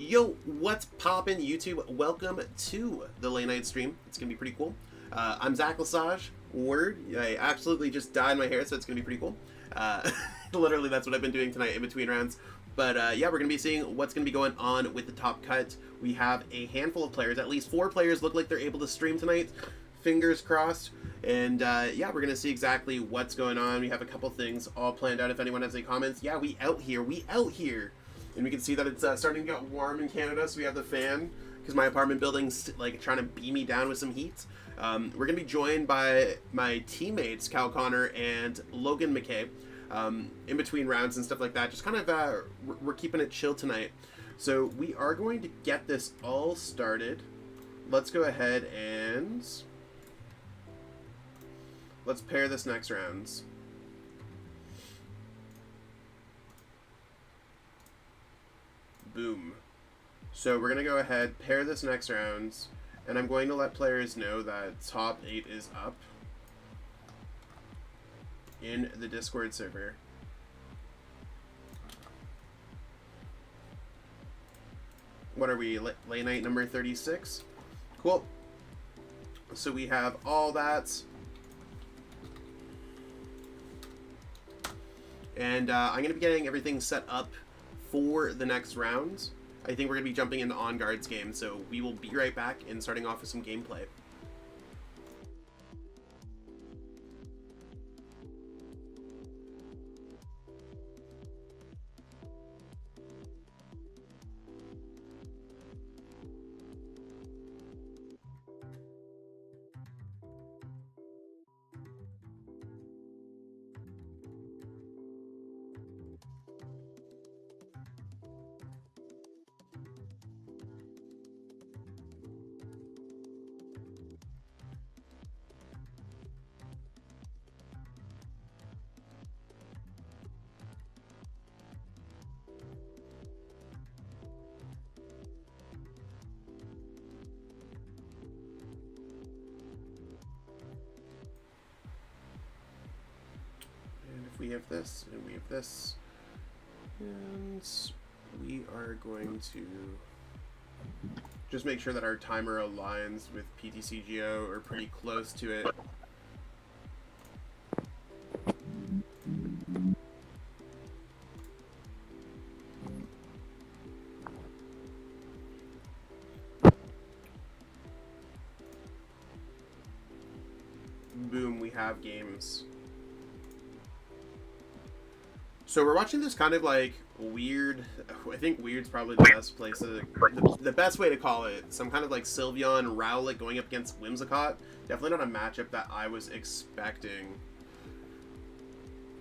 Yo, what's poppin' YouTube? Welcome to the late night stream. It's gonna be pretty cool. I'm Zach Lesage. Word. I absolutely just dyed my hair, so it's gonna be pretty cool. Literally, that's what I've been doing tonight in between rounds. But yeah, we're gonna be seeing what's gonna be going on with the top cut. We have a handful of players. At least 4 players look like they're able to stream tonight. Fingers crossed. And yeah, we're gonna see exactly what's going on. We have a couple things all planned out. If anyone has any comments, yeah, we out here. And we can see that it's starting to get warm in Canada, so we have the fan, because my apartment building's like trying to beam me down with some heat. We're going to be joined by my teammates, Cal Connor and Logan McKay, in between rounds and stuff like that. Just kind of, we're keeping it chill tonight. So we are going to get this all started. Let's go ahead and let's pair this next round. Boom. So we're going to go ahead, pair this next round, and I'm going to let players know that top 8 is up in the Discord server. What are we, late night number 36? Cool. So we have all that. And I'm going to be getting everything set up for the next round. I think we're going to be jumping into On Guard's game, so we will be right back and starting off with some gameplay. We have this, and we have this, and we are going to just make sure that our timer aligns with PTCGO or pretty close to it. Boom, we have games. So we're watching this kind of like weird, I think weird's probably the best place to, the best way to call it. Some kind of like Sylveon Rowlet going up against Whimsicott. Definitely not a matchup that I was expecting.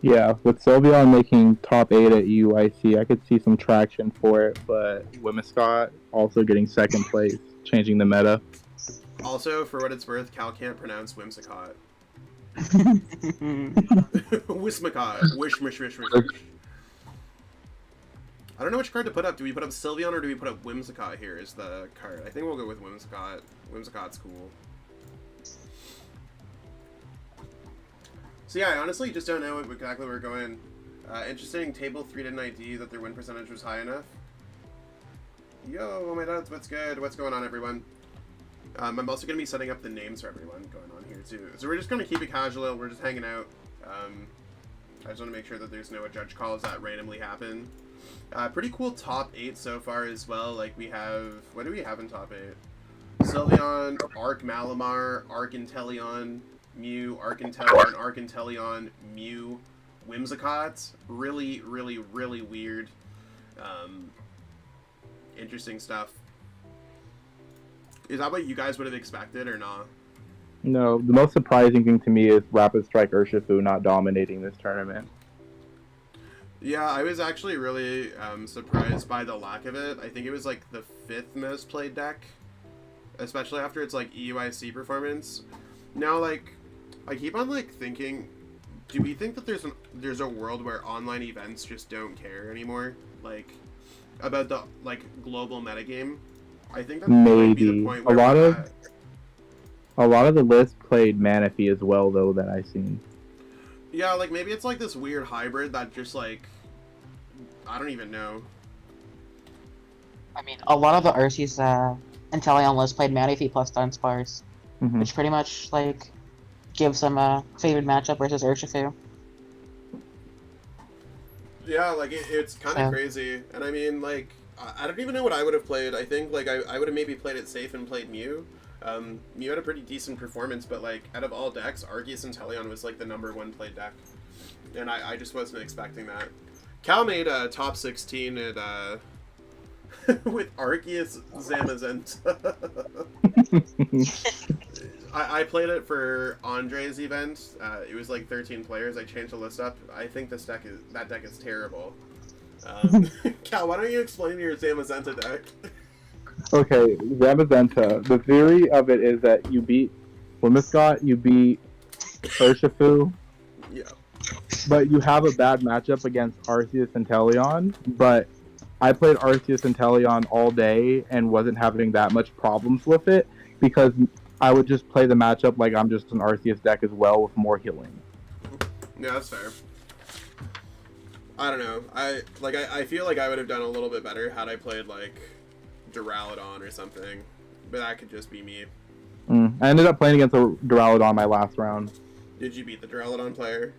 Yeah, with Sylveon making top 8 at UIC, I could see some traction for it, but Whimsicott also getting second place, changing the meta. Also, for what it's worth, Cal can't pronounce Whimsicott. Wismicott. Wish. I don't know which card to put up. Do we put up Sylveon or do we put up Whimsicott here is the card? I think we'll go with Whimsicott. Whimsicott's cool. So yeah, I honestly just don't know exactly where we're going. Interesting, table 3 didn't ID that their win percentage was high enough. Yo, oh my god, what's good? What's going on, everyone? I'm also going to be setting up the names for everyone going on here, too. So we're just going to keep it casual. We're just hanging out. I just want to make sure that there's no judge calls that randomly happen. Pretty cool top 8 so far as well. Like, we have... What do we have in top 8? Sylveon, Arc Malamar, Arc Inteleon, Mew, Arc Inteleon, Mew, Whimsicott. Really, really, really weird. Interesting stuff. Is that what you guys would have expected or not? No, the most surprising thing to me is Rapid Strike Urshifu not dominating this tournament. Yeah, I was actually really surprised by the lack of it. I think it was like the 5th most played deck, especially after its like EUIC performance. Now, like, I keep on like thinking, do we think that there's a world where online events just don't care anymore, like about the like global metagame? I think that might be the point where a lot of the list played Manaphy as well, though, that I've seen. Yeah, like maybe it's like this weird hybrid that just like I don't even know. I mean, a lot of the Arceus Inteleon list played Manaphy plus Dunsparce, which pretty much like gives them a favored matchup versus Urshifu. Yeah, like it's kind of crazy, and I mean, like I don't even know what I would have played. I think like I would have maybe played it safe and played Mew. Mew had a pretty decent performance, but like out of all decks, Arceus Inteleon was like the #1 played deck, and I just wasn't expecting that. Cal made a top 16 at with Arceus Zamazenta. I played it for Andre's event. It was like 13 players. I changed the list up. I think that deck is terrible. Cal, why don't you explain your Zamazenta deck? Okay, Zamazenta. The theory of it is that you beat Whimsicott, you beat Urshifu. Yeah. But you have a bad matchup against Arceus Inteleon. But I played Arceus Inteleon all day and wasn't having that much problems with it because I would just play the matchup like I'm just an Arceus deck as well with more healing. Yeah, that's fair. I don't know. I feel like I would have done a little bit better had I played like Duraludon or something, but that could just be me. I ended up playing against a Duraludon my last round. Did you beat the Duraludon player?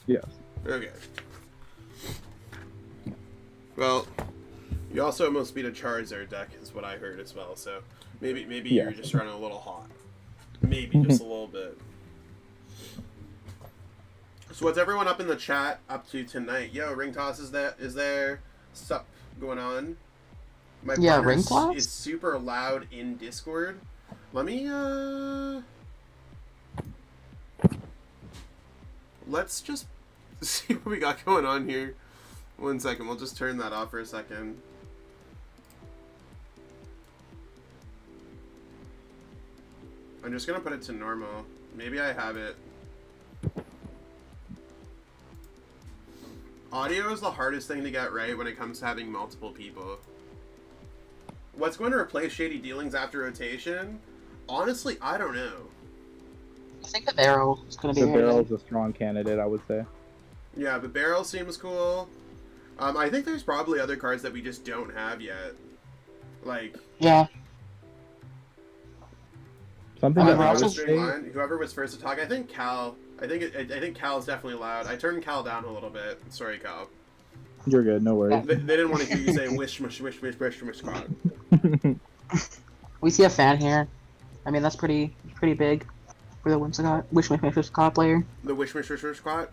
Yes. Okay. Well, you also almost beat a Charizard deck, is what I heard as well. So maybe Yeah. you're just running a little hot. Maybe just a little bit. So what's everyone up in the chat up to tonight? Yo, Ring Toss is there? Sup going on? My partner Ring Toss is super loud in Discord. Let me let's just see what we got going on here. 1 second, we'll just turn that off for a second. I'm just gonna put it to normal. Maybe I have it. Audio is the hardest thing to get right when it comes to having multiple people. What's going to replace Shady Dealings after rotation? Honestly, I don't know. I think the Barrel is going to be the Barrel's a strong candidate, I would say. Yeah, but Barrel seems cool. I think there's probably other cards that we just don't have yet. Like... Yeah. Something that I would whoever was first to talk, I think Cal... I think Cal's definitely loud. I turned Cal down a little bit. Sorry, Cal. You're good, no worries. They didn't want to hear you say wish, wish, wish, wish, wish, wish, squad. We see a fan here. I mean, that's pretty big for the Wish Squad player. The Wish, wish, wish, wish, squad?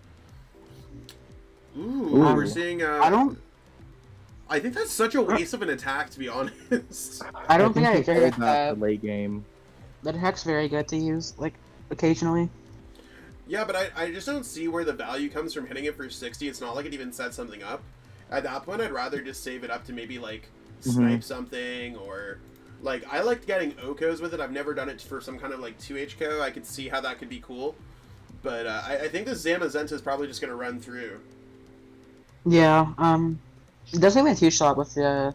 Ooh, we're seeing, I think that's such a waste of an attack, to be honest. I don't think I agree with that. The late game. That attack's very good to use, like, occasionally. Yeah, but I just don't see where the value comes from hitting it for 60. It's not like it even sets something up. At that point, I'd rather just save it up to maybe, like, snipe something, or... Like, I liked getting Okos with it. I've never done it for some kind of, like, 2HKO. I could see how that could be cool. But I think this Zamazenta is probably just going to run through. Yeah, it does have a huge shot with Yeah,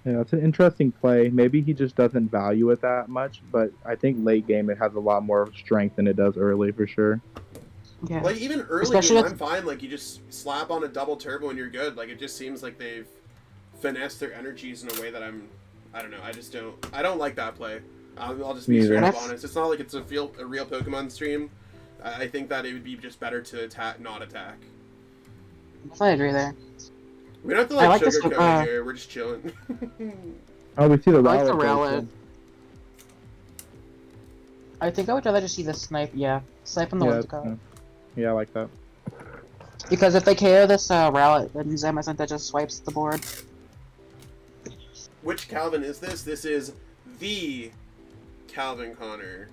it's an interesting play. Maybe he just doesn't value it that much, but I think late game it has a lot more strength than it does early, for sure. Yeah. Like, even early game, I'm fine. Like, you just slap on a double turbo and you're good. Like, it just seems like they've finessed their energies in a way that I don't know. I don't like that play. I'll just be straight up honest. It's not like it's a real Pokemon stream. I think that it would be just better to attack, not attack. I agree there. We don't have to like sugarcoat it here. We're just chilling. Oh, we see the I like the Rowlet. I think I would rather just see the snipe. Yeah, snipe on the Whimsicott. Yeah, I like that. Because if they KO this Rowlet, then Zamazenta just swipes the board. Which Calvin is this? This is the Calvin Connor.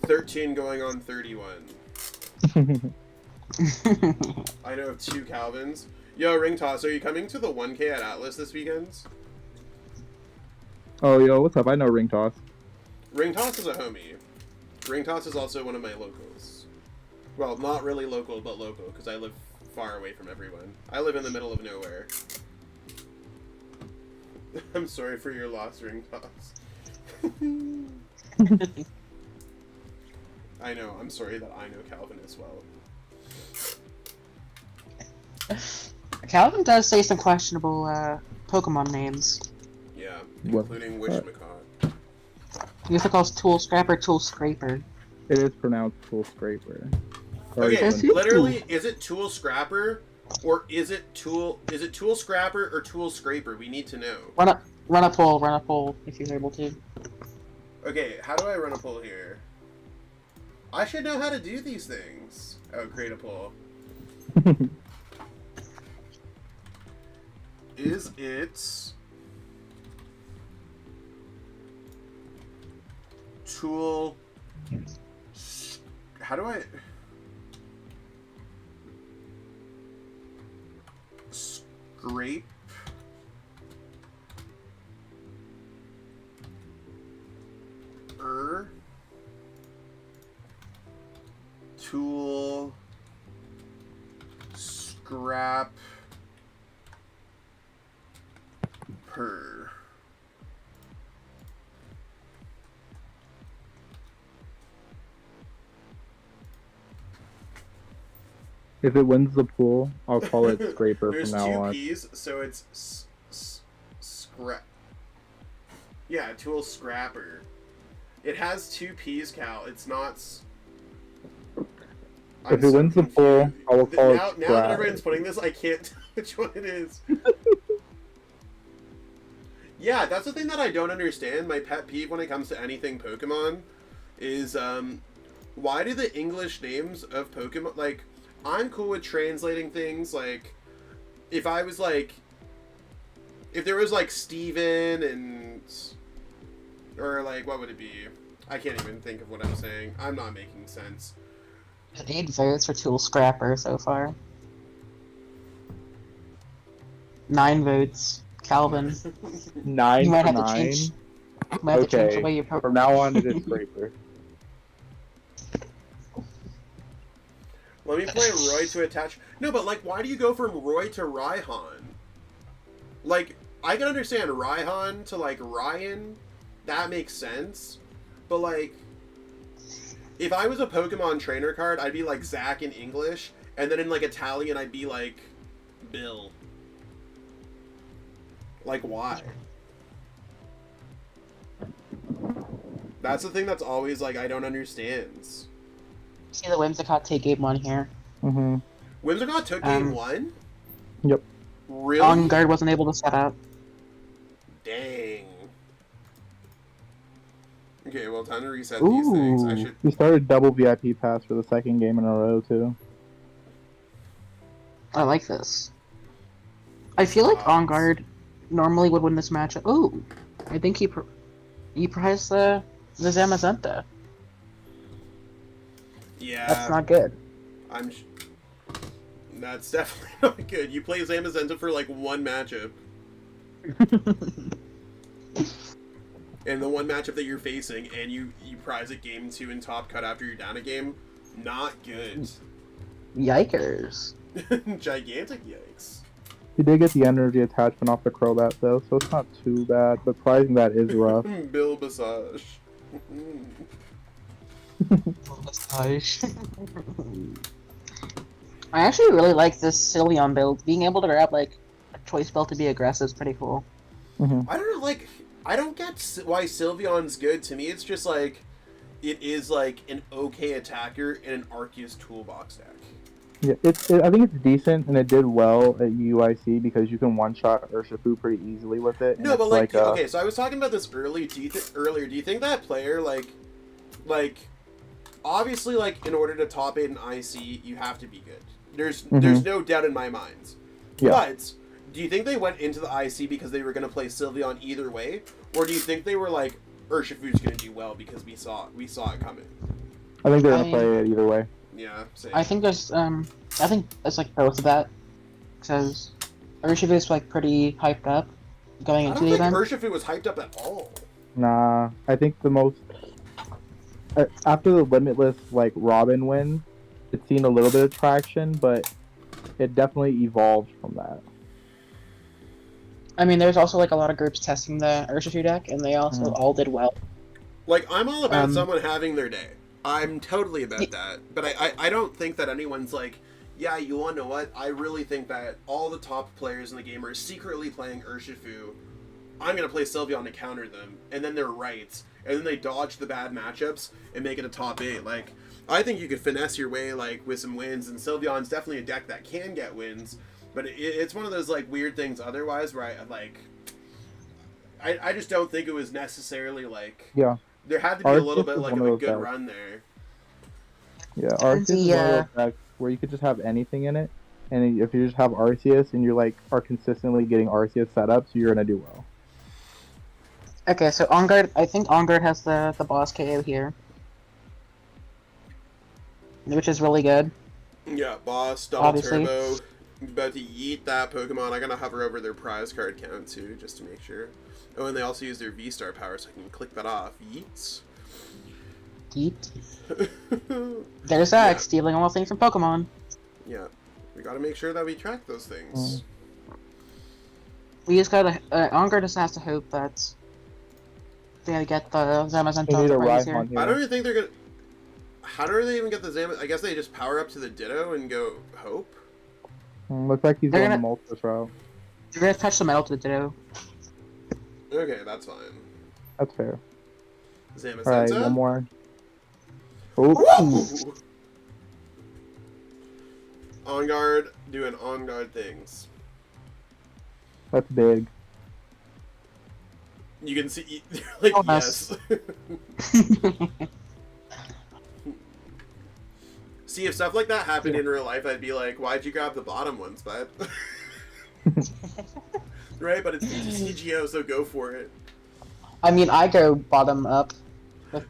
13 going on 31. I know of 2 Calvins. Yo, Ring Toss, are you coming to the 1K at Atlas this weekend? Oh, yo, what's up? I know Ring Toss. Ring Toss is a homie. Ring Toss is also one of my locals. Well, not really local, but local, because I live far away from everyone. I live in the middle of nowhere. I'm sorry for your loss, Ring Toss. I know, I'm sorry that I know Calvin as well. Calvin does say some questionable Pokemon names. Yeah, What? including Wishmacaw. You used to call Tool Scrapper Tool Scraper. It is pronounced Tool Scraper. Sorry, Okay, Yes, you literally, is it Tool Scrapper or is it Tool Scrapper or Tool Scraper? We need to know. Run a poll if you're able to. Okay, how do I run a poll here? I should know how to do these things. Oh, create a poll. Is it Tool? How do I scrape? Tool scrap per. If it wins the pool, I'll call it Scraper There's from now two on. P's, so it's scrap. Yeah, Tool Scrapper. It has two P's, Cal. It's not. If it wins the pool, I will call now, it now that Scrap. everyone's putting this, I can't tell which one it is. Yeah, that's the thing that I don't understand. My pet peeve when it comes to anything Pokemon is, why do the English names of Pokemon, like, I'm cool with translating things, like, if I was, like, if there was, like, Steven and, or, like, what would it be? I can't even think of what I'm saying. I'm not making sense. 8 votes for Tool Scrapper so far. 9 votes. Calvin. 9 You might for have to 9. change. You might have to change the way you From now on, it is Scraper. Let me play Roy to attach. No, but, like, why do you go from Roy to Raihan? Like, I can understand Raihan to, like, Ryan. That makes sense. But, like, if I was a Pokemon trainer card, I'd be, like, Zach in English. And then in, like, Italian, I'd be, like, Bill. Like, why? That's the thing that's always, like, I don't understand. See the Whimsicott take game 1 here. Mm-hmm. Whimsicott took game 1? Yep. Really? On guard wasn't able to set up. Dang. Okay, well, time to reset these things. I should. We started double VIP pass for the second game in a row, too. I like this. I feel like On Guard normally would win this matchup. Ooh, I think he priced the Zamazenta. Yeah. That's not good. That's definitely not good. You play Zamazenta for like one matchup. And the one matchup that you're facing, and you prize at game 2 in top cut after you're down a game, not good. Yikers. Gigantic yikes. He did get the energy attachment off the Crobat, though, so it's not too bad, but prizing that is rough. Bill Basage. I actually really like this Sylveon build. Being able to grab like a choice belt to be aggressive is pretty cool. Mm-hmm. I don't get why Sylveon's good. To me, it's just like, it is like an okay attacker in an Arceus toolbox deck. Yeah, I think it's decent, and it did well at UIC because you can one-shot Urshifu pretty easily with it. No, but like okay, so I was talking about this earlier. Do you think that player like obviously like in order to top 8 in IC, you have to be good. There's no doubt in my mind. Yeah. But do you think they went into the IC because they were going to play Sylveon either way, or do you think they were like Urshifu's going to do well because we saw it coming? I think they're going to play it either way. Yeah, same. I think there's it's like both of that, because Urshifu is like pretty hyped up going into the event. I don't think Urshifu was hyped up at all. Nah, I think the most after the Limitless like Robin win, it's seen a little bit of traction, but it definitely evolved from that. I mean, there's also like a lot of groups testing the Urshifu deck, and they also all did well. Like, I'm all about someone having their day. I'm totally about that. But I don't think that anyone's, like, Yeah, you want to know what? I really think that all the top players in the game are secretly playing Urshifu. I'm going to play Sylveon to counter them, and then they're right. And then they dodge the bad matchups and make it a top 8. Like, I think you could finesse your way, like, with some wins, and Sylveon's definitely a deck that can get wins, but it's one of those, like, weird things otherwise where I just don't think it was necessarily, like... Yeah. There had to be a little bit, like, of a good run there. Yeah, Arceus is one of those decks where you could just have anything in it, and if you just have Arceus and you're like are consistently getting Arceus set up, so you're gonna do well. Okay, so On Guard, I think On Guard has the boss KO here, which is really good. Yeah, boss, double Obviously. turbo, about to yeet that Pokemon. I'm gonna hover over their prize card count too, just to make sure. Oh, and they also use their V-Star power, so I can click that off. Yeets. Yeet. There's Zach stealing all things from Pokemon. Yeah, we gotta make sure that we track those things. We just gotta. On Guard just has to hope that they get the Zamazenta You need a prize Rhyhorn here. here. I don't even think they're gonna... How do they even get the Zam... I guess they just power up to the Ditto and go Hope? Looks like he's They're going the gonna- Moltres route. You're gonna touch the metal to the Ditto. Okay, that's fine. That's fair. Zamazenta? Alright, one more. Oh, Woo! On guard, doing on guard things. that's big. You can see, like, Oh, yes. See, if stuff like that happened in real life, I'd be like, why'd you grab the bottom ones, bud? Right, but it's PTCGO, so go for it. I mean, I go bottom up.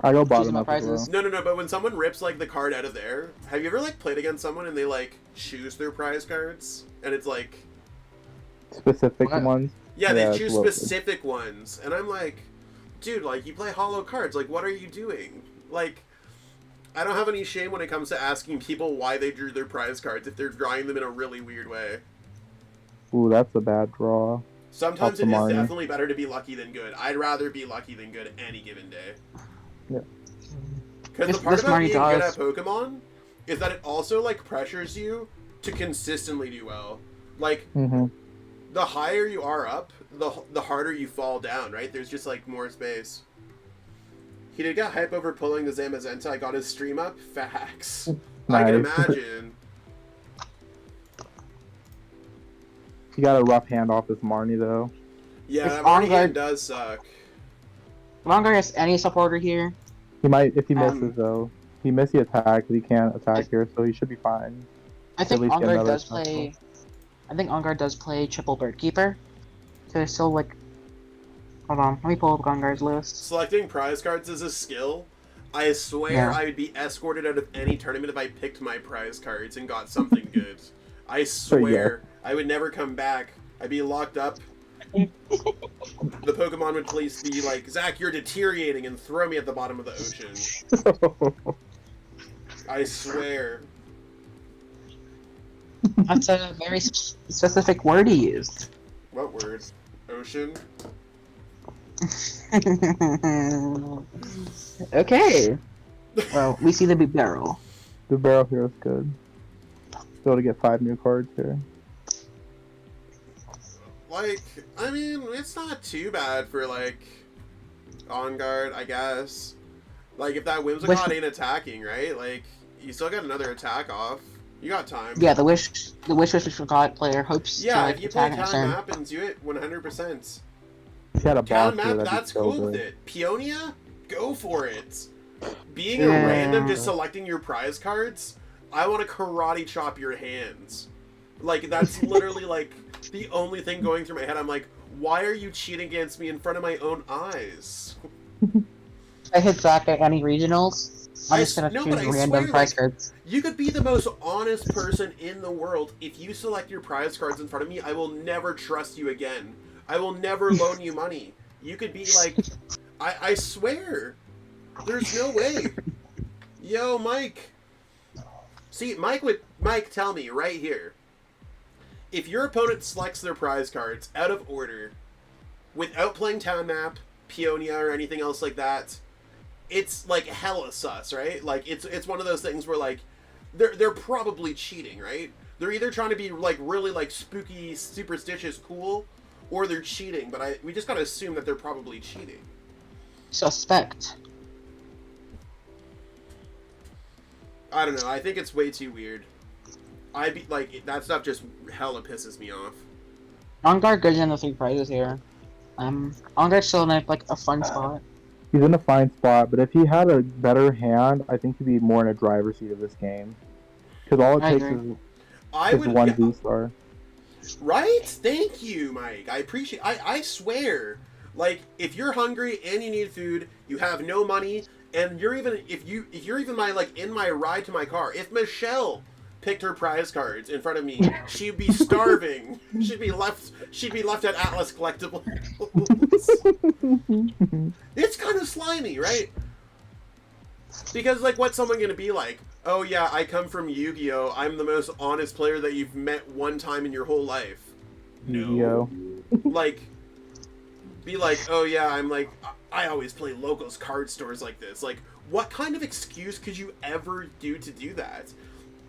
I go Choosing bottom my up as prizes. well. No, but when someone rips, like, the card out of there, have you ever, like, played against someone and they, like, choose their prize cards? And it's like... Specific What? ones. Yeah, they Yeah, choose it's loaded. specific ones. And I'm like, dude, like, you play hollow cards. Like, what are you doing? Like, I don't have any shame when it comes to asking people why they drew their prize cards if they're drawing them in a really weird way. Ooh, that's a bad draw. Sometimes it is Optimani. definitely better to be lucky than good. I'd rather be lucky than good any given day. Yeah. Because This- the part this about Marnie being good at does. Pokemon is that it also, like, pressures you to consistently do well. Like, Mm-hmm. the higher you are up, the harder you fall down, right? There's just, like, more space. He did get hype over pulling the Zamazenta. I got his stream up. Facts. I can Nice. imagine. He got a rough handoff with Marnie though. Yeah, If that Marnie on guard- game does suck. On Guard has any supporter here. He might if he Um, misses though. He missed the attack, but he can't attack here, so he should be fine. I think least On get Guard another does play. I think On Guard does play triple Bird Keeper. So it's still like. Hold on, let me pull up On Guard's list. Selecting prize cards is a skill. I swear Yeah. I would be escorted out of any tournament if I picked my prize cards and got something good. I swear. I would never come back. I'd be locked up. The Pokemon would please be like, Zach, you're deteriorating, and throw me at the bottom of the ocean. I swear. That's a very specific word he used. What word? Ocean? Okay. Well, we see the big barrel. The barrel here is good. Be able to get 5 new cards here. Like, I mean, it's not too bad for, like, on guard, I guess. Like, if that Whimsicott ain't attacking, right? Like, you still got another attack off. You got time. Yeah, the wish forgot player hopes. Yeah, to if you play attack next Town turn. Map and do it 100%. If he had a Town boss here, Map, that'd that's be so cool good. with it. Peonia, go for it. Being Yeah. a random, just selecting your prize cards, I want to karate chop your hands. Like, that's literally, like, the only thing going through my head. I'm like, why are you cheating against me in front of my own eyes? I hit Zach at any regionals. I'm just gonna no, choose but I random swear, prize like, cards. You could be the most honest person in the world. If you select your prize cards in front of me, I will never trust you again. I will never loan you money. You could be like, I swear. There's no way. Yo, Mike. See, Mike, tell me right here. If your opponent selects their prize cards out of order, without playing Town Map, Peonia, or anything else like that, it's like hella sus, right? Like it's one of those things where like they're probably cheating, right? They're either trying to be like really like spooky, superstitious, cool, or they're cheating. But we just gotta assume that they're probably cheating. Suspect. I don't know. I think it's way too weird. That stuff just hella pisses me off. On guard good in the 3 prizes here. On guard's still in like a fun spot. He's in a fine spot, but if he had a better hand, I think he'd be more in a driver's seat of this game. Because all it takes is one V-star. Right? Thank you, Mike. I appreciate. I swear, like if you're hungry and you need food, you have no money, and you're even if you're even in my ride to my car. If Michelle picked her prize cards in front of me, she'd be starving. She'd be left at Atlas Collectibles. It's kind of slimy, right? Because like, what's someone gonna be like? Oh yeah, I come from Yu-Gi-Oh! I'm the most honest player that you've met one time in your whole life. Yu-Gi-Oh! Like, be like, oh yeah, I always play locals card stores like this. Like, what kind of excuse could you ever do to do that?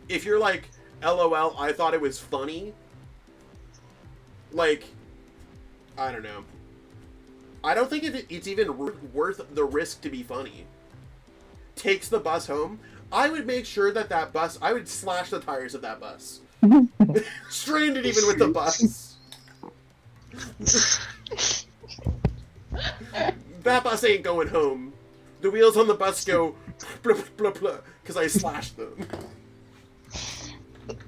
If you're like, LOL, I thought it was funny. Like, I don't know. I don't think it's even worth the risk to be funny. Takes the bus home. I would make sure that bus, I would slash the tires of that bus. Stranded even with the bus. That bus ain't going home. The wheels on the bus go blah blah blah because I slashed them.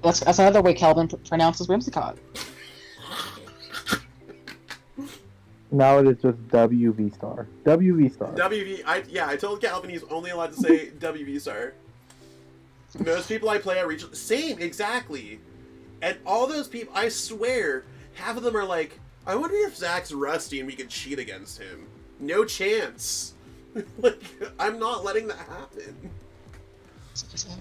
That's another way Calvin pronounces Whimsicott. Now it is just WV star. WV star. I told Calvin he's only allowed to say WV star. Most people I play at regional, same, exactly. And all those people, I swear, half of them are like, I wonder if Zach's rusty and we could cheat against him. No chance. Like, I'm not letting that happen.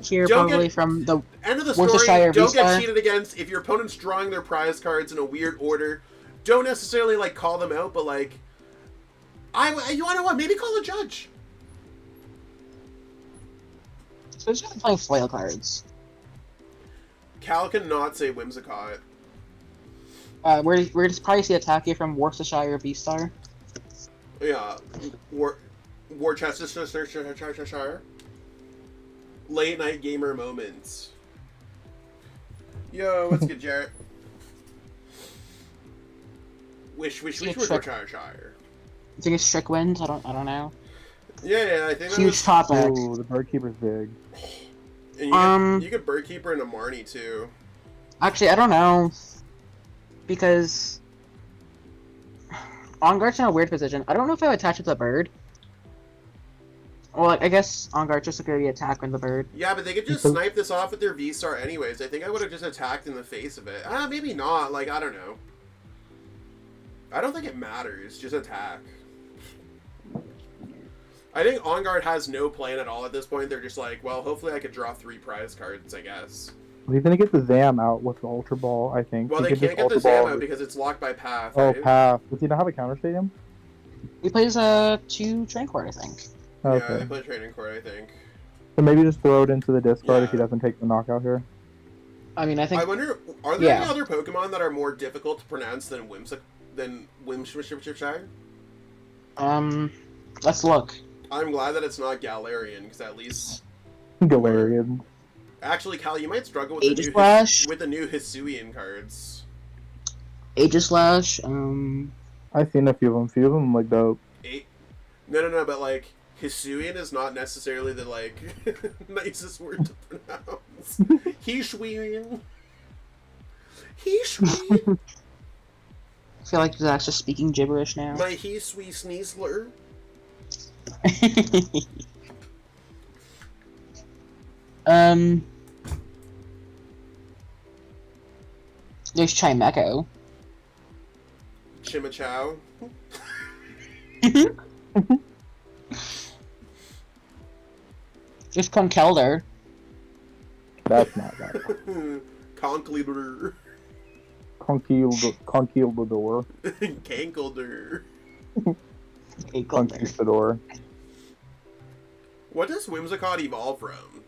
Here, probably from the end of the story. Don't get cheated against. If your opponent's drawing their prize cards in a weird order, don't necessarily like call them out, but like, you want to what? Maybe call a judge. Especially playing foil cards. Cal cannot say Whimsicott. We're just probably see attack here from Worcestershire V-Star. Yeah, Worcestershire. Late night gamer moments. Yo, what's good, Jarrett? Wish Worcestershire. I think it's Trick Wind. I don't know. Yeah, I think huge topic. Oh, the bird keeper's big. And you could bird keeper into Marnie too. Actually, I don't know, because On Guard's in a weird position. I don't know if I would attach it to the bird. Well, I guess On Guard's just going to be attack with the bird. Yeah, but they could just snipe this off with their V-Star anyways. I think I would have just attacked in the face of it. Maybe not. Like, I don't know. I don't think it matters. Just attack. I think On Guard has no plan at all at this point. They're just like, well, hopefully I could draw 3 prize cards, I guess. He's gonna get the Zam out with the Ultra Ball, I think. Well, they can't get the Zam out because it's locked by Path. Oh, right? Path. Does he not have a counter stadium? He plays 2 Train Court, I think. Okay. Yeah, they play Training Court, I think. So maybe just throw it into the discard if he doesn't take the knockout here. I mean, I think. I wonder, are there any other Pokemon that are more difficult to pronounce than Whimsicott? Let's look. I'm glad that it's not Galarian, because at least... Galarian. Actually, Cal, you might struggle with the new Hisuian cards. Aegislash, I've seen a few of them. Few of them look dope. No, but like, Hisuian is not necessarily the, like, nicest word to pronounce. Hisuian. Hisuian. I feel like Zach's just speaking gibberish now. My Hisui Sneasler. There's Chimecho. Chimichow. There's Conkeldurr. That's not that. Conkeldurr. Conkeldurr. Kankeldurr. Conquistador. What does Whimsicott evolve from?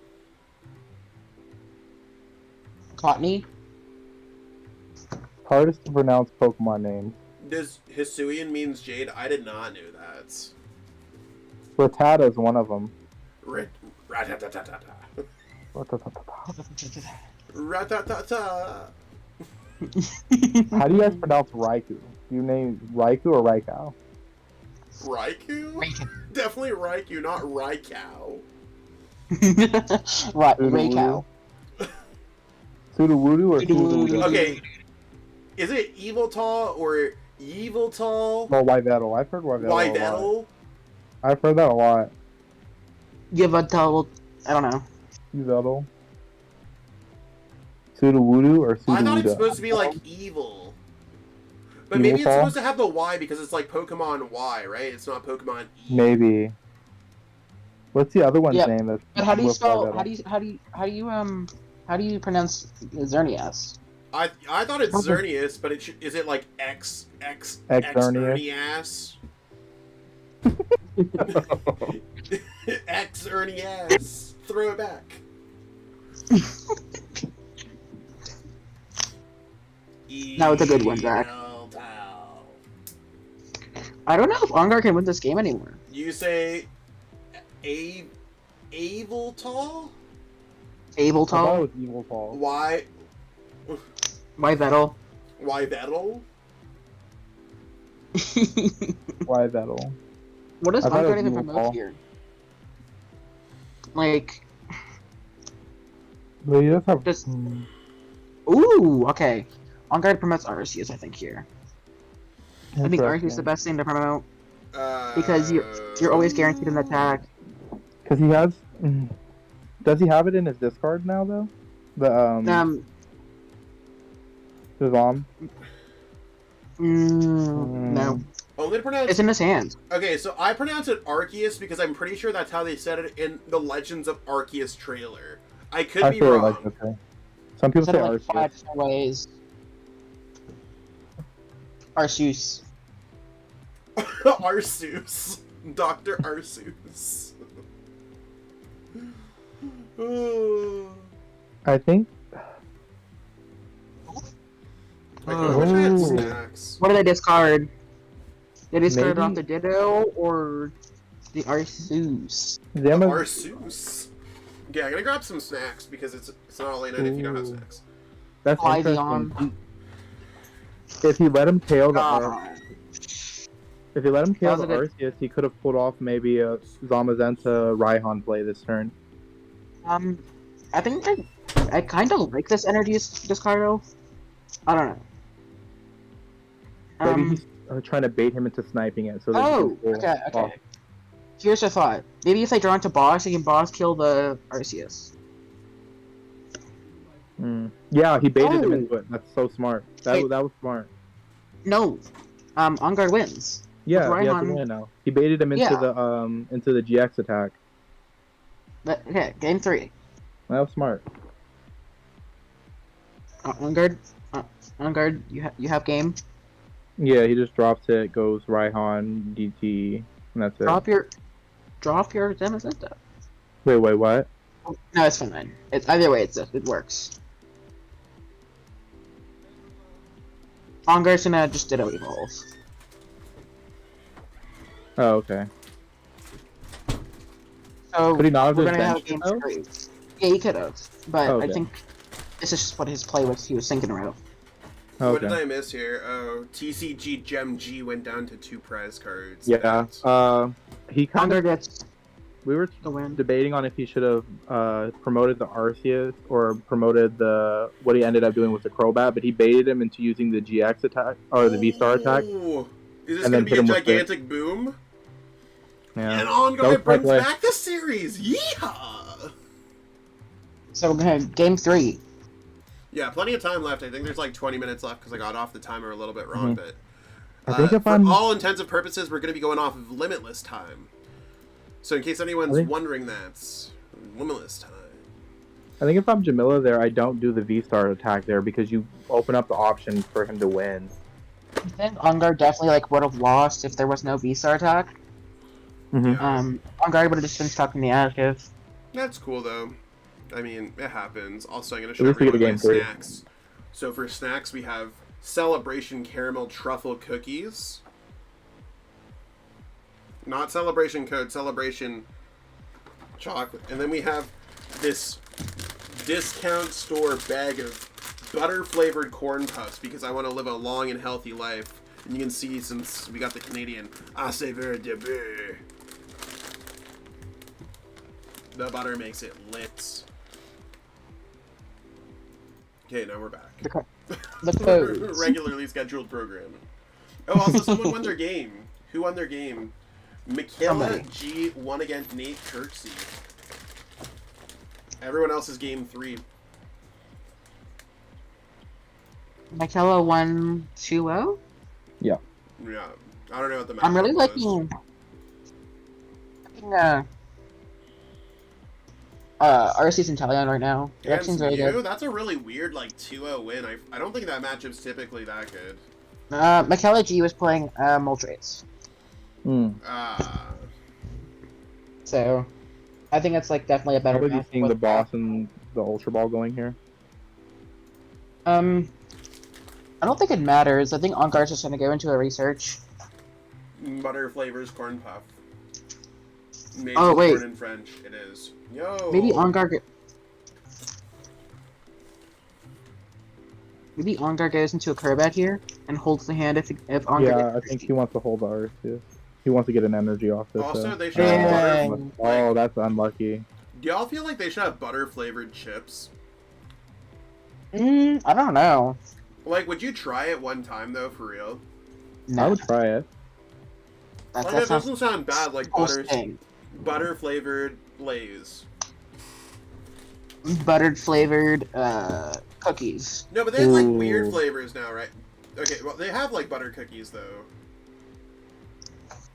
Cottony. Hardest to pronounce Pokemon names. Does Hisuian means jade? I did not know that. Rattata is one of them. Ratatata. Ratatata. How do you guys pronounce Raikou? Do you name Raikou or Raikou? Raikou? Definitely Raikou, not Raikau. Right, Raikou. Sudowoodo or Sudowoodo? Okay, is it Eviltal or Eviltal? Well, Wyvettle. I've heard Wyvettle. Wyvettle? I've heard that a lot. Give a double. I don't know. Wyvettle. Sudowoodo or Sudowoodo? I thought it's supposed to be like evil. But maybe it's Eviltal? supposed to have the Y because it's like Pokemon Y, right? It's not Pokemon E. Maybe. What's the other one's Yeah, name? That's But how do you with spell? Wyvettle? How do you pronounce Xerneas? I thought it's Xerneas, but is it like X Xerneas? X Xerneas. Throw it back. No, it's a good one, Zach. I don't know if Ongar can win this game anymore. You say Aviltal? I thought Abletal? it was Eviltal. Wyvettle? Wyvettle? Wyvettle. What does I thought it Ongar was even Eviltal. promote here? Like, But he does have. Just- ooh, okay. Ongar promotes Arceus, I think, here. I think Arceus is the best thing to promote, because you're always guaranteed an attack. Because he has. Does he have it in his discard now, though? The Zom? No. Only to pronounce. It's in his hands. Okay, so I pronounce it Arceus because I'm pretty sure that's how they said it in the Legends of Arceus trailer. I could I be feel wrong. like okay. Some people Said say it like 5 Arceus. different ways. Arceus. Arceus. Dr. Arceus. I think. I wish I had Oh. snacks. What did I discard? Did I discard Maybe- off the Ditto or the Arceus? Zama, Arceus. Okay, I'm gonna grab some snacks because it's not all late night if you don't have Ooh. snacks. that's Flyvion. interesting. If he let him tail the Ah. if he let him tail the Positive. Arceus, he could have pulled off maybe a Zamazenta Raihan play this turn. I think I kind of like this energy discardo. I don't know. Maybe he's trying to bait him into sniping it. So that he Oh, can pull okay. off. Here's a thought. Maybe if they draw into boss, they can boss kill the Arceus. Yeah, he baited him Oh. into it. That's so smart. That Wait. that was smart. No. Ongar wins. Yeah, With he has to Raihan- win now. He baited him into Yeah. the GX attack. But, okay, game 3. That was smart. Ongar, you have game. Yeah, he just drops it, goes Raihan, DT, and that's it. Drop your Zamazenta. Wait, what? No, it's fine. It's either way. It works. Ongar's gonna just Ditto evolve. Oh, okay. So Could he not have we're just gonna have benched game it, though? 3. Yeah, he could have, but Okay. I think this is just what his play was. He was thinking about. What did Okay. I miss here? Oh, TCG Gem G went down to 2 prize cards. Yeah. That's- He kind Ongar of. gets We were the win. debating on if he should have promoted the Arceus or promoted what he ended up doing with the Crobat, but he baited him into using the GX attack or the V-Star attack. Ooh. Is this And gonna then be hit a him with the- gigantic boom? Yeah. And That was Ongar my brings play. back the series! Yeehaw! So we're gonna have game 3. Yeah, plenty of time left. I think there's like 20 minutes left because I got off the timer a little bit wrong, but I think if for I'm- all intents and purposes, we're going to be going off of limitless time. So in case anyone's wondering, that's limitless time. I think if I'm Jamila there, I don't do the V-Star attack there because you open up the option for him to win. I think Ongar definitely would have lost if there was no V-Star attack. Mm-hmm. Yeah. Ongar would have just been stuck in the active. That's cool though. I mean, it happens. Also, I'm going to At show least we get a everyone my game 3. snacks. So for snacks, we have Celebration Caramel Truffle Cookies. Not Celebration Code, Celebration Chocolate. And then we have this discount store bag of butter-flavored corn puffs because I want to live a long and healthy life. And you can see, since we got the Canadian, I say very de beer. The butter makes it lit. Okay, now we're back. The Regularly scheduled programming. Oh, also, someone won their game. Who won their game? Michaela G won against Nate Kirksey. Everyone else is game 3. Michaela won 2-0? Yeah. Yeah. I don't know what the match I'm really was. liking Arceus and Talion right now. That seems very good. That's a really weird, like, 2-0 win. I don't think that matchup's typically that good. Michaela G was playing Moltres. So, I think it's like definitely a better. How are you seeing the boss and the Ultra Ball going here? I don't think it matters. I think Ongar's just gonna go into a research. Butter flavors corn puff. Made Oh, wait. corn in French. It is. Yo. Maybe Ongar. Maybe Ongar goes into a Crobat here and holds the hand if Ongar. Yeah, I think he wants to hold the Arceus. He wants to get an energy off this. Also, they should have butter. Oh, that's unlucky. Do y'all feel like they should have butter flavored chips? I don't know. Like, would you try it one time though, for real? No, I would try it. Like, that doesn't sound bad. Like butter flavored Lay's. Buttered flavored cookies. No, but they have like weird flavors now, right? Okay, well they have like butter cookies though.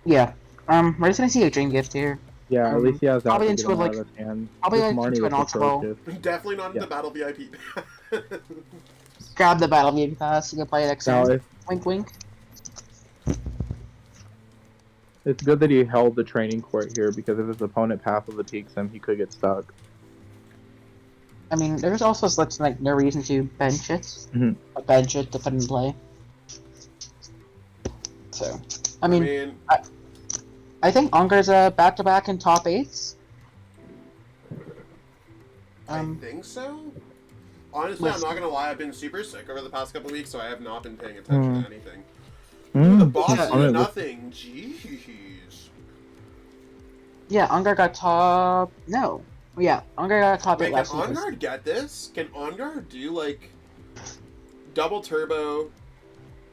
Yeah. We're just gonna see a dream gift here. Yeah, at least he has that. Probably into like, probably like into an Ultra Ball. Definitely not in the Battle VIP. Grab the Battle VIP pass. You can play it next time. Wink, wink. It's good that he held the training court here because if his opponent passively peaks him, he could get stuck. I mean, there's also like no reason to bench it. Bench it to put in play. So, I mean I think Ongar's back-to-back in top 8s. I think so. Honestly, I'm not gonna lie. I've been super sick over the past couple weeks, so I have not been paying attention to anything. The boss did nothing. Jeez. Yeah, Ongar got top. No. Yeah, Ongar got top 8 last week. Can Ongar get this? Can Ongar do like double turbo?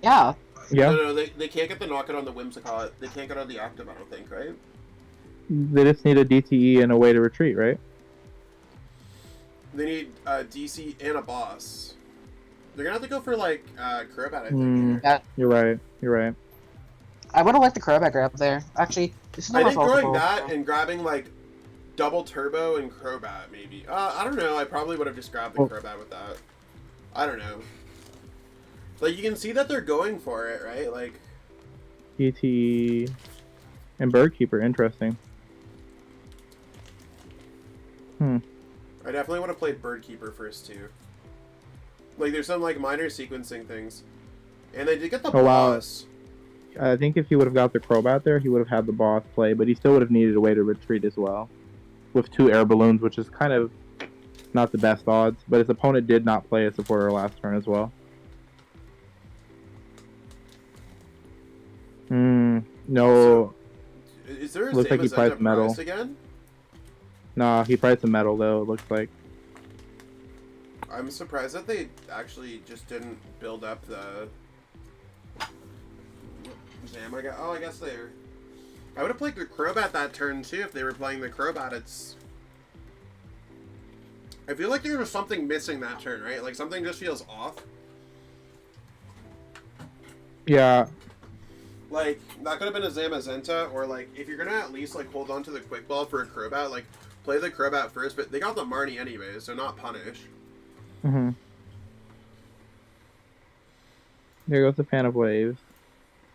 Yeah. Yeah. No, they can't get the knockout on the Whimsicott. They can't get on the active, I don't think, right? They just need a DTE and a way to retreat, right? They need DC and a boss. They're gonna have to go for like Crobat, I think. Yeah. You're right. You're right. I would have liked the Crobat grab there. Actually, this is I think throwing that and grabbing like double turbo and Crobat maybe. I don't know. I probably would have just grabbed the Crobat with that. I don't know. Like, you can see that they're going for it, right? Like... DTE and Birdkeeper, interesting. I definitely would have played Birdkeeper first, too. Like, there's some, like, minor sequencing things. And they did get the boss. Wow. I think if he would have got the Crobat there, he would have had the boss play, but he still would have needed a way to retreat as well. With 2 air balloons, which is kind of not the best odds, but his opponent did not play a supporter last turn as well. No. So, is there a looks like he priced metal again? Nah, he priced a metal though. It looks like. I'm surprised that they actually just didn't build up the. Damn, I guess they're. I would have played the Crobat that turn too if they were playing the Crobat. I feel like there was something missing that turn, right? Like something just feels off. Yeah. Like, that could have been a Zamazenta, or like, if you're gonna at least like hold on to the Quick Ball for a Crobat, like, play the Crobat first, but they got the Marnie anyways, so not punish. There goes the Fan of Waves.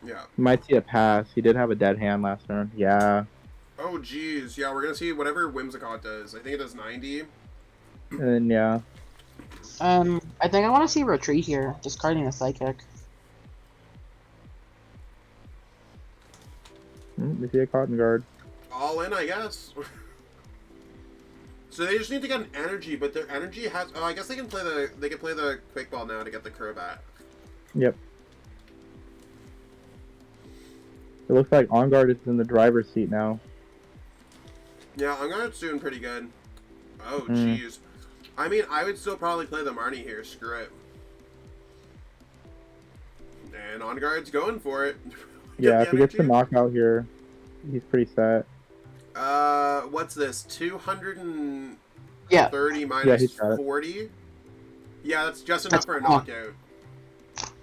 Yeah. You might see a pass. He did have a dead hand last turn. Yeah. Oh, jeez. Yeah, we're gonna see whatever Whimsicott does. I think it does 90. And then, yeah. I think I want to see retreat here, discarding a psychic. They see a cotton guard. All in, I guess. So they just need to get an energy, but their energy has. Oh, I guess they can play the quick ball now to get the Crobat. Yep. It looks like On Guard is in the driver's seat now. Yeah, On Guard's doing pretty good. Oh, jeez. I mean, I would still probably play the Marnie here. Screw it. And On Guard's going for it. Yeah, if he gets the knockout here, he's pretty set. What's this? 230 Yeah. minus 40? Yeah, that's just enough for a knockout.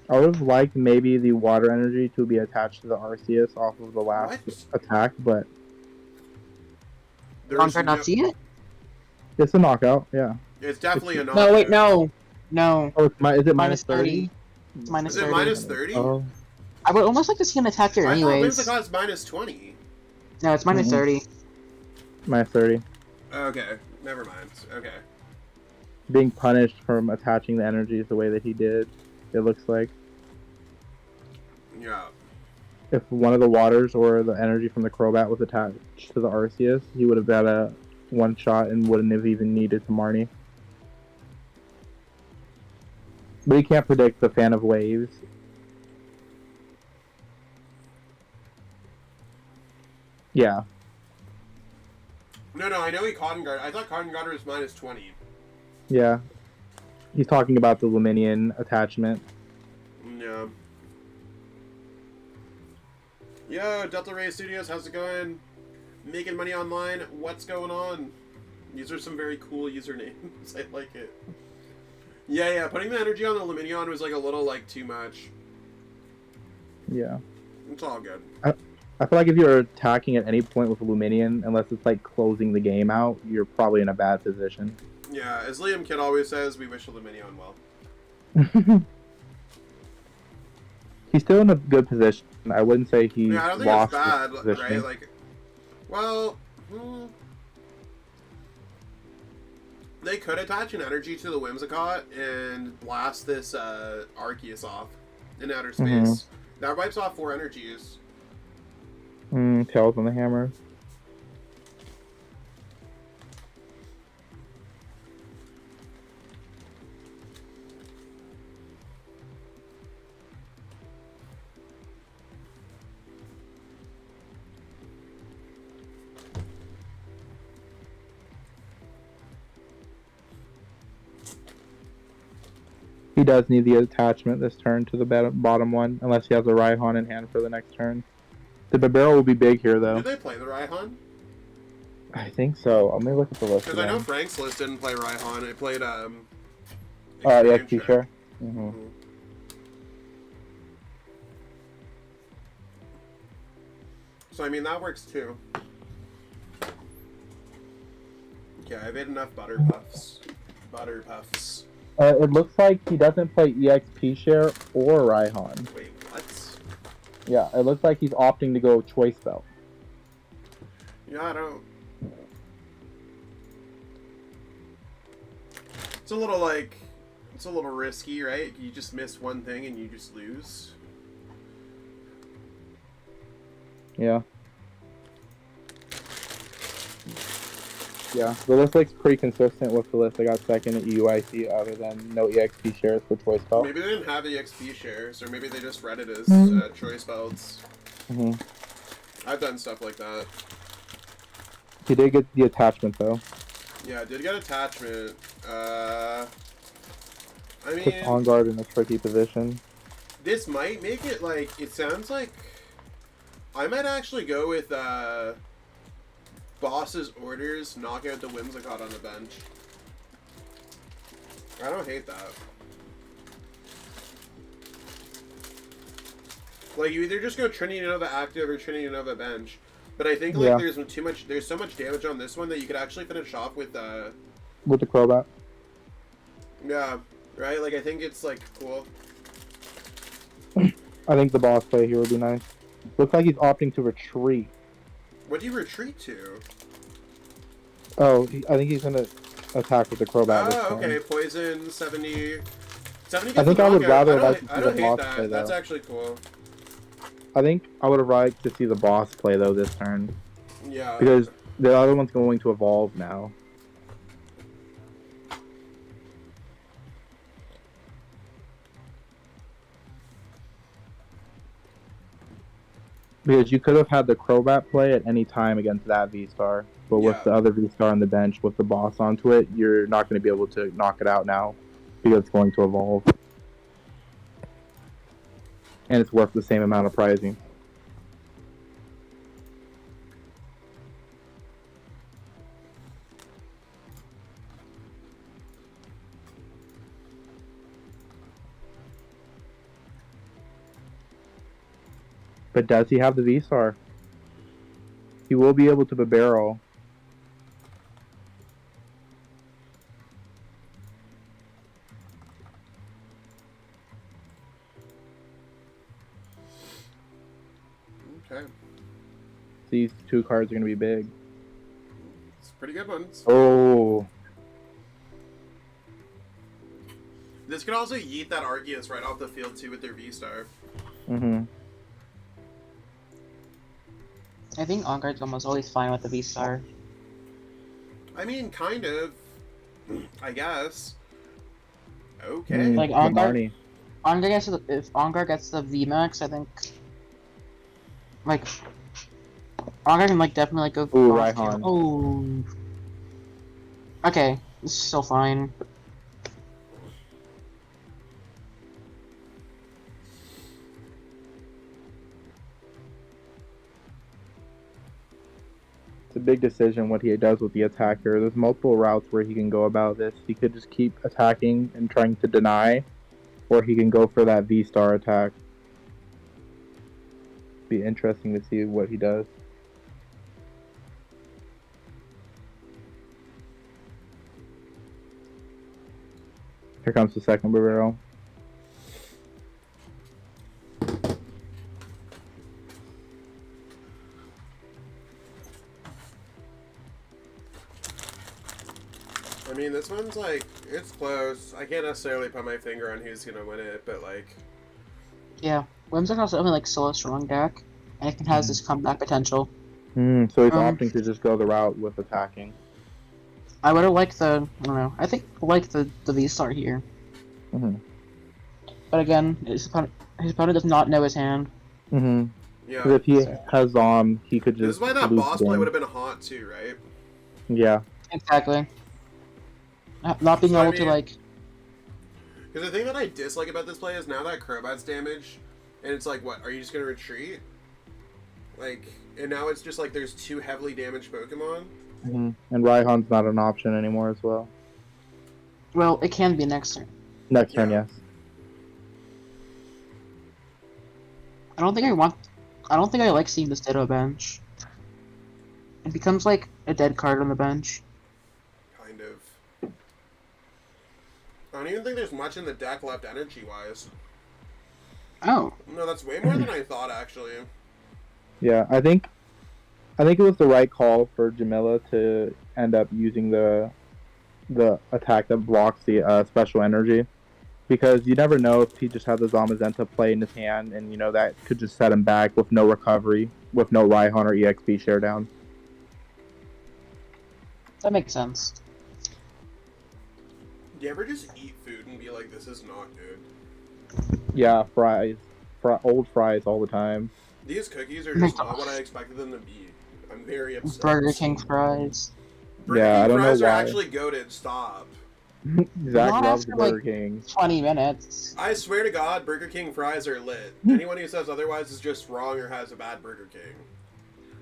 I would have liked maybe the water energy to be attached to the Arceus off of the last attack, but... On Guard not see it? It's a knockout, yeah. It's definitely a knockout. No, wait, no. No. Oh, is it minus 30? It's minus 30. Is it minus 30? Oh. I would almost like to see an attack here anyways. I thought Whimsicott is minus 20. No, it's minus 30. Minus 30. Okay, never mind. Okay. Being punished from attaching the energies the way that he did, it looks like. Yeah. If one of the waters or the energy from the Crobat was attached to the Arceus, he would have got a one shot and wouldn't have even needed to Marnie. But he can't predict the fan of waves. Yeah. No, I know he Cotton Guard. I thought Cotton Guard was minus 20. Yeah. He's talking about the Luminion attachment. Yeah. Yo, Delta Ray Studios, how's it going? Making money online? What's going on? These are some very cool usernames. I like it. Yeah, putting the energy on the Luminion was like a little like too much. Yeah. It's all good. I feel like if you're attacking at any point with Luminion, unless it's like closing the game out, you're probably in a bad position. Yeah, as Liam Kidd always says, we wish Luminion well. He's still in a good position. I wouldn't say he I don't think lost it's bad, his position. right? Like, well, they could attach an energy to the Whimsicott and blast this Arceus off in outer space. That wipes off 4 energies. Tails on the hammer. He does need the attachment this turn to the bottom one, unless he has a Raihan in hand for the next turn. The Beedrill will be big here, though. Did they play the Raihan? I think so. Let me look at the list. Because I know Frank's list didn't play Raihan. It played EXP share. So I mean that works too. Okay, I've ate enough butter puffs. Butter puffs. It looks like he doesn't play EXP share or Raihan. Wait, what? Yeah, it looks like he's opting to go Choice Belt. Yeah, I don't... It's a little like... It's a little risky, right? You just miss one thing and you just lose. Yeah. Yeah, the list looks pretty consistent with the list I got second at UIC, other than no EXP shares for Choice Belt. Maybe they didn't have EXP shares, or maybe they just read it as Choice Belts. I've done stuff like that. He did get the attachment, though. Yeah, I did get attachment. I mean... Puts On Guard in a tricky position. This might make it, like, it sounds like... I might actually go with, Boss's orders, knock out the Whimsicott on the bench. I don't hate that. Like, you either just go Trinity Nova active or Trinity Nova bench. But I think, like, there's so much damage on this one that you could actually finish off with, With the Crobat. Yeah, right? Like, I think it's, like, cool. I think the boss play here would be nice. Looks like he's opting to retreat. What do you retreat to? Oh, I think he's gonna... attack with the Crobat this turn. Okay, poison 70. 70 I gets think the I would knockout. rather like to I see don't the hate boss that. play That's though. actually cool. I think I would have liked to see the boss play though this turn. Yeah. Because the other one's going to evolve now. Because you could have had the Crobat play at any time against that V-Star. But with the other V-Star on the bench, with the boss onto it, you're not going to be able to knock it out now. Because it's going to evolve. And it's worth the same amount of pricing. But does he have the V-Star? He will be able to barrel. Okay. These two cards are going to be big. It's pretty good ones. Oh. This could also yeet that Arceus right off the field too with their V-Star. Mm-hmm. I think On-Guard's almost always fine with the V-Star. I mean, kind of. I guess. Okay. Like On-Guard gets if On-Guard gets the V-Max, I think like On-Guard can like definitely like go. Ooh, Raihan. Oh. Okay, this is still fine. It's a big decision what he does with the attacker. There's multiple routes where he can go about this. He could just keep attacking and trying to deny, or he can go for that V-Star attack. Be interesting to see what he does. Here comes the second Beedrill. I mean, this one's like, it's close. I can't necessarily put my finger on who's gonna win it, but like... Yeah, Whimsicott also only like so strong deck, and it has this comeback potential. So he's opting to just go the route with attacking. I would have liked the, I don't know, I think I like the V-Star here. But again, his opponent does not know his hand. Yeah. Because if he has he could just. This is why that boss play would have been hot too, right? Yeah. Exactly. Not being able to like. Because the thing that I dislike about this play is now that Crobat's damage, and it's like, what? Are you just gonna retreat? Like, and now it's just like there's two heavily damaged Pokemon. And Raihan's not an option anymore as well. Well, it can be next turn. Next turn, yes. I don't think I like seeing this Ditto bench. It becomes like a dead card on the bench. Kind of. I don't even think there's much in the deck left energy-wise. Oh. No, that's way more than I thought, actually. Yeah, I think it was the right call for Jamila to end up using the attack that blocks the special energy. Because you never know if he just had the Zamazenta play in his hand, and that could just set him back with no recovery, with no Raihan or EXP share down. That makes sense. Do you ever just eat food and be like, this is not good? Yeah, fries. Old fries all the time. These cookies are just not what I expected them to be. I'm very upset. Burger King fries. Burger King I don't fries know are why. actually goated. Stop. Zach Not loves after, Burger like, King. 20 minutes. I swear to God, Burger King fries are lit. Anyone who says otherwise is just wrong or has a bad Burger King.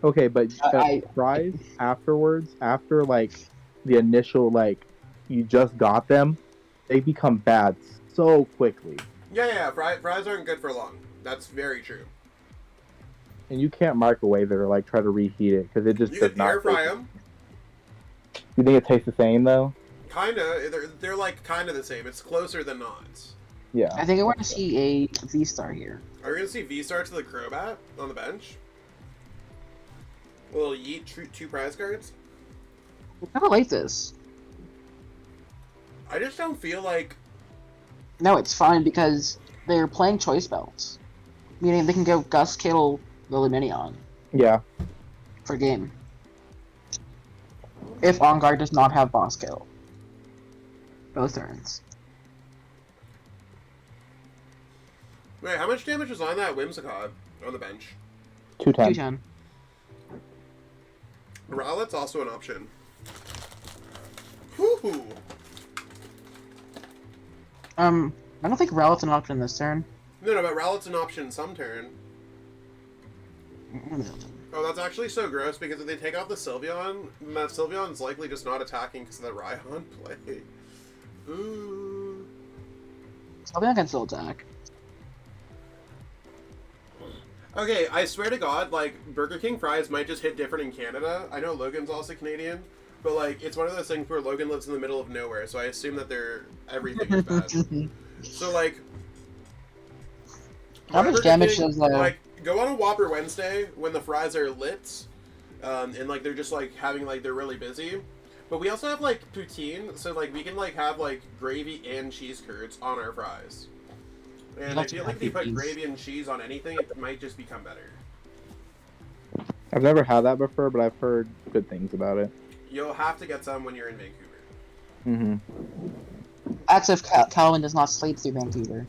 Okay, but fries afterwards, after like the initial you just got them, they become bad so quickly. Yeah. Fries aren't good for long. That's very true. And you can't microwave it or try to reheat it because it just You does could not. air fry them. You think it tastes the same though? Kinda. They're like kinda the same. It's closer than not. Yeah. I think I want to see a V-Star here. Are we gonna see V-Star to the Crobat on the bench? Will yeet two prize cards? I kind of like this. I just don't feel like... No, it's fine because they're playing choice belts. Meaning they can go Gus, Kittle, Lily Minion Yeah. for game. If On Guard does not have boss kill. Both turns. Wait, how much damage was on that Whimsicott on the bench? 210. 210. Rowlet's also an option. Whoo-hoo! I don't think Rowlet's an option this turn. No, but Rowlet's an option some turn. Oh, that's actually so gross because if they take off the Sylveon, then that Sylveon's likely just not attacking because of the Raihan play. Ooh. Sylveon can still attack. Okay, I swear to God, like, Burger King fries might just hit different in Canada. I know Logan's also Canadian, but, like, it's one of those things where Logan lives in the middle of nowhere, so I assume that everything is bad. So, like... How much damage does that... Like, go on a Whopper Wednesday when the fries are lit, and, like, they're just, like, having, like, they're really busy. But we also have, like, poutine, so, like, we can, like, have, like, gravy and cheese curds on our fries. And I feel like if you put gravy and cheese on anything, it might just become better. I've never had that before, but I've heard good things about it. You'll have to get some when you're in Vancouver. Mm-hmm. That's if Calvin does not sleep through Vancouver.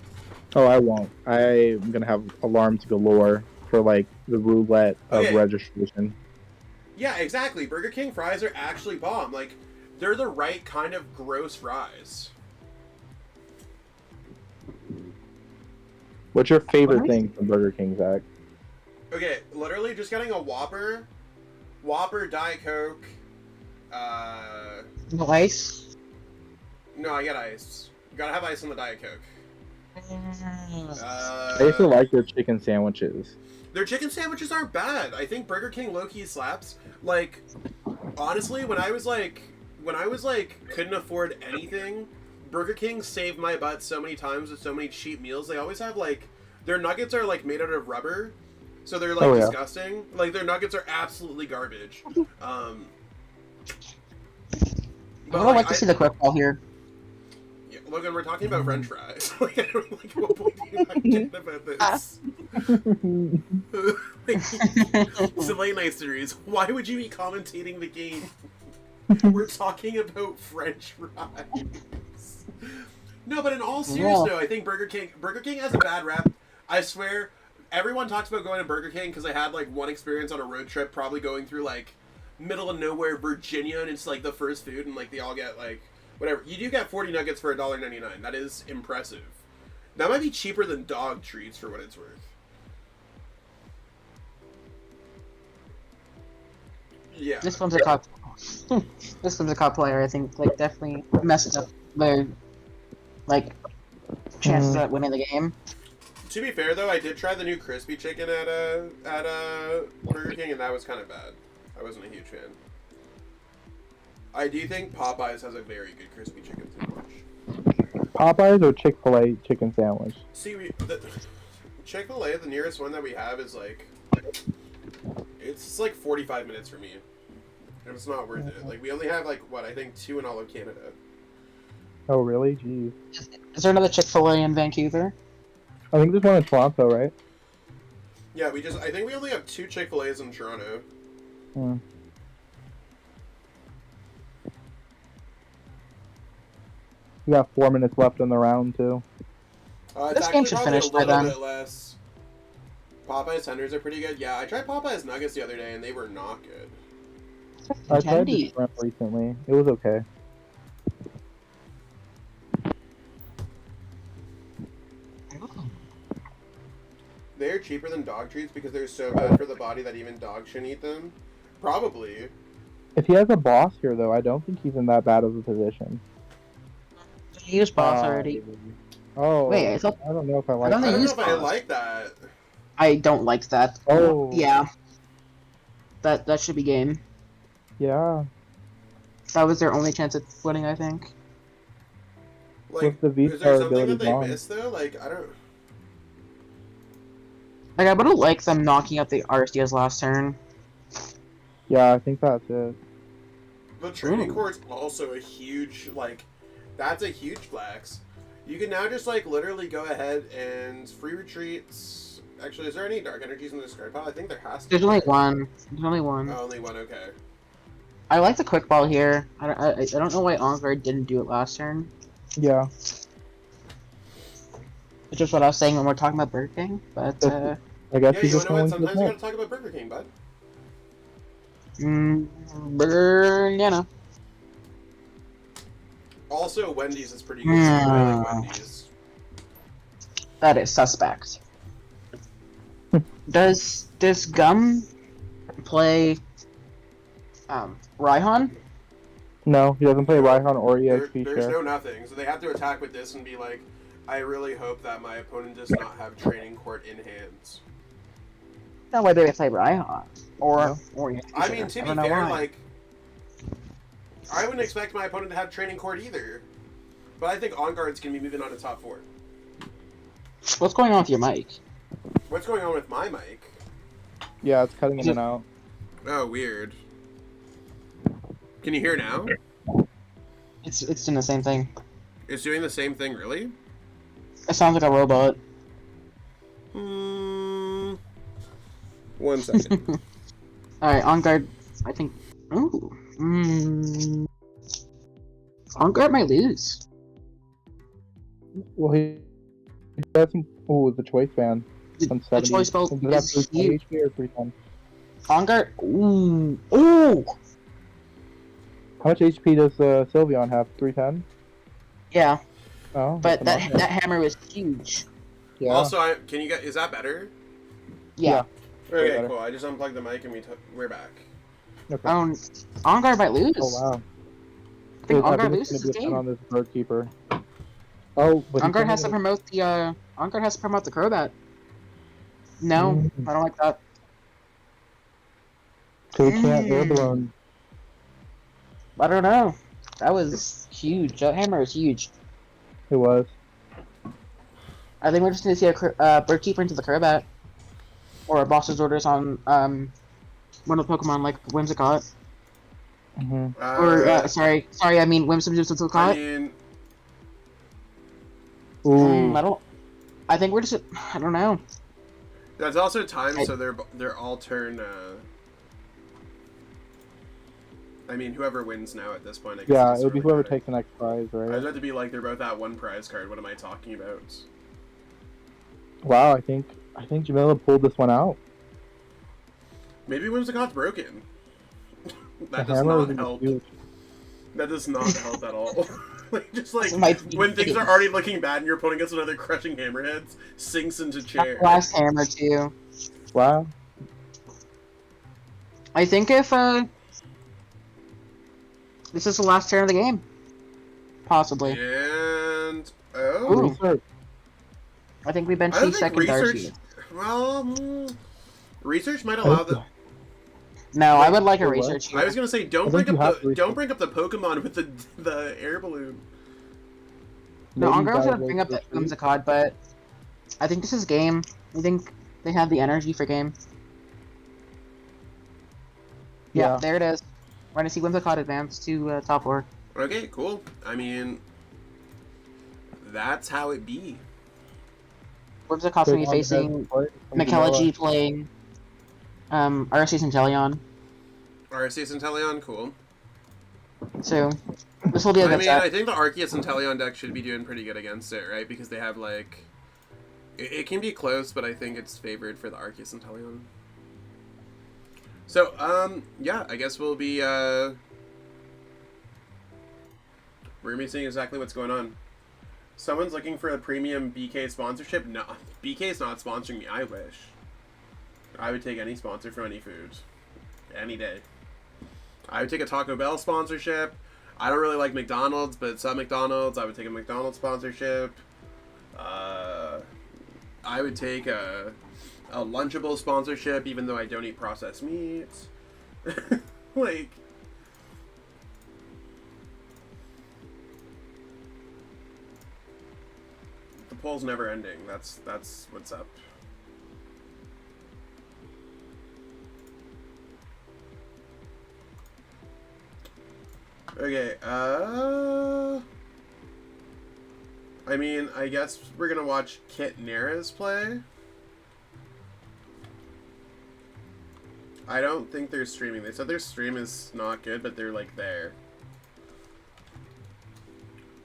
Oh, I won't. I'm gonna have alarms galore for, like, the roulette of registration. Yeah, exactly. Burger King fries are actually bomb. Like, they're the right kind of gross fries. What's your favorite thing from Burger King, Zach? Okay, literally just getting a Whopper, Diet Coke, No ice? No, I get ice. You gotta have ice on the Diet Coke. I used to like their chicken sandwiches. Their chicken sandwiches aren't bad. I think Burger King low-key slaps. Like, honestly, when I was like, couldn't afford anything, Burger King saved my butt so many times with so many cheap meals. They always have, like, their nuggets are, like, made out of rubber, so they're, like, disgusting. Like, their nuggets are absolutely garbage. I would like to see the quick ball here. Yeah, Logan, we're talking about French fries. Like, I don't like what point do you not get about this? It's a late night series. Why would you be commentating the game? We're talking about French fries. No, but in all seriousness, though, I think Burger King has a bad rep. I swear, everyone talks about going to Burger King because they had, like, one experience on a road trip, probably going through, like, middle of nowhere Virginia, and it's, like, the first food, and, like, they all get, like, whatever. You do get 40 nuggets for $1.99. That is impressive. That might be cheaper than dog treats for what it's worth. Yeah. This one's a cop. This one's a cop player. I think, like, definitely messed up their, like, chances at winning the game. To be fair, though, I did try the new crispy chicken at Burger King, and that was kind of bad. I wasn't a huge fan. I do think Popeyes has a very good crispy chicken sandwich. Popeyes or Chick-fil-A chicken sandwich? See, Chick-fil-A, the nearest one that we have, is like, it's like 45 minutes for me. And it's not worth it. Like, we only have, like, what, I think 2 in all of Canada. Oh, really? Jeez. Is there another Chick-fil-A in Vancouver? I think there's one in Toronto, right? Yeah, I think we only have 2 Chick-fil-A's in Toronto. Hmm. We got 4 minutes left in the round, too. This game should finish by then. Bit less. Popeye's tenders are pretty good. Yeah, I tried Popeye's nuggets the other day, and they were not good. I tried the shrimp recently. It was okay. They're cheaper than dog treats because they're so bad for the body that even dogs shouldn't eat them? Probably. If he has a boss here, though, I don't think he's in that bad of a position. He used boss already. Oh, wait, I don't know if I like that. I don't know if boss. I like that. I don't like that. Oh. Yeah. That should be game. Yeah. That was their only chance at winning, I think. Like, is there something that they missed, though? Like, I don't... Like, I would've liked them knocking out the Arceus last turn. Yeah, I think that's it. The training court's also a huge, like, That's a huge flex. You can now just like literally go ahead and free retreats. Actually, is there any dark energies in the discard pile? I think there has to be. There's only one. There's only one. Oh, only one, okay. I like the quick ball here. I don't know why Onguard didn't do it last turn. Yeah. It's just what I was saying when we're talking about Burger King, but I guess Yeah, he's you just know what? going to Sometimes you gotta talk about Burger King, bud. Burger. Also, Wendy's is pretty good. I like Wendy's. That is suspect. Does Gum play Raihan? No, he doesn't play Raihan or EXP There's share. no nothing, so they have to attack with this and be like, I really hope that my opponent does not have training court in hands. No, whether they play Raihan or EXP I share. mean, to I be don't know fair, why. like, I wouldn't expect my opponent to have training court either. But I think On Guard's gonna be moving on to top 4. What's going on with your mic? What's going on with my mic? Yeah, it's cutting in and out. Oh, weird. Can you hear now? It's doing the same thing. It's doing the same thing, really? It sounds like a robot. 1 second. Alright, On Guard, I think... Ooh. On Guard might lose. Well, he doesn't. Oh, the choice ban. The choice belt is huge. HP or 310? On Guard... Ooh. Ooh! How much HP does Sylveon have? 310? Yeah, Oh, but that's enough. that hammer was huge. Yeah. Also, can you get? Is that better? Yeah. Okay, better. cool. I just unplugged the mic and we're back. Okay. On Guard might lose. Oh wow. I think On Guard think loses it's this gonna be a 10 game. on this bird keeper. Oh, but On Guard has to promote the On Guard has to promote the Crobat. No, I don't like that. So he can't air balloon. I don't know. That was huge. That hammer was huge. It was. I think we're just gonna see a bird keeper into the Crobat, or a boss's orders on one of the Pokemon like Whimsicott, or sorry, I mean Whimsicott. I mean, Ooh. I think we're just. I don't know. that's also time, so they're all turn. I mean, whoever wins now at this point. I guess Yeah, it's it would be really whoever bad. takes the next prize, I'd right? love to be like they're both at 1 prize card. What am I talking about? Wow, I think Jamila pulled this one out. Maybe Whimsicott's broken. That The does hammer not was help. huge. That does not help at all. Just like Might be when things kidding. are already looking bad and your opponent gets another crushing hammerheads, sinks into chair. Last hammer too. Wow. I think if this is the last turn of the game, possibly. And Ooh. Research. I think we've been I don't 2 think seconds research. Darcy. Well, research might allow the. No, I would like a Wait, what? research here. I was gonna say I don't think bring you up have the research. Pokemon with the air balloon. No, Maybe I'm going you to guys bring up like the retreat. Whimsicott, but I think this is game. I think they have the energy for game. Yeah, Yeah. there it is. We're gonna see Whimsicott advance to top 4. Okay, cool. I mean, that's how it be. Whimsicott's gonna be Take on the facing best play from Michelangelo playing Arceus and Teleon. Arceus and Teleon, cool. So this will be a I good mean, set. I think the Arceus and Teleon deck should be doing pretty good against it, right? Because they have like, it can be close, but I think it's favored for the Arceus and Teleon. So, yeah, I guess we'll be we're gonna be seeing exactly what's going on. Someone's looking for a premium BK sponsorship. No, BK's not sponsoring me. I wish. I would take any sponsor from any food, any day. I would take a Taco Bell sponsorship. I don't really like McDonald's, but some McDonald's, I would take a McDonald's sponsorship. I would take a Lunchable sponsorship, even though I don't eat processed meat. Like, the poll's never ending. That's what's up. Okay, I mean, I guess we're gonna watch Kit Neris play. I don't think they're streaming. They said their stream is not good, but they're like there.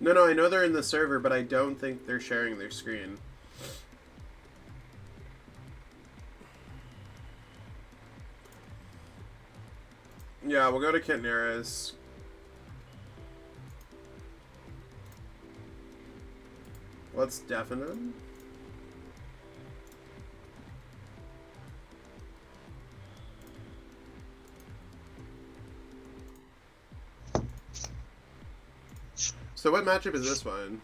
No, I know they're in the server, but I don't think they're sharing their screen. Yeah, we'll go to Kit Neris. Let's deafen him. So what matchup is this one?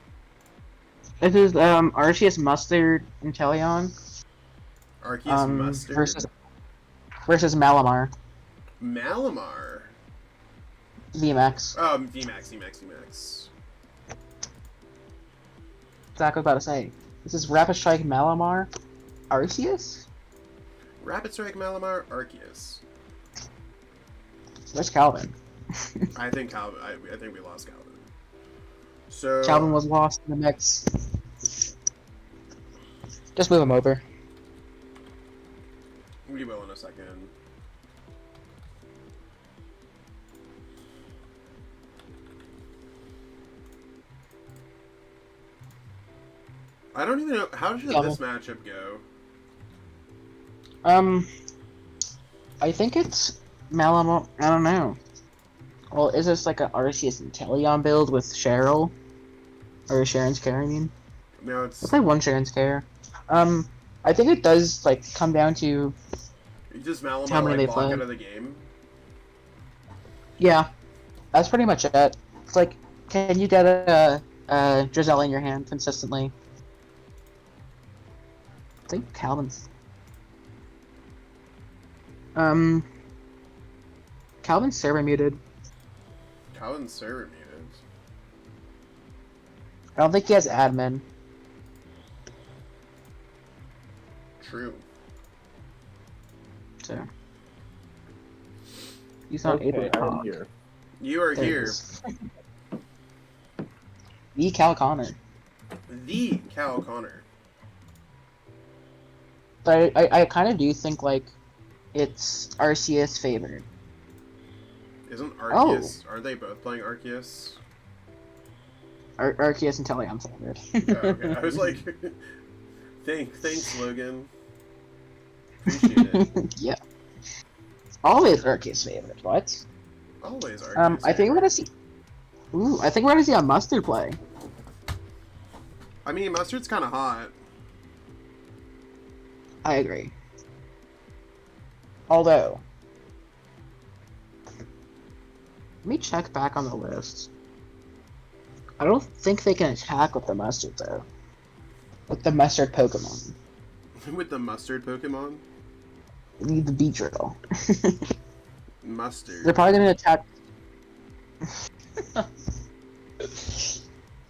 This is Arceus Mustard and Teleon. Arceus Mustard versus Malamar. Malamar. VMAX. Oh, VMAX. Zach was about to say. This is Rapid Strike Malamar Arceus? Rapid Strike Malamar Arceus. Where's Calvin? I think we lost Calvin. So Calvin was lost in the mix. Just move him over. We will in a second. I don't even know how did this matchup go. I think it's Malamar. I don't know. Well, is this like an Arceus and Teleon build with Cheryl? Or Sharon's Care, I mean? No, it's... Let's play one Sharon's Care. I think it does, like, come down to... You just Malamar, like, walk out of the game? Yeah. That's pretty much it. It's like, can you get a Drizzle in your hand consistently? I think Calvin's... Calvin's server muted. Calvin's server muted. I don't think he has admin. True. So he's not able to talk. Here. You are here. The Cal Connor. The Cal Connor. But I kind of do think like it's Arceus favored. Isn't Arceus? Are they both playing Arceus? Arceus and Teleon favored. Oh, okay. I was like, thanks, Logan. Appreciate it. Yeah. Always Arceus favored. What? Always Arceus. I think we're gonna see. Ooh, I think we're gonna see a Mustard play. I mean, Mustard's kind of hot. I agree. Although, let me check back on the list. I don't think they can attack with the Mustard, though. With the Mustard Pokemon. With the Mustard Pokemon? We need the Beedrill. Mustard. They're probably going to attack...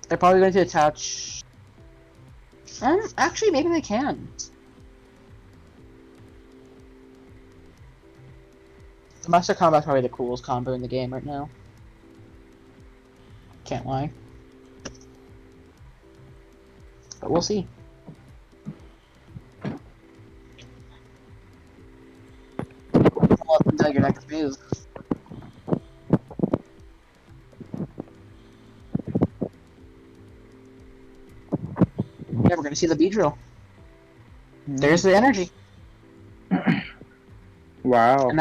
They're probably going to attach... actually, maybe they can. The Mustard Combat's probably the coolest combo in the game right now. Can't lie. But we'll see. I'll let them tell your next move. Yeah, we're gonna see the Beedrill. There's the energy. Wow. And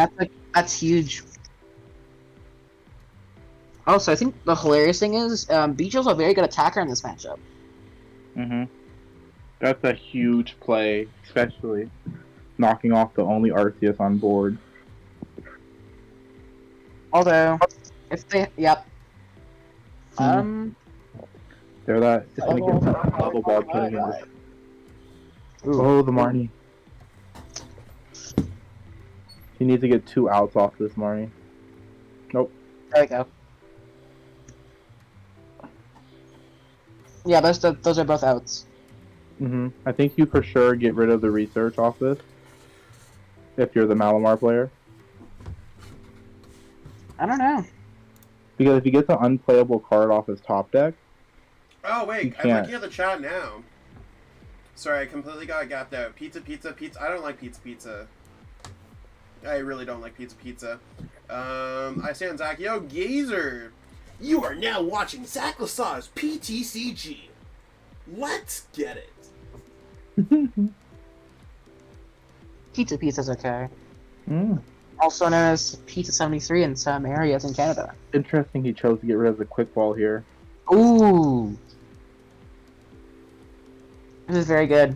that's huge. Also, I think the hilarious thing is, Beedrill's a very good attacker in this matchup. That's a huge play, especially knocking off the only Arceus on board. Although, if they, yep. They're that. It's gonna get that level ball putting in this. Oh, the Marnie. He needs to get 2 outs off this Marnie. Nope. There we go. Yeah, those are both outs. I think you for sure get rid of the research off this. If you're the Malamar player. I don't know. Because if he gets an unplayable card off his top deck, Oh, wait. You I'm can't. looking at the chat now. Sorry, I completely got gapped out. Pizza. I don't like pizza. I really don't like pizza. I stand Zach. Yo, Gazer! You are now watching Zach Lesage PTCG. Let's get it. Pizza's okay. Mm. Also known as Pizza 73 in some areas in Canada. Interesting he chose to get rid of the quick ball here. Ooh! This is very good.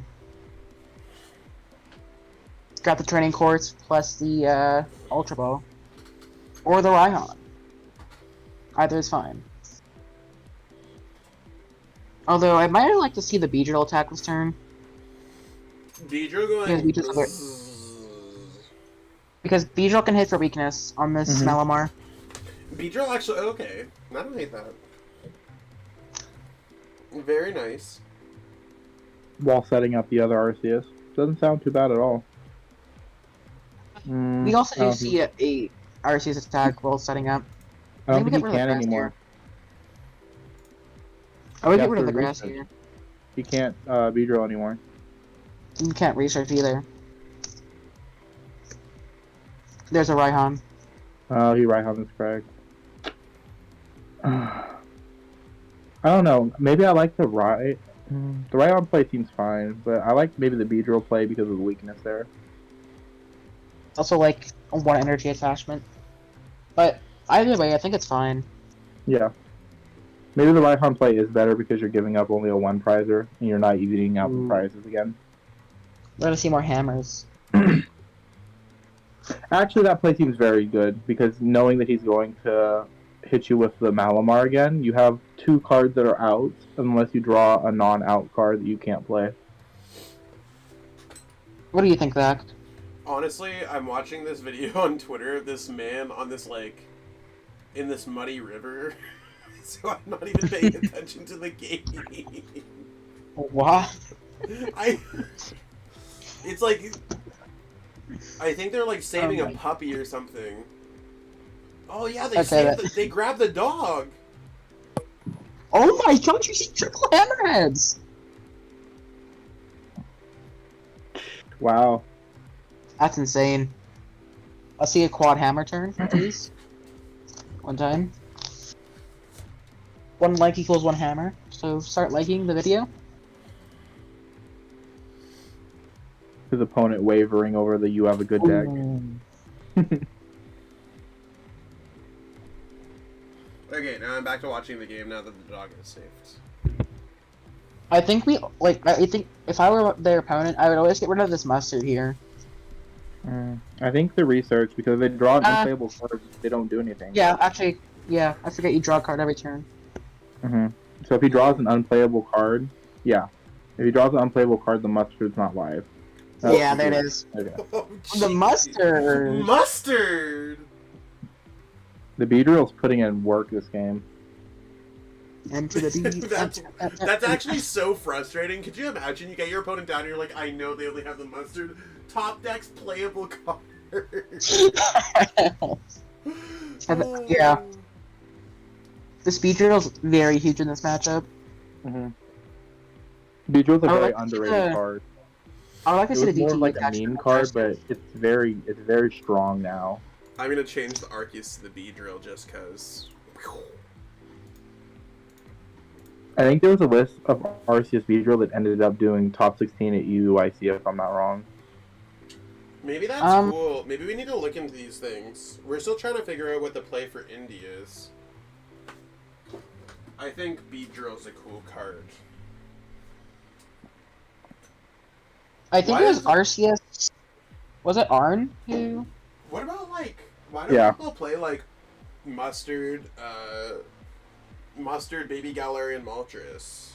It's got the training course plus the Ultra Ball. Or the Raihan. Either is fine. Although, I might like to see the Beedrill attack this turn. Beedrill going... Because Beedrill can hit for weakness on this Malamar. Beedrill actually... Okay. I don't hate that. Very nice. While setting up the other Arceus. Doesn't sound too bad at all. We also do see a Arceus attack while setting up. I don't think he can anymore. I would get rid of the grass here. He can't Beedrill anymore. You can't research either. There's a Raihan. Oh, he Raihan is correct. I don't know. Maybe I like the Raihan. The Raihan play seems fine, but I like maybe the Beedrill play because of the weakness there. Also, like, a 1 energy attachment. But either way, I think it's fine. Yeah. Maybe the Raihan play is better because you're giving up only a 1 prizer, and you're not eating out the prizes again. We're gonna see more hammers. Actually, that play seems very good, because knowing that he's going to hit you with the Malamar again, you have 2 cards that are out, unless you draw a non-out card that you can't play. What do you think, Zach? Honestly, I'm watching this video on Twitter of this man on this, like, in this muddy river, so I'm not even paying attention to the game. What? It's like, I think they're, like, saving a puppy or something. Oh, yeah, they grabbed the dog! Oh my god, you see triple hammerheads! Wow. That's insane. I'll see a quad hammer turn, please. 1 time. 1 like equals 1 hammer. So start liking the video. His opponent wavering over the you have a good deck. Okay, now I'm back to watching the game now that the dog is saved. I think I think if I were their opponent, I would always get rid of this mustard here. I think the research, because they draw an unplayable card, they don't do anything. Yeah, actually, yeah, I forget you draw a card every turn. So if he draws an unplayable card, yeah. If he draws an unplayable card, the mustard's not live. Yeah, there it is. Okay. Oh, The mustard! Mustard! The Beedrill's putting in work this game. Into the That's actually so frustrating. Could you imagine you get your opponent down and you're like, I know they only have the mustard. Top deck's playable cards. Yeah. The Beedrill's very huge in this matchup. Beedrill's a very underrated card. I would like to see the It was DT more like a meme card, but it's very strong now. I'm gonna change the Arceus to the Beedrill just cause. I think there was a list of Arceus Beedrill that ended up doing top 16 at UIC, if I'm not wrong. Maybe that's cool. Maybe we need to look into these things. We're still trying to figure out what the play for Indy is. I think Beedrill's a cool card. I think it was Arceus. Was it Arn who? What about, like, why don't people play, like, Mustard, Baby Galarian Moltres?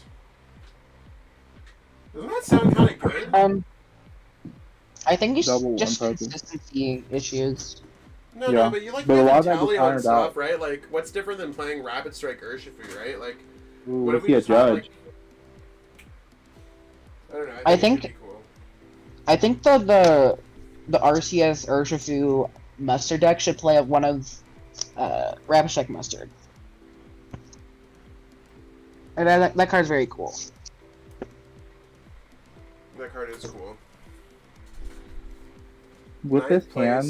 Doesn't that sound kind of good? I think it's just consistency issues. No, but you like playing Talion and stuff, right? Like, what's different than playing Rapid Strike Urshifu, right? Like, what if we just have, like... I don't know, I think it'd be cool. I think the RCS Urshifu Mustard deck should play one of Rapid Strike Mustard. That card's very cool. That card is cool. With this hand,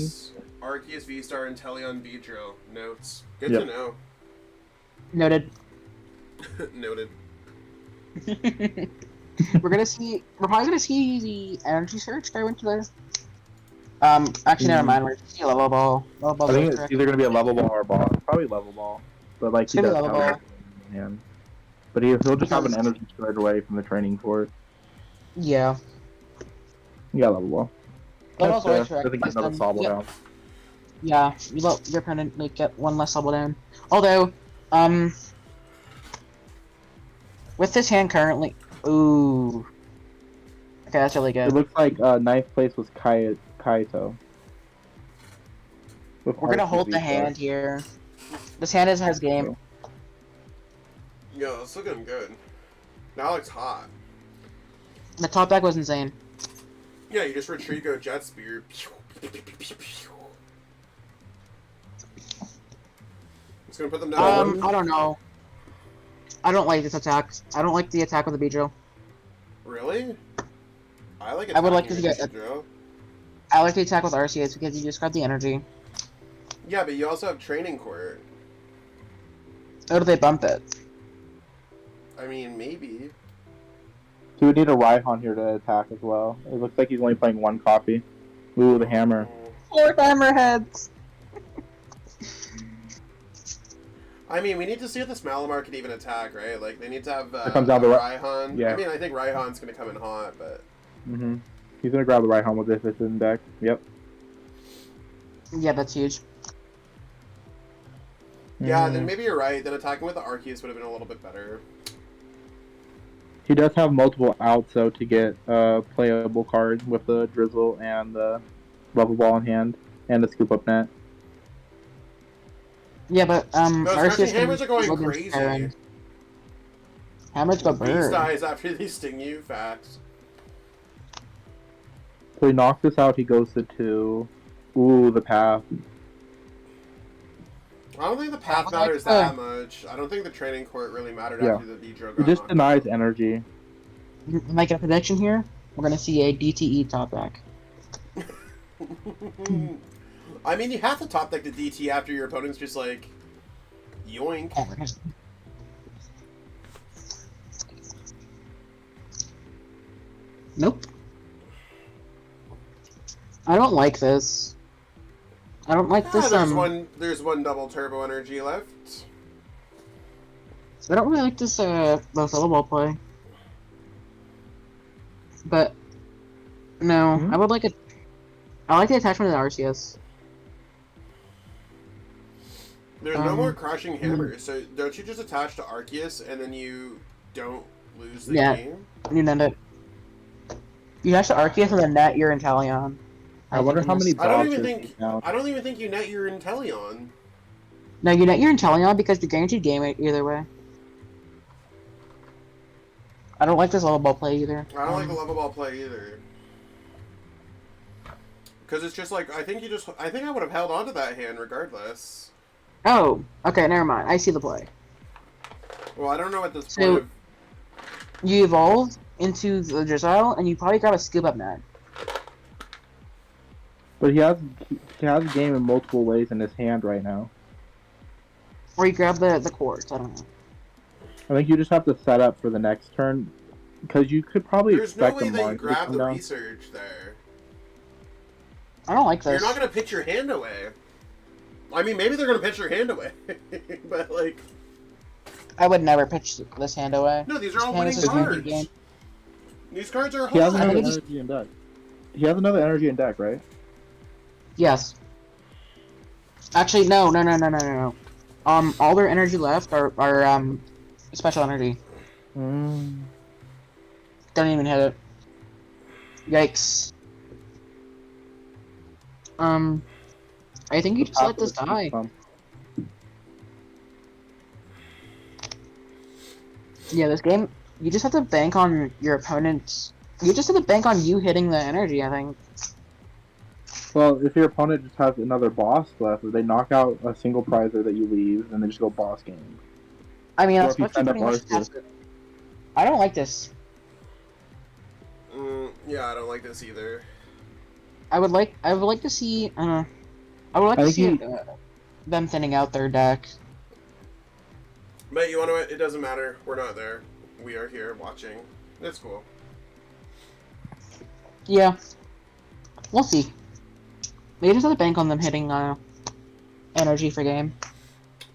Arceus, V-Star, and Teleon Beedrill. Notes. Good Yep. to know. Noted. Noted. We're probably gonna see the energy search go into the. Actually, never mind. We're gonna see a level ball. I think it's either gonna be a level ball or a ball. Probably level ball, but like he does have it in hand. But he'll just have an energy straight away from the training court. Yeah. Yeah, level ball. Level ball I think get another sobble down. Yeah, you let your opponent get one less sobble down. Although, with this hand currently, ooh. Okay, that's really good. It looks like ninth place was Kaito. We're gonna hold the hand here. This hand has game. Yo, it's looking good. That looks hot. The top deck was insane. Yeah, you just retreat, go jet spear. It's gonna put them down. I don't know. I don't like this attack. I don't like the attack with the Beedrill. Really? I like it. I would like to get. Beedrill. I like the attack with Arceus because you just got the energy. Yeah, but you also have training court. Or do they bump it? I mean, maybe. He would need a Raihan here to attack as well. It looks like he's only playing one copy. Ooh, the hammer. 4 hammerheads! I mean, we need to see if this Malamar can even attack, right? Like, they need to have comes out the Raihan. Yeah. I mean, I think Raihan's going to come in hot, but... He's going to grab the Raihan with this if it's in deck. Yep. Yeah, that's huge. Yeah, then maybe you're right. Then attacking with the Arceus would have been a little bit better. He does have multiple outs, though, to get playable cards with the Drizzle and the Level Ball in hand, and the Scoop Up Net. Yeah, but, Those hammers are going crazy. Hammers go Beast bird. dies after they sting you, facts. So he knocks this out, he goes to 2. Ooh, the path. I don't think the path matters that much. I don't think the training court really mattered after the Beedrill got It just knocked denies out. energy. Make a prediction here. We're gonna see a DTE top deck. I mean, you have to top deck the DT after your opponent's just like, yoink. Nope. I don't like this. I don't like this. There's one double turbo energy left. I don't really like this level ball play. But no, I would like it. I like the attachment to the RCS. There's no more crushing hammers, so don't you just attach to Arceus and then you don't lose the game? You net it. You attach to Arceus and then net your Inteleon. I wonder how many I don't even think you net your Inteleon. No, you net your Inteleon because you're guaranteed game either way. I don't like this level ball play either. I don't like the level ball play either. Because it's just like, I think I would have held on to that hand regardless. Oh, okay, never mind. I see the play. Well, I don't know at this point of... You evolve into the Drizzle, and you probably grab a Scoop Up Net. But he has a game in multiple ways in his hand right now. Or you grab the Quartz, I don't know. I think you just have to set up for the next turn, because you could probably expect There's no way that you to grab come the down. research there. I don't like this. You're not going to pitch your hand away. I mean, maybe they're going to pitch your hand away. But, like... I would never pitch this hand away. No, these are all winning cards. These cards are He has hot. another energy in deck. He has another energy in deck, right? Yes. Actually, no. All their energy left are special energy. Don't even hit it. Yikes. I think you just let this die. Yeah, this game, you just have to bank on your opponent's... You just have to bank on you hitting the energy, I think. Well, if your opponent just has another boss left, or they knock out a single prizer that you leave, and they just go boss game. I mean, Or that's if you what you send up pretty much have Arceus. to... I don't like this. Yeah, I don't like this either. I would like to see. I would like to see them thinning out their deck. But you want to? It doesn't matter. We're not there. We are here watching. It's cool. Yeah. We'll see. Maybe just have to bank on them hitting energy for game.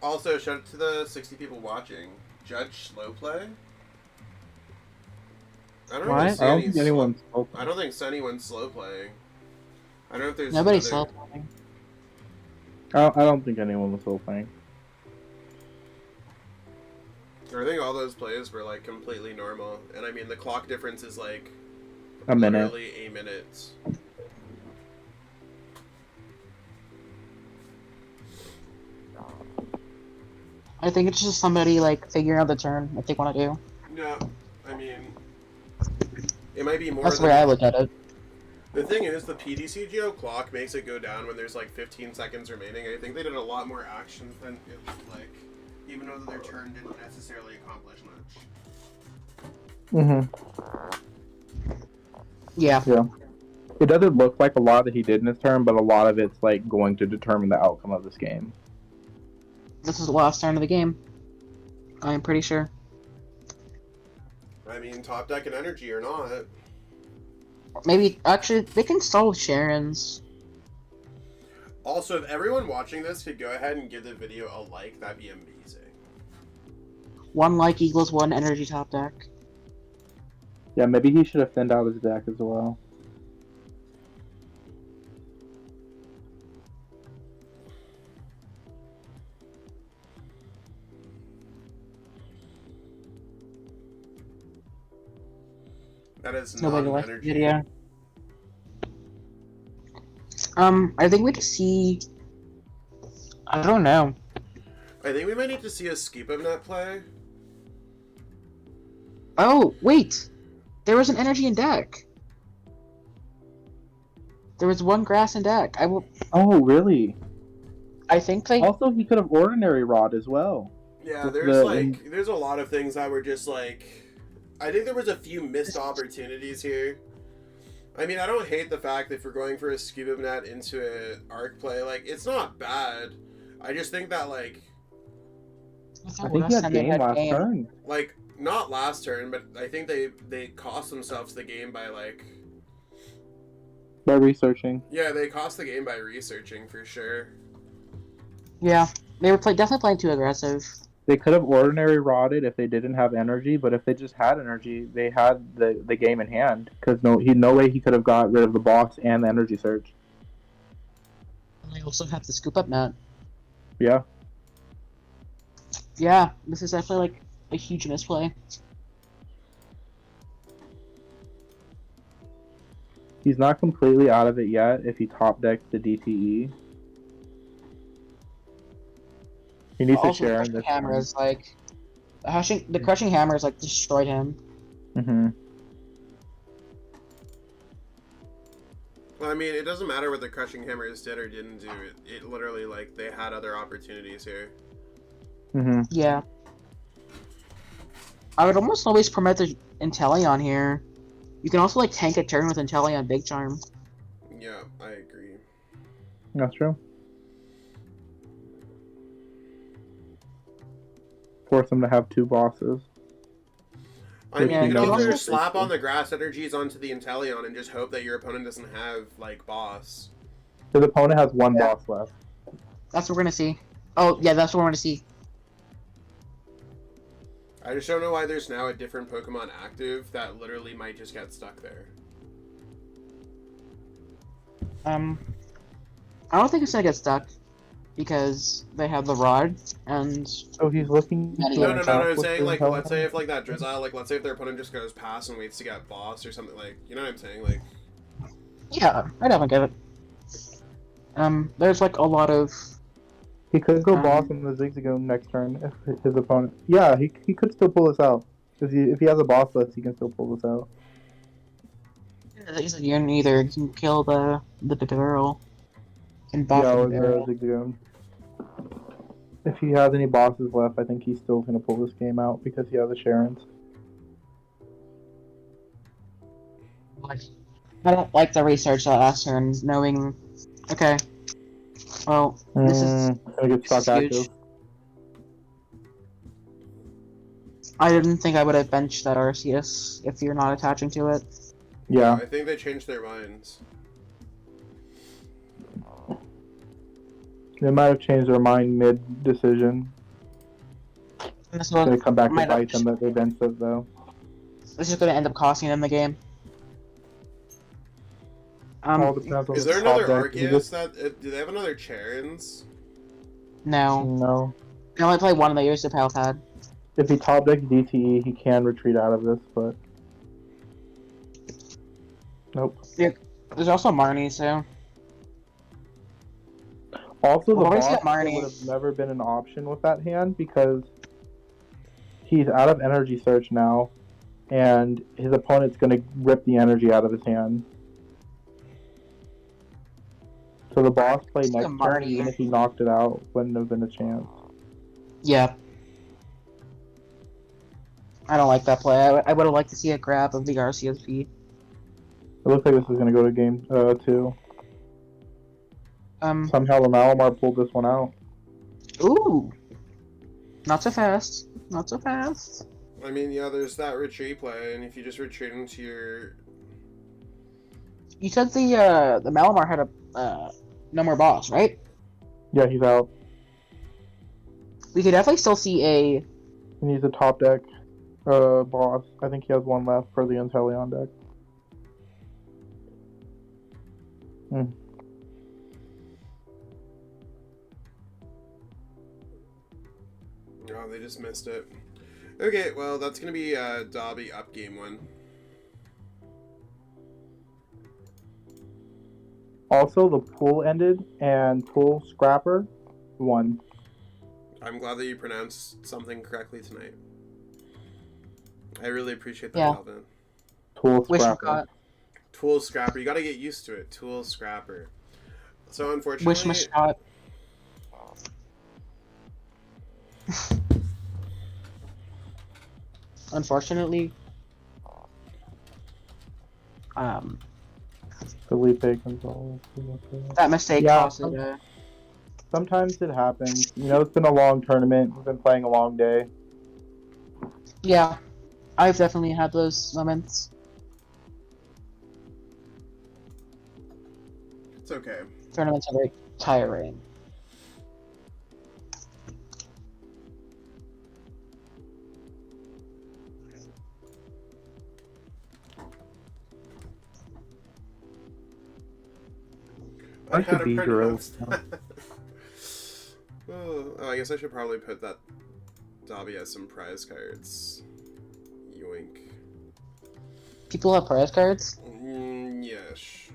Also, shout out to the 60 people watching. Judge slow play. I don't really see any I don't think anyone's slow playing. I don't know if there's nobody's slow playing. I don't think anyone was slow playing. I think all those plays were like completely normal, and I mean the clock difference is like a minute. Literally a minute. I think it's just somebody like figuring out the turn what they want to do. No, I mean it might be more. That's the way I look at it. The thing is, the PTCGO clock makes it go down when there's like 15 seconds remaining. I think they did a lot more actions than it looked like, even though their turn didn't necessarily accomplish much. Yeah. Yeah. It doesn't look like a lot that he did in his turn, but a lot of it's like going to determine the outcome of this game. This is the last turn of the game. I'm pretty sure. I mean, top deck and energy or not. Maybe, actually, they can solve Sharon's. Also, if everyone watching this could go ahead and give the video a like, that'd be amazing. 1 like equals 1 energy top deck. Yeah, maybe he should have thinned out his deck as well. That is Nobody not liked energy. the video. I think we just see. I don't know. I think we might need to see a scoop of net play. Oh wait, there was an energy in deck. There was 1 grass in deck. Oh really? I think they. Also, he could have ordinary rod as well. Yeah, there's a lot of things that were just like. I think there was a few missed opportunities here. I mean, I don't hate the fact that if we're going for a scoop of net into an arc play, like, it's not bad. I just think that, like... I think he had game last turn. Like, not last turn, but I think they cost themselves the game by, like... By researching. Yeah, they cost the game by researching, for sure. Yeah, they were definitely playing too aggressive. They could have ordinary rodded if they didn't have energy, but if they just had energy, they had the game in hand. Because no way he could have got rid of the boss and the energy surge. And they also have the scoop up net. Yeah. Yeah, this is definitely like a huge misplay. He's not completely out of it yet if he top decks the DTE. He needs to share in this. Hammer is like the crushing hammer is like destroyed him. Well, I mean, it doesn't matter what the crushing hammers did or didn't do. It literally, like, they had other opportunities here. Yeah. I would almost always promote the Inteleon here. You can also like tank a turn with Inteleon Big Charm. Yeah, I agree. That's true. Force them to have 2 bosses. I mean, you can either slap on the grass energies onto the Inteleon and just hope that your opponent doesn't have, like, boss. His opponent has 1 boss left. That's what we're gonna see. Oh, yeah, that's what we're gonna see. I just don't know why there's now a different Pokemon active that literally might just get stuck there. I don't think it's gonna get stuck. Because they have the rod, and... Oh, he's looking... No, I'm saying, like, let's say if, like, that Drizzile, like, let's say if their opponent just goes past and waits to get boss or something, like, you know what I'm saying? Like... Yeah, I definitely get it. There's, like, a lot of... He could go boss in the Zigzagoon next turn if his opponent... Yeah, he could still pull this out. Because if he has a boss list, he can still pull this out. You can either kill the Beedrill. Yeah, or the Zigzagoon. If he has any bosses left, I think he's still going to pull this game out because he has the Sharons. Like, I don't like the research that last turn, knowing. Okay. Well, this is Gonna get stock huge. active. I didn't think I would have benched that Arceus if you're not attaching to it. Yeah. I think they changed their minds. They might have changed their mind mid-decision. This It's gonna come back to might bite them that they benched it, though. This is gonna end up costing them the game. All depends on Is the there top another deck. Arceus that... do they have another Charons? No. No. They only play one and they use their Pal Pad. If he top decks DTE, he can retreat out of this, but... Nope. Yeah. There's also Marnie, so... Also, the Well, boss Marnie. would have never been an option with that hand, because he's out of energy search now, and his opponent's going to rip the energy out of his hand. So the boss play next turn, Marnie. even if he knocked it out, wouldn't have been a chance. Yeah. I don't like that play. I would have liked to see a grab of the RCSP. It looks like this is going to go to game 2. Somehow the Malamar pulled this one out. Ooh! Not so fast. Not so fast. I mean, yeah, there's that retreat play, and if you just retreat into your... You said the Malamar had a no more boss, right? Yeah, he's out. We could definitely still see a... He needs a top deck boss. I think he has one left for the Inteleon deck. Oh, they just missed it. Okay, well, that's going to be Dobby up game 1. Also, the pool ended, and pool scrapper won. I'm glad that you pronounced something correctly tonight. I really appreciate that, Yeah. Alvin. Pool Wish you scrapper. got... Tool Scrapper. You gotta get used to it. Tool Scrapper. So, unfortunately... Wish my shot. Unfortunately... Felipe Gonzalez. That mistake Yeah. cost it a... Sometimes it happens. You know, it's been a long tournament. We've been playing a long day. Yeah. I've definitely had those moments. It's okay. Tournaments are very tiring. I should Beedrill. Oh, I guess I should probably put that Dobby as some prize cards. Yoink. People have prize cards? Yes.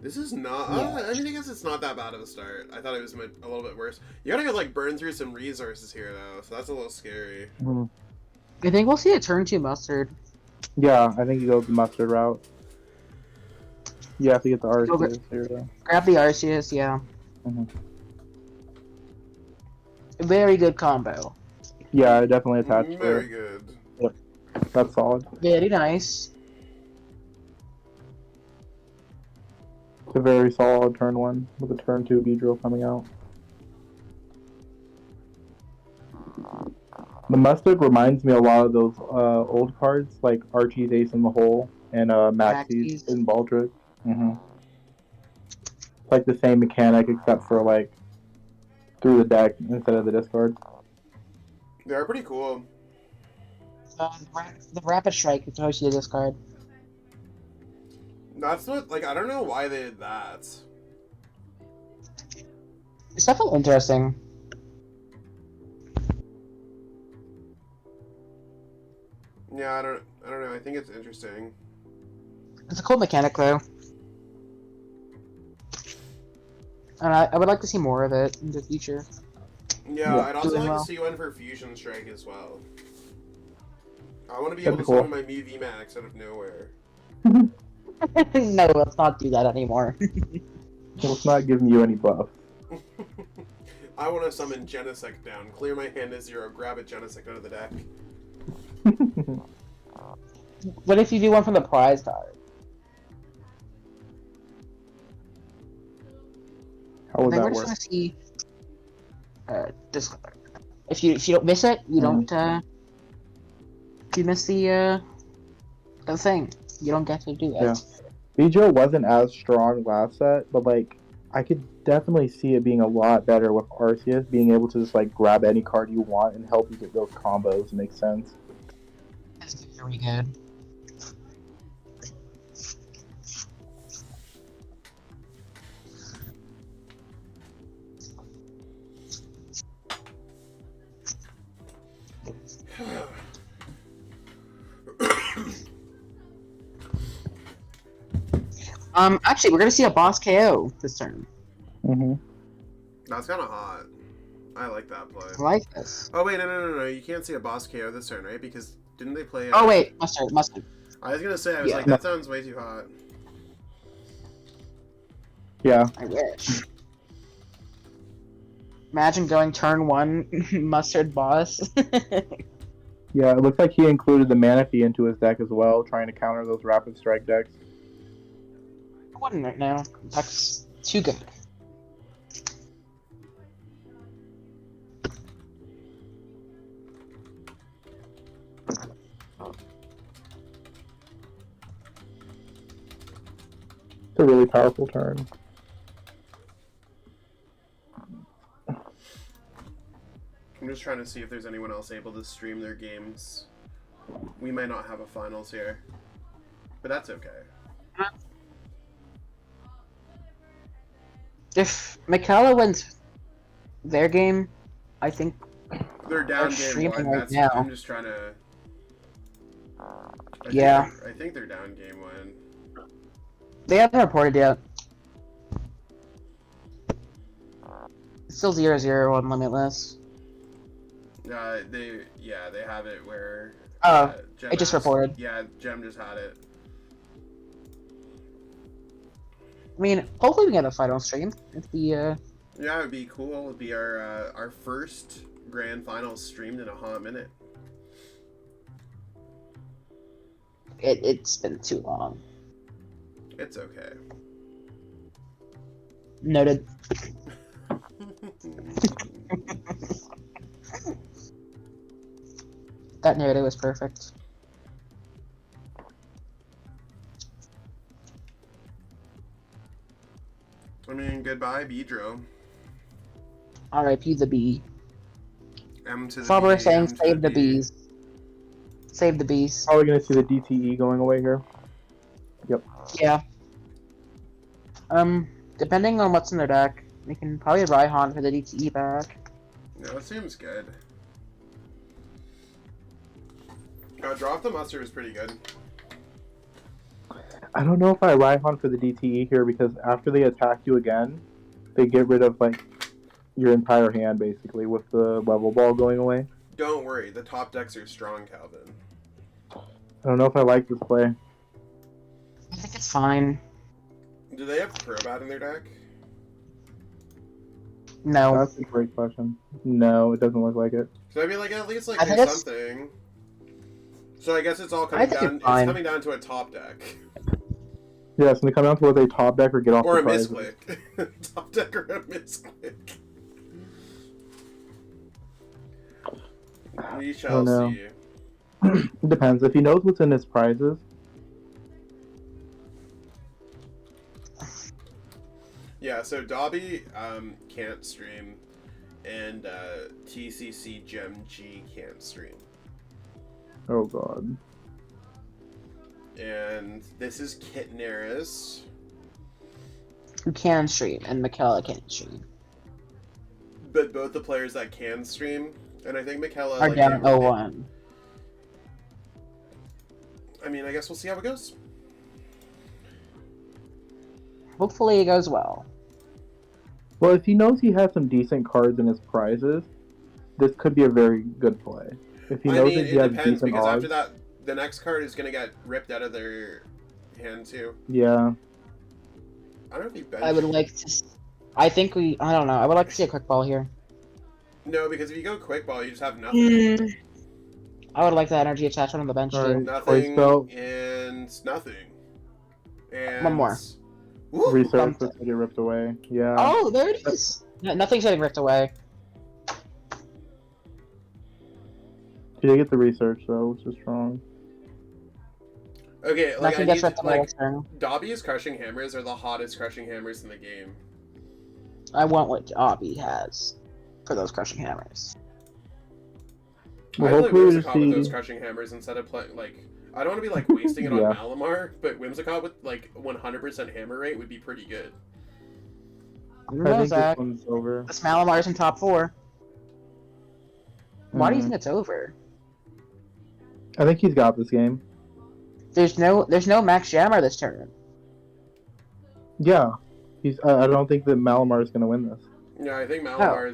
This is not... Yeah. I mean, I guess it's not that bad of a start. I thought it was a little bit worse. You gotta, like, burn through some resources here, though, so that's a little scary. I think we'll see a turn 2 mustard. Yeah, I think you go the mustard route. You have to get the Arceus here, though. Grab the Arceus, yeah. Very good combo. Yeah, I definitely attached to Very it. good. Yep. That's solid. Very nice. It's a very solid turn 1 with a turn 2 Beedrill coming out. The mustard reminds me a lot of those old cards, like Archie's Ace in the Hole and Maxie's in Baldric. It's like the same mechanic except for like through the deck instead of the discard. They're pretty cool. The Rapid Strike is always the discard. That's what, like, I don't know why they did that. It's definitely interesting. Yeah, I don't know. I think it's interesting. It's a cool mechanic, though. And I would like to see more of it in the future. Yeah, I'd also like well. to see one for Fusion Strike as well. I want to be able to summon my Mew VMAX out of nowhere. No, let's not do that anymore. It's not giving you any buff. I want to summon Genesect down, clear my hand to 0, grab a Genesect out of the deck. What if you do one from the prize card? How would I think that we're work? just gonna see. Just if you don't miss it, you don't. If you miss the thing, you don't get to do it. Yeah. Beedrill wasn't as strong last set, but like I could definitely see it being a lot better with Arceus being able to just like grab any card you want and help you get those combos. Makes sense. That's very good. Actually, we're gonna see a boss KO this turn. That's kind of hot. I like that play. I like this. Oh wait, no. You can't see a boss KO this turn, right? Because didn't they play? Oh wait, mustard. I was gonna say, I was Yeah. like, that sounds way too hot. Yeah. I wish. Imagine going turn 1 mustard boss. Yeah, it looks like he included the Manaphy into his deck as well, trying to counter those rapid strike decks. I wouldn't right now. That's too good. It's a really powerful turn. I'm just trying to see if there's anyone else able to stream their games. We might not have a finals here, but that's okay. If Michaela wins their game, I think They're down game streaming 1. right That's, now. I'm just trying to. Yeah. I think they're down game 1. they haven't reported yet. It's still 0-0 on Limitless. They have it where. Oh, Gem it just asked- reported. Yeah, Gem just had it. I mean, hopefully we get a final stream. If the Yeah, it would be cool. It would be our first grand finals streamed in a hot minute. it's been too long. It's okay. Noted. That narrative was perfect. I mean, goodbye, Beedrill. R.I.P. the bee. M to the That's all we're B, saying. M to Save the B. bees. Save the bees. Probably gonna see the DTE going away here. Yeah. Depending on what's in their deck, we can probably Raihan for the DTE back. No, it seems good. Drop the mustard is pretty good. I don't know if I Raihan for the DTE here because after they attack you again, they get rid of like your entire hand basically with the level ball going away. Don't worry, the top decks are strong, Calvin. I don't know if I like this play. I think it's fine. Do they have Crobat in their deck? No. That's a great question. No, it doesn't look like it. So I mean, like at least like I think there's it's- something. So I guess it's all I coming think down. it's fine. coming down to a top deck Yeah, so they come down to whether they top deck or get off or the a prizes. misclick. Top deck or a misclick. We shall know. see. It depends. If he knows what's in his prizes, Yeah, so Dobby can't stream, and TCC Gem G can't stream. oh god. And this is Kitnaris. Who can stream, and Michaela can't stream. But both the players that can stream, and I think Michaela Are like, down 0-1. I mean, I guess we'll see how it goes. Hopefully it goes well. Well, if he knows he has some decent cards in his prizes, this could be a very good play. If he I knows mean, that he it has depends decent because odds, after that, the next card is gonna get ripped out of their hand too. yeah. I don't know if he bench. I would like to. I don't know. I would like to see a quick ball here. No, because if you go quick ball, you just have nothing. I would like that energy attachment on the bench Alright. too. Nothing Choice belt. and nothing. And One more. Ooh! Research looks like it ripped away. Yeah. Oh, there it is. No, nothing's getting ripped away. She did get the research though, which is strong. Okay, like Nothing I gets need ripped away. like Dobby's crushing hammers are the hottest crushing hammers in the game. I want what Dobby has for those crushing hammers. Well, I play hopefully we Whimsicott with those see. crushing hammers instead of playing like. I don't want to be like wasting it on Yeah. Malamar, but Whimsicott with like 100% hammer rate would be pretty good. I don't I know, think Zach. this one's over. This Malamar's in top 4. Why do you Mhm. think it's over? I think he's got this game. There's no Max Jammer this turn. Yeah. He's. I don't think that Malamar is gonna win this. Yeah, I think Oh.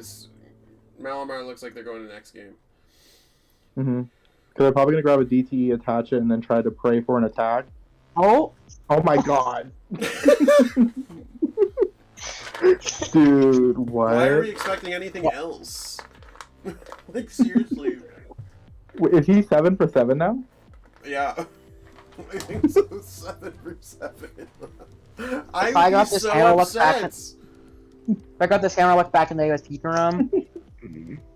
Malamar looks like they're going to the next game. Because they're probably gonna grab a DTE, attach it, and then try to pray for an attack. Oh, Oh my god. Dude, what? Why are we expecting anything else? Like seriously. Wait, is he 7 for 7 now? Yeah. I think so. 7 for 7. I I got would be this so hammer look back upset. I got this hammer look back in the day with Peeperum.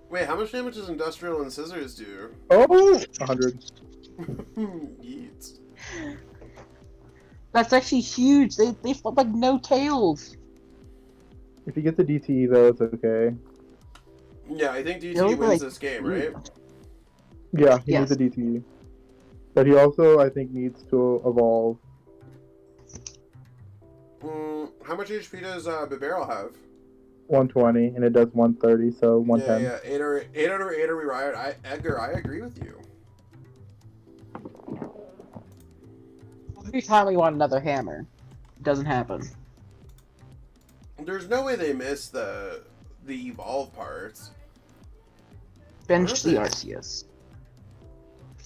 Wait, how much damage does Industrial and Scissors do? Oh, 100. Yeet. That's actually huge. They flip like no tails. If he gets a DTE though, it's okay. Yeah, I think DT They'll, wins like, this game, right? Yeah, he Yes. needs a DTE. But he also, I think, needs to evolve. How much HP does Beedrill have? 120, and it does 130, so 110. Yeah, 8 over 8 are we right? Edgar, I agree with you. Every time we want another hammer, it doesn't happen. There's no way they missed the evolve parts. Bench the Arceus.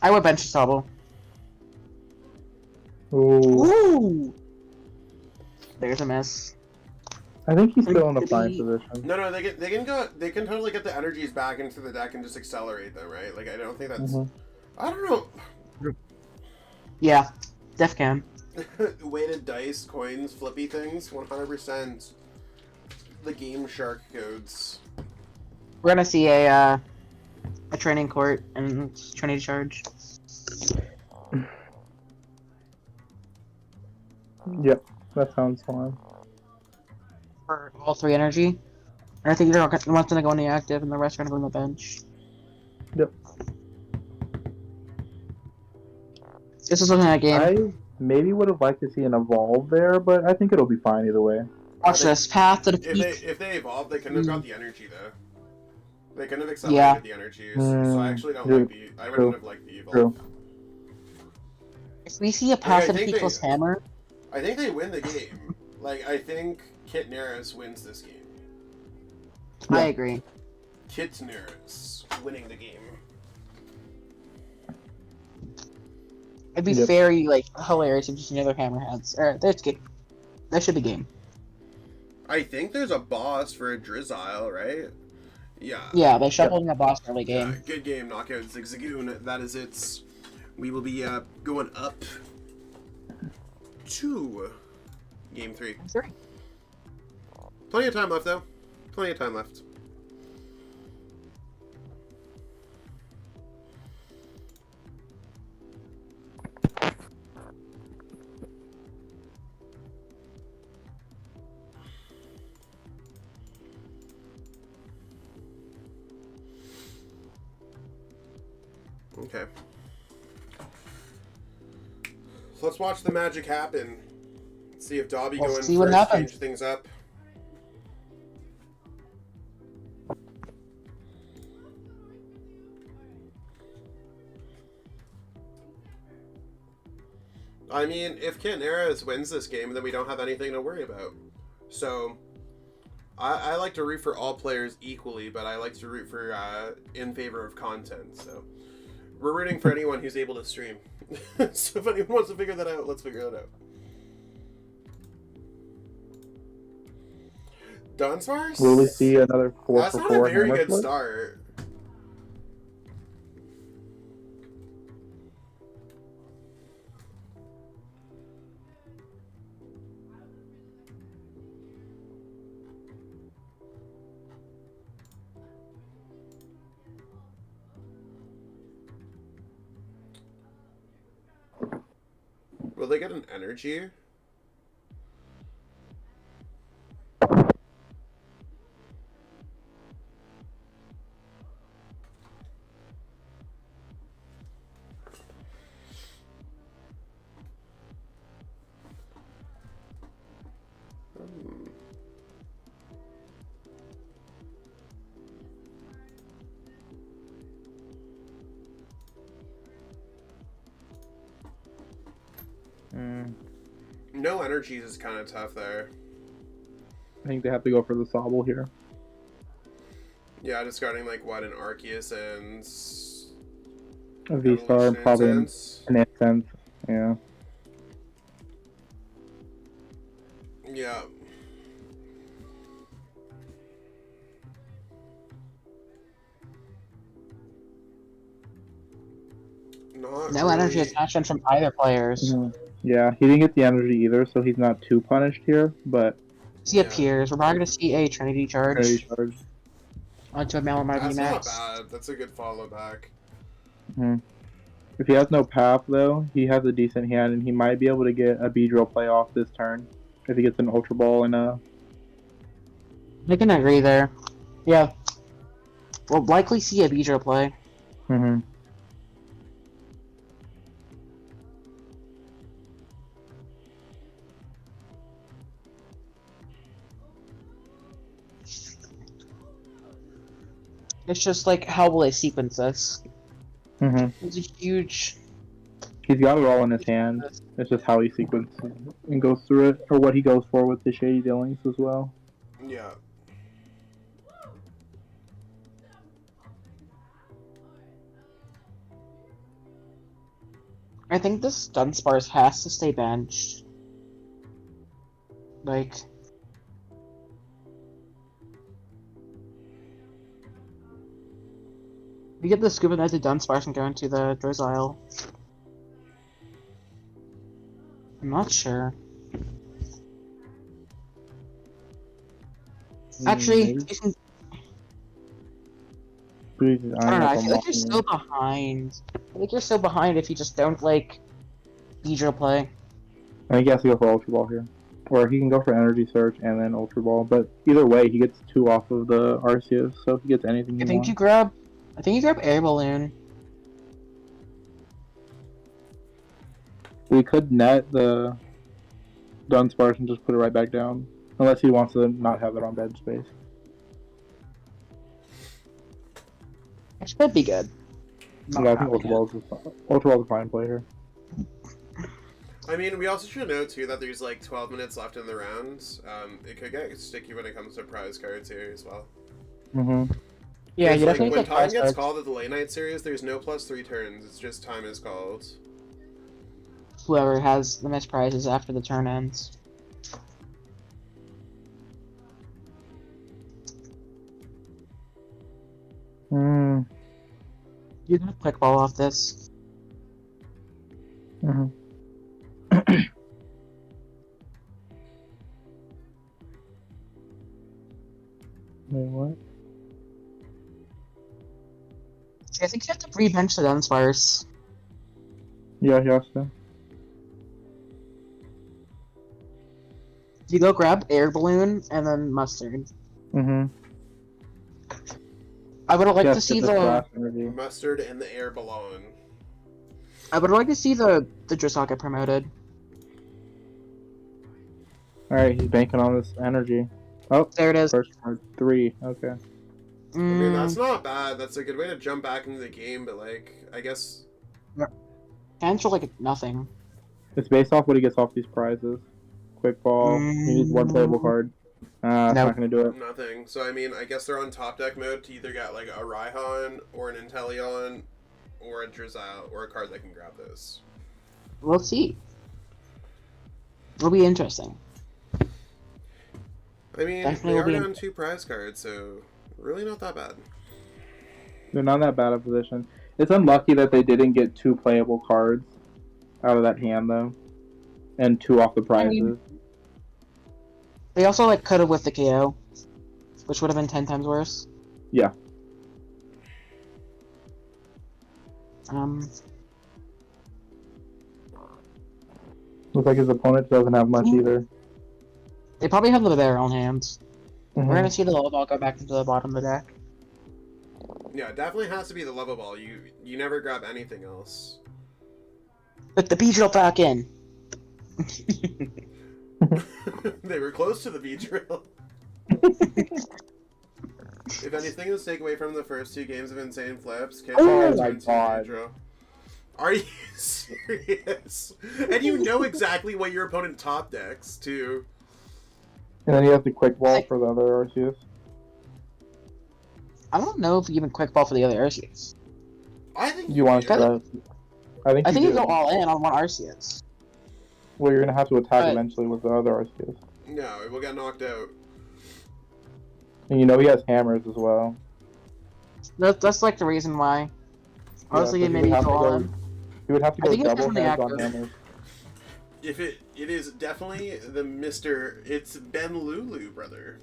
I would bench Sobble. Ooh. Ooh! There's a miss. I think he's still in a fine position. No, they can totally get the energies back into the deck and just accelerate them, right? Like I don't think that's I don't know. Yeah, def can. Weighted dice, coins, flippy things, 100% the Game Shark codes. We're gonna see a training court and Trinity charge. Yep, that sounds fine. For all 3 energy. And I think one's gonna go in the active and the rest are gonna go in the bench. Yep. This is looking at a game. I maybe would have liked to see an evolve there, but I think it'll be fine either way. Watch this. Path to the peak. If they evolve, they couldn't have got the energy though. They couldn't have accelerated the energies. So I actually don't like the. I wouldn't have liked the evolve. True. If we see a path to the think peak plus hammer, I think they win the game. Like I think Kit Neris wins this game. I agree. Kit Neris winning the game. It'd be very hilarious if just another hammerheads. Alright, that's good. That should be game. I think there's a boss for a Drizzile, right? Yeah. Yeah, they shuffled in the boss early game. Yeah, good game, knockout Zigzagoon. That is it. We will be going up to game 3. Plenty of time left, though. Plenty of time left. Okay. So let's watch the magic happen. See if Dobby Let's going see what first happens. change things up. I mean, if Kit wins this game, then we don't have anything to worry about. So, I like to root for all players equally, but I like to root for in favor of content. So, we're rooting for anyone who's able to stream. So if anyone wants to figure that out, let's figure that out. Dunsparce? Will we see another 4 That's for not 4 a very hammer good flip? start. they get an energy? No energies is kind of tough there. I think they have to go for the Sobble here. Yeah, discarding like what, an Arceus and A V-Star, probably an Incense. Yeah. Yeah. Not No really. energy attachment from either players. Yeah, he didn't get the energy either, so he's not too punished here, but... See appears. We're probably going to see a Trinity Charge. Trinity Charge. Onto a Malamar That's VMAX. not bad. That's a good follow back. If he has no path, though, he has a decent hand, and he might be able to get a Beedrill play off this turn. If he gets an Ultra Ball and a... I can agree there. Yeah. We'll likely see a Beedrill play. It's just like, how will they sequence this? It's a huge... He's got it all in his hand. It's just how he sequences and goes through it, or what he goes for with the Shady Dealings as well. Yeah. I think this Dunsparce has to stay benched. Like... We get the Scuba Knight to Dunsparce and go into the Drizzile. I'm not sure. Actually, you can... I don't know, I feel like you're still behind. I think you're still behind if you just don't, like, Beedrill play. I think he has to go for Ultra Ball here. Or he can go for Energy Search and then Ultra Ball, but either way, he gets 2 off of the Arceus, so if he gets anything he wants. I think you grab Air Balloon. We could net the Dunsparce and just put it right back down. Unless he wants to not have it on bed space. Which could be good. Yeah, I think Ultra Ball is a fine play here. I mean, we also should know too that there's like 12 minutes left in the round. It could get sticky when it comes to prize cards here as well. Yeah, you like, definitely when get time gets cards. called at the late night series, there's no +3 turns. It's just time is called. Whoever has the most prizes after the turn ends. You can quick ball off this. Wait, what? I think you have to re-bench the Dunsparce. Yeah, he has to. You go grab Air Balloon and then Mustard. I would like to see the Mustard and the Air Balloon. I would like to see the Drizzile get promoted. Alright, he's banking on this energy. Oh, there it is. First card, 3. Okay. I mean, that's not bad. That's a good way to jump back into the game, but like, I guess... Hands for like nothing. It's based off what he gets off these prizes. Quick ball, he needs 1 playable card. Not gonna do it. Nothing. So, I mean, I guess they're on top deck mode to either get like a Raihan or an Inteleon or a Drizzile or a card that can grab this. We'll see. It'll be interesting. I mean, Definitely they are down 2 prize cards, so really not that bad. They're not that bad a position. It's unlucky that they didn't get 2 playable cards out of that hand, though. And 2 off the prizes. They also, like, could have with the KO. Which would have been 10 times worse. Yeah. Looks like his opponent doesn't have much either. They probably have their own hands. Mhm. We're gonna see the low ball go back into the bottom of the deck. Yeah, it definitely has to be the level ball. You never grab anything else. Put the Beedrill back in. They were close to the Beedrill. If anything is take away from the first 2 games of Insane Flips, Oh my god. Beedrill. Are you serious? And you know exactly what your opponent top decks, too. And then you have the quick ball for the other Arceus. I don't know if you even quick ball for the other Arceus. I think You want to do. I think you do. go all in on one Arceus. Well, you're gonna have to attack eventually with the other Arceus. No, it will get knocked out. And you know he has hammers as well. That's like the reason why. Honestly, so he maybe would have go to all go- in. You would have to I go think it's double definitely hands on active. hammers. If it is definitely the Mr. It's Ben Lulu, brother.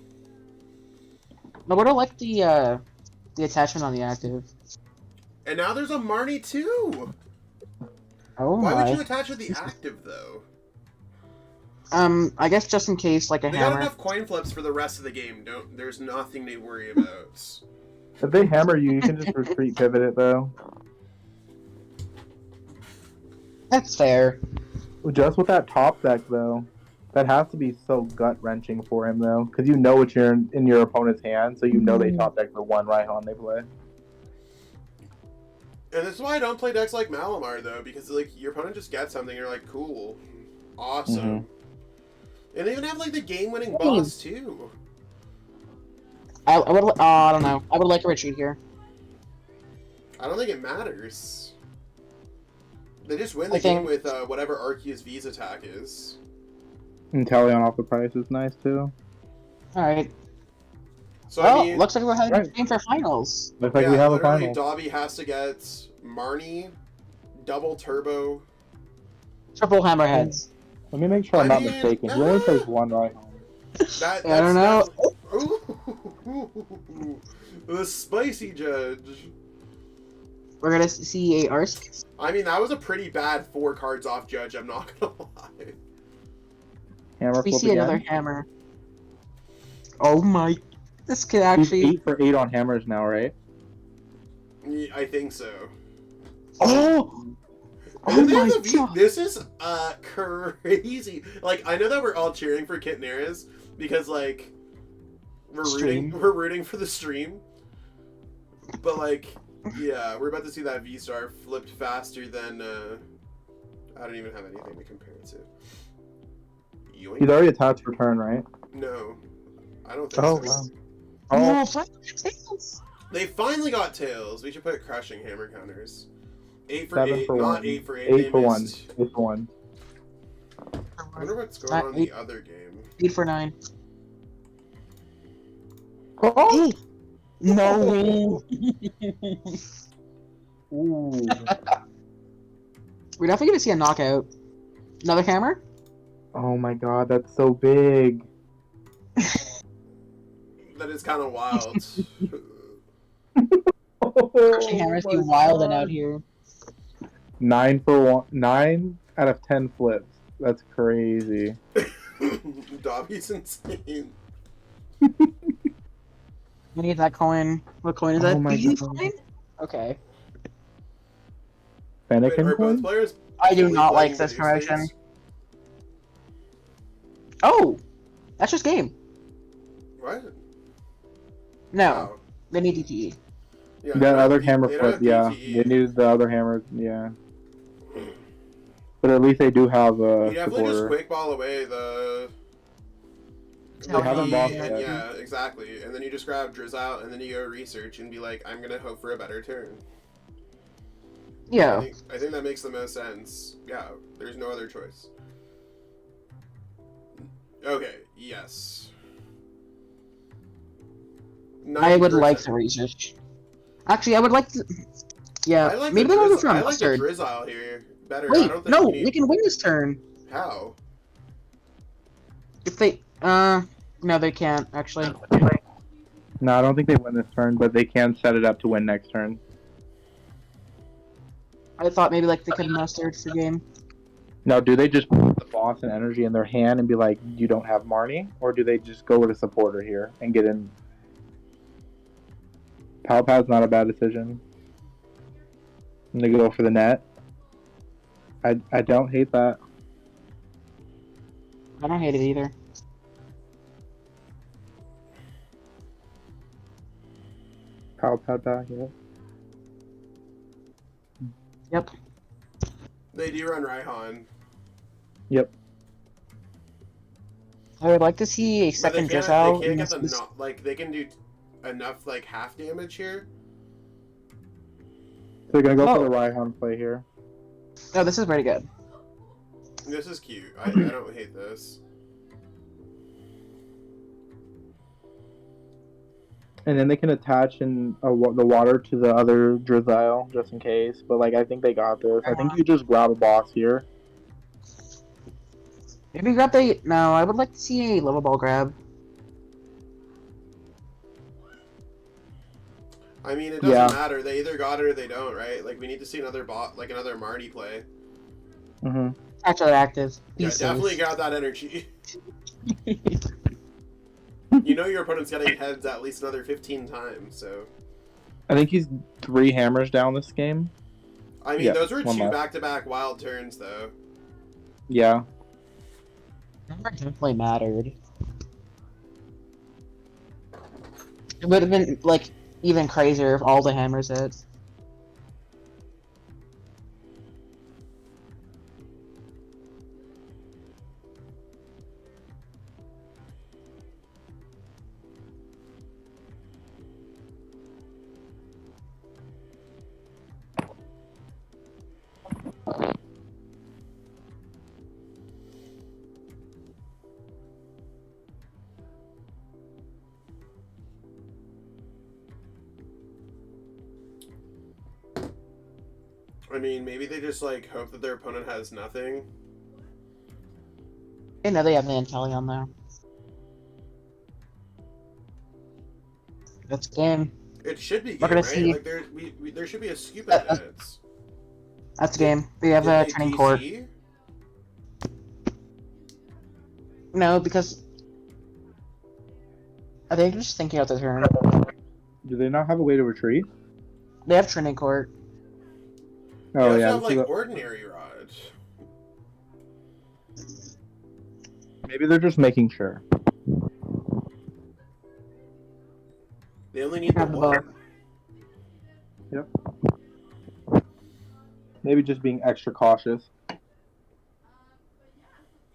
No, what do I like the attachment on the active? And now there's a Marnie too. Oh Why my. would you attach with the active though? I guess just in case, like a They got hammer. enough coin flips for the rest of the game. There's nothing to worry about. If they hammer you, you can just retreat pivot it though. That's fair. Just with that top deck though, that has to be so gut wrenching for him though, because you know what you're in your opponent's hand, so you know they top deck the one Raihan they play. And this is why I don't play decks like Malamar though, because like your opponent just gets something, and you're like, cool, awesome. And they even have like the game-winning boss too. I would. I don't know. I would like a retreat here. I don't think it matters. They just win the I think- game with whatever Arceus V's attack is. And Talion off the price is nice too. All right. So Well, I mean, looks like we're having a right. game for finals. Looks like yeah, we have a literally, final. Dobby has to get Marnie, double turbo. Triple hammerheads. Let me make sure I'm I not mean, mistaken. He only plays one Raihan. I don't know. Ooh, the spicy judge. We're gonna see a Arceus. I mean, that was a pretty bad 4 cards off judge. I'm not gonna lie. Hammer We flip see again. another hammer. Oh my! This could He's actually. 8 for 8 on hammers now, right? Yeah, I think so. Oh! And then they Oh have my the V- god! This is crazy. Like, I know that we're all cheering for Kit Neris because like we're Stream. rooting for the stream. But like, yeah, we're about to see that V star flipped faster than I don't even have anything to compare it to. Yoink. He's already attached for turn, right? No, I don't think Oh, so. wow. Oh, Oh, tails! They finally got tails. We should put crushing hammer counters. 8 for 7 8, for not 1. 8 for 8. 8 They for 1. missed. 8 for 1. I wonder what's going Not on in eight. the other game. 8 for 9. Oh! No! Ooh. We're definitely gonna see a knockout. Another hammer? Oh my god, that's so big. That is kind of wild. Crushing hammers Oh be my wilding God. out here. 9 for 1. 9 out of 10 flips. That's crazy. Dobby's insane. We need that coin. What coin is that? Oh my Beedrill God. coin? Okay. Wait, Fennekin are both coin? players I do fully not playing like this video promotion. states? Oh! That's just game. What? No. Oh. They need DTE. Yeah, That they don't other have hammer they don't flip, have yeah. PTE. They needed the other hammer, yeah. But at least they do have a You definitely just supporter. quick ball away the. They haven't PTE, lost and yet. yeah, exactly. And then you just grab Drizz out, and then you go research and be like, I'm gonna hope for a better turn. Yeah. I think that makes the most sense. Yeah, there's no other choice. Okay, yes. I would 90%. like the research. Actually, I would like to. Yeah, I like maybe the they'll go Drizz- for a I like the mustard. Drizzile here better. I Wait, don't think no, you need... they can win this turn. How? If they, no, they can't, actually. No, I don't think they win this turn, but they can set it up to win next turn. I thought maybe, like, they could mustard for game. Now, do they just put the boss and energy in their hand and be like, you don't have Marnie? Or do they just go with a supporter here and get in? Palpad's not a bad decision. And they go for the net. I don't hate that. I don't hate it either. Palpad back, yeah. Yep. They do run Raihan. Yep. I would like to see a second Drizzle. They can't get the like they can do enough like half damage here. So they're gonna go for the Raihan play here. No, this is pretty good. This is cute. I don't hate this. And then they can attach in the water to the other Drizzle just in case. But like I think they got this. I think you just grab a boss here. Maybe grab the... No, I would like to see a level ball grab. I mean, it doesn't matter. They either got it or they don't, right? Like, we need to see another like another Marty play. Mm-hmm. Actually active. Yeah, definitely got that energy. You know your opponent's getting heads at least another 15 times, so... I think he's 3 hammers down this game. I mean, those were 2 back-to-back wild turns, though. Yeah. Hammer definitely mattered. It would have been, like, even crazier if all the hammers hit. I mean, maybe they just, like, hope that their opponent has nothing. I know they have the Inteleon, though. That's game. It should be game, We're gonna right? see. Like, there should be a scoop at heads. That's game. We have a training court. No, because... I think they're just thinking out the turn. Do they not have a way to retreat? They have training court. Oh they yeah. have, like, ordinary rod. Maybe they're just making sure. They only need the one. Yep. Maybe just being extra cautious.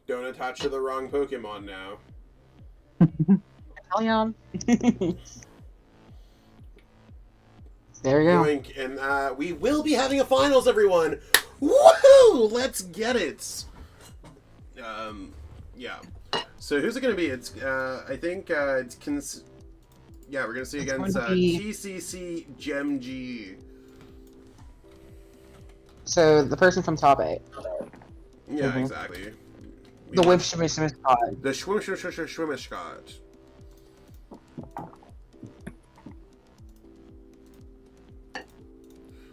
Don't attach to the wrong Pokemon now. Inteleon. There we go. And we will be having a finals, everyone. Woohoo! Let's get it. Yeah. So who's it gonna be? It's I think it's yeah, we're gonna see against PTCGO Gem G. So the person from top 8. Yeah, exactly. The Whipshimishmishcod. The Schwimmishcod.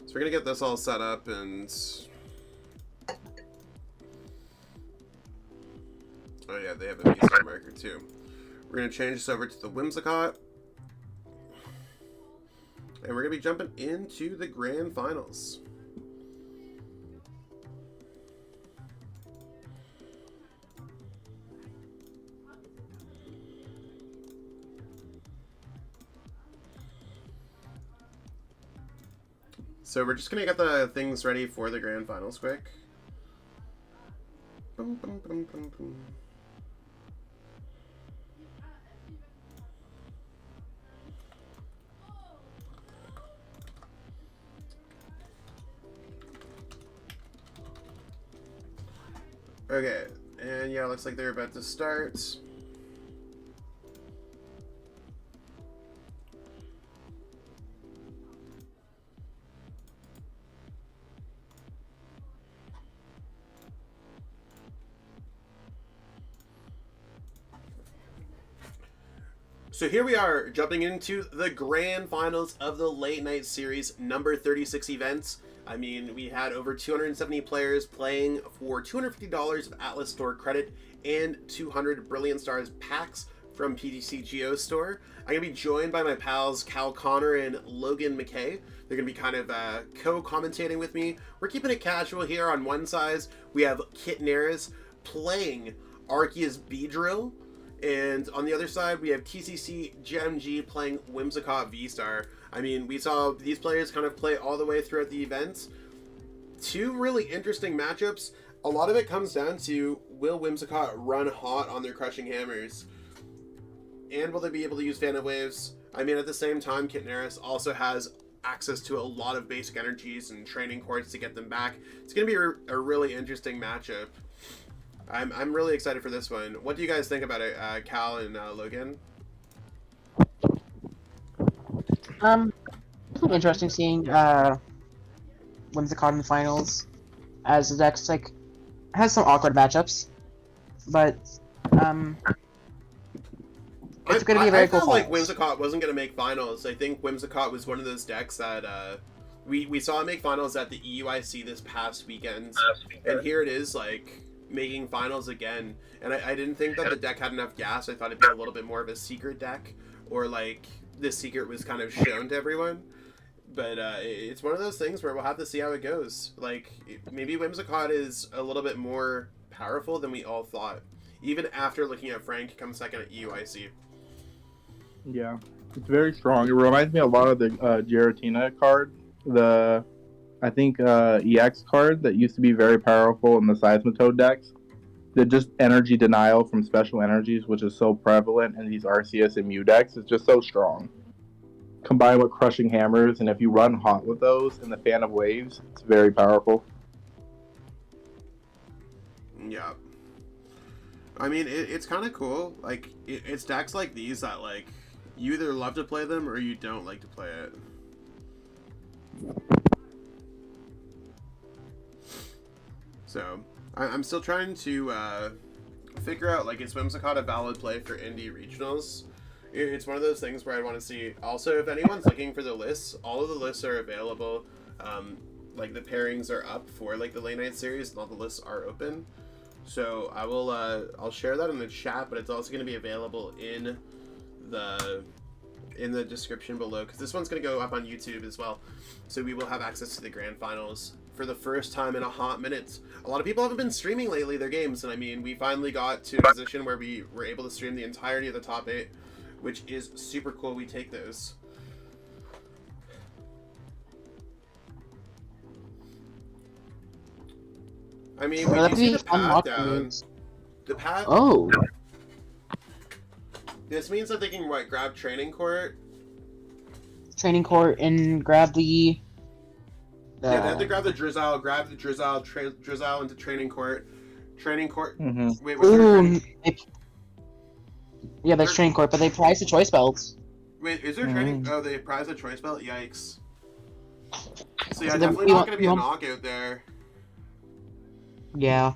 So we're gonna get this all set up and... Oh yeah, they have a V-Star marker too. We're gonna change this over to the Whimsicott. And we're gonna be jumping into the grand finals. So we're just gonna get the things ready for the grand finals quick. Boom, boom, boom, boom, boom. Okay, and yeah, looks like they're about to start. So here we are, jumping into the grand finals of the Late Night Series number 36 events. I mean, we had over 270 players playing for $250 of Atlas Store credit and 200 Brilliant Stars packs from PTCGO store. I'm going to be joined by my pals Cal Connor and Logan McKay. They're going to be kind of co-commentating with me. We're keeping it casual here. On one side, we have Kit Neris playing Arceus Beedrill. And on the other side, we have TCCGO playing Whimsicott V-Star. I mean, we saw these players kind of play all the way throughout the event. Two really interesting matchups. A lot of it comes down to, will Whimsicott run hot on their Crushing Hammers? And will they be able to use Phantom Waves? I mean, at the same time, Kit Neris also has access to a lot of basic energies and training courts to get them back. It's going to be a really interesting matchup. I'm really excited for this one. What do you guys think about it, Cal and Logan? It's interesting seeing Whimsicott in the finals, as the deck's like has some awkward matchups, but it's going to be a very cool. I felt like Whimsicott wasn't going to make finals. I think Whimsicott was one of those decks that we saw it make finals at the EUIC this past weekend, and here it is like making finals again. And I didn't think that the deck had enough gas. I thought it'd be a little bit more of a secret deck, or like the secret was kind of shown to everyone. But it's one of those things where we'll have to see how it goes. Like, maybe Whimsicott is a little bit more powerful than we all thought, even after looking at Frank come second at EUIC. Yeah, it's very strong. It reminds me a lot of the Giratina card, the I think EX card that used to be very powerful in the Seismitoad decks. The just energy denial from special energies, which is so prevalent in these Arceus and Mew decks, is just so strong. Combined with Crushing Hammers, and if you run hot with those in the Phantom Waves, it's very powerful. Yeah. I mean, it's kind of cool. Like, it's decks like these that, like, you either love to play them or you don't like to play it. So, I'm still trying to figure out, like, is Whimsicott a valid play for Indie Regionals? It's one of those things where I want to see. Also, if anyone's looking for the lists, all of the lists are available. Like, the pairings are up for, like, the late night series, and all the lists are open. So, I will, I'll share that in the chat, but it's also going to be available in the description below, because this one's going to go up on YouTube as well. So we will have access to the grand finals for the first time in a hot minute. A lot of people haven't been streaming lately their games, and I mean, we finally got to a position where we were able to stream the entirety of the top 8, which is super cool. We take those. I mean, we can see the path down. The path... Oh! This means that they can, what, grab Training Court? Training Court and grab the... Yeah, they have to grab the Drizzile, Drizzile into Training Court. Training Court... Mm-hmm. Wait, what's there? Yeah, there's Training Court, but they prize the choice belts. Wait, is there Training... Oh, they prize the choice belt? Yikes. So yeah, So definitely not going to be a knockout there. Yeah.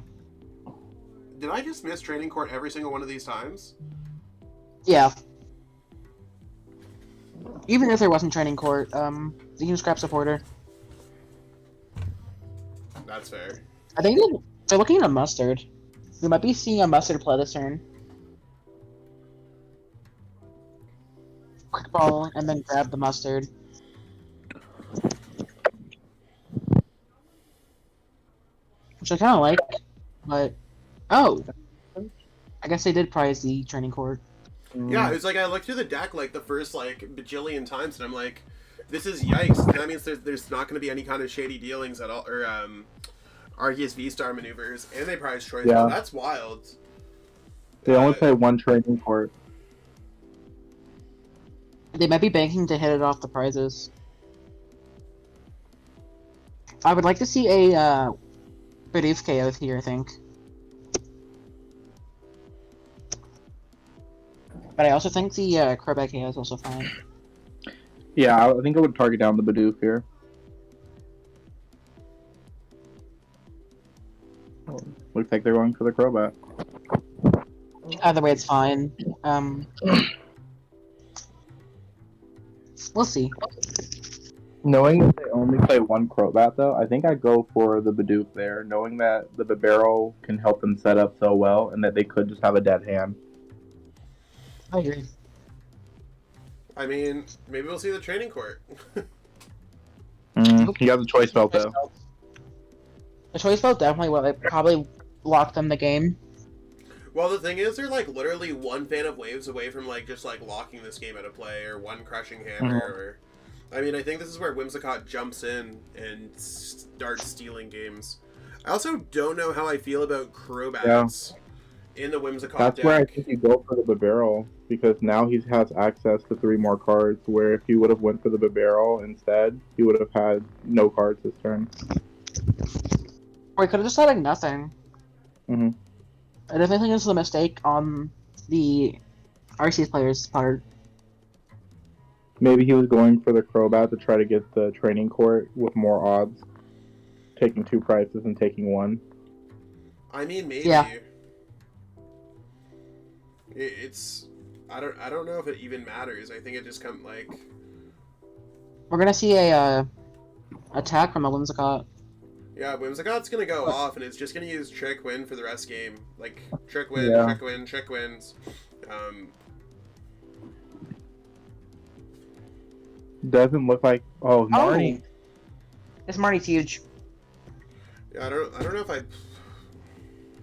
Did I just miss Training Court every single one of these times? Yeah. Even if there wasn't Training Court, you can scrap Supporter. That's fair. I think they're looking at a Mustard. We might be seeing a Mustard play this turn. Quick Ball, and then grab the Mustard. Which I kind of like, but... Oh! I guess they did prize the Training Court. Yeah, it's like I looked through the deck like the first like bajillion times, and I'm like, this is yikes. That means there's not going to be any kind of shady dealings at all, or Arceus V-Star maneuvers, and they prize choice. Yeah. That's wild. They only play one Training Court. They might be banking to hit it off the prizes. I would like to see a Bidoof KO here, I think. But I also think the Crobat KO is also fine. Yeah, I think I would target down the Bidoof here. Looks like they're going for the Crobat. Either way, it's fine. We'll see. Knowing that they only play one Crobat, though, I think I'd go for the Bidoof there, knowing that the Bibarel can help them set up so well, and that they could just have a dead hand. I agree. I mean, maybe we'll see the training court. You got the choice belt, though. The choice belt definitely will probably lock them the game. Well, the thing is, they're like literally one fan of waves away from like just like locking this game out of play, or one crushing hammer, or... I mean, I think this is where Whimsicott jumps in and starts stealing games. I also don't know how I feel about Crobats in the Whimsicott That's deck. where I think you go for the Bibarel, because now he has access to 3 more cards, where if he would have went for the Bibarel instead, he would have had no cards this turn. Or he could have just had like nothing. Mm-hmm. I definitely think this is a mistake on the RCS player's part. Maybe he was going for the Crobat to try to get the training court with more odds, taking 2 prices and taking 1. I mean, maybe. Yeah. It's... I don't know if it even matters. I think it just comes like... We're gonna see a attack from a Whimsicott. Yeah, Whimsicott's gonna go off, and it's just gonna use Trick Win for the rest game. Like, Trick Win, Yeah. Trick Win, Trick Wins. Doesn't look like... Oh, Marnie. This Marnie's huge. Yeah, I don't know if I...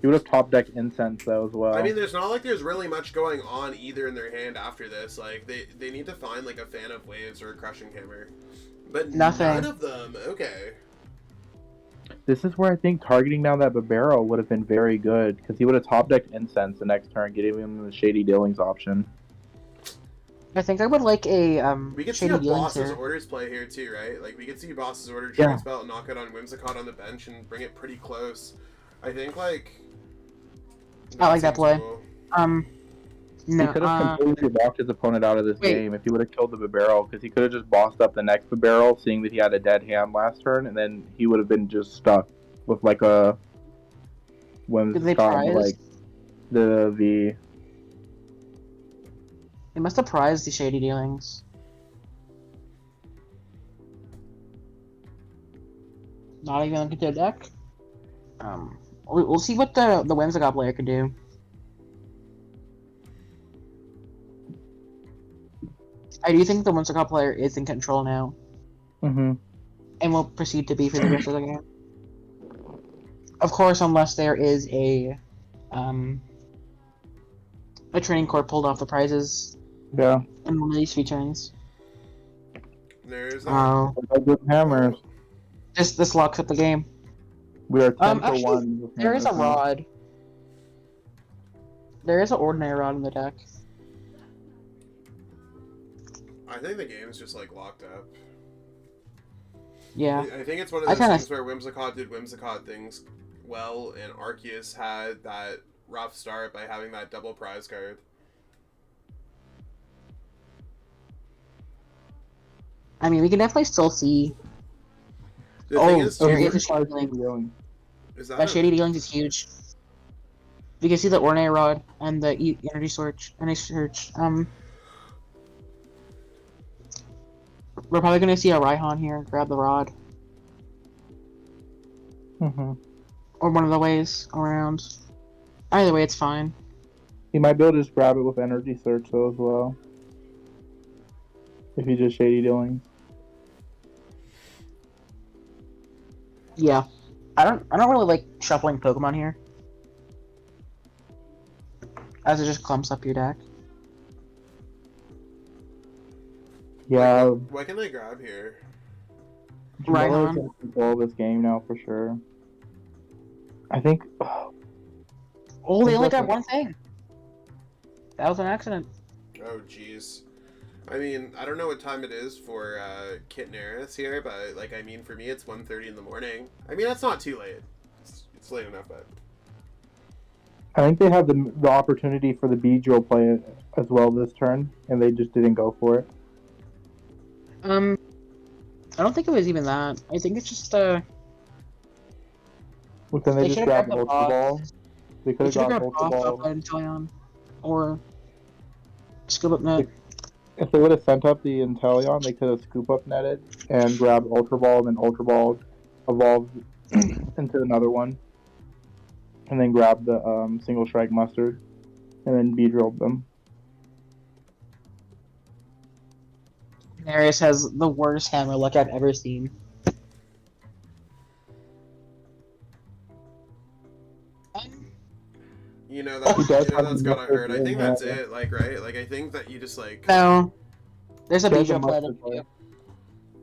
He would have top decked Incense, though, as well. I mean, there's not like there's really much going on either in their hand after this. Like, they need to find, like, a fan of waves or a crushing hammer. But Nothing. none of them. Okay. This is where I think targeting down that Bibarel would have been very good, because he would have top decked Incense the next turn, getting him the Shady Dealings option. I think I would like a We could see Shady a Dealings boss's here. orders play here too, right? Like, we could see boss's order, Yeah. Trance Belt, knock it on Whimsicott on the bench, and bring it pretty close. I think, like... I like that seems play. cool. He No, could have completely walked his opponent out of this wait. game if he would have killed the Bibarel, because he could have just bossed up the next Bibarel, seeing that he had a dead hand last turn, and then he would have been just stuck with like a Did they Whimsicott, prize? like the V. They must have prized the Shady Dealings. Not even look at their deck. We'll see what the Whimsicott player can do. I do think the Whimsicott player is in control now, Mm-hmm. and will proceed to be for the rest of the game. Of course, unless there is a training court pulled off the prizes Yeah. in one of these few turns. There's... Good hammers. This locks up the game. We are 10 Actually, for 1. with There is a hammers now. rod. There is an ordinary rod in the deck. I think the game's just, like, locked up. Yeah. I think it's one of I those kinda- things where Whimsicott did Whimsicott things well, and Arceus had that rough start by having that double prize card. I mean, we can definitely still see. The thing Oh, is, there too, is a Shady Dealing. is that That Shady Dealings is huge. We can see the ordinary rod and the energy search. We're probably gonna see a Raihan here grab the rod, Mm-hmm. or one of the ways around. Either way, it's fine. He might be able to just grab it with Energy Search, though, as well. If he just Shady Dealings. Yeah, I don't really like shuffling Pokemon here, as it just clumps up your deck. Yeah, what can they grab here? Right Jamila on. can control this game now for sure. I think. Oh, they only got Exactly. one thing. That was an accident. Oh, jeez. I mean, I don't know what time it is for Kit Neris here, but, like, I mean, for me, it's 1:30 in the morning. I mean, that's not too late. It's late enough, but... I think they have the opportunity for the Beedrill play as well this turn, and they just didn't go for it. I don't think it was even that. I think it's just But then they They just should've grabbed grabbed the Ultra boss. Ball. They could they have should have got grabbed Ultra off Ball. by Inteleon or Scoop Up Net. if they would have sent up the Inteleon, they could have scoop up netted and grabbed Ultra Ball, and then Ultra Ball evolved into another one, and then grabbed the single strike mustard, and then Beedrilled them. Darius has the worst hammer luck I've ever seen. You know that. He does You know have that's the gotta mustard hurt. I in think hand, that's yeah. it. Like, right? Like, I think that you just like. No. There's a There's a Beedrill play mustard play. too.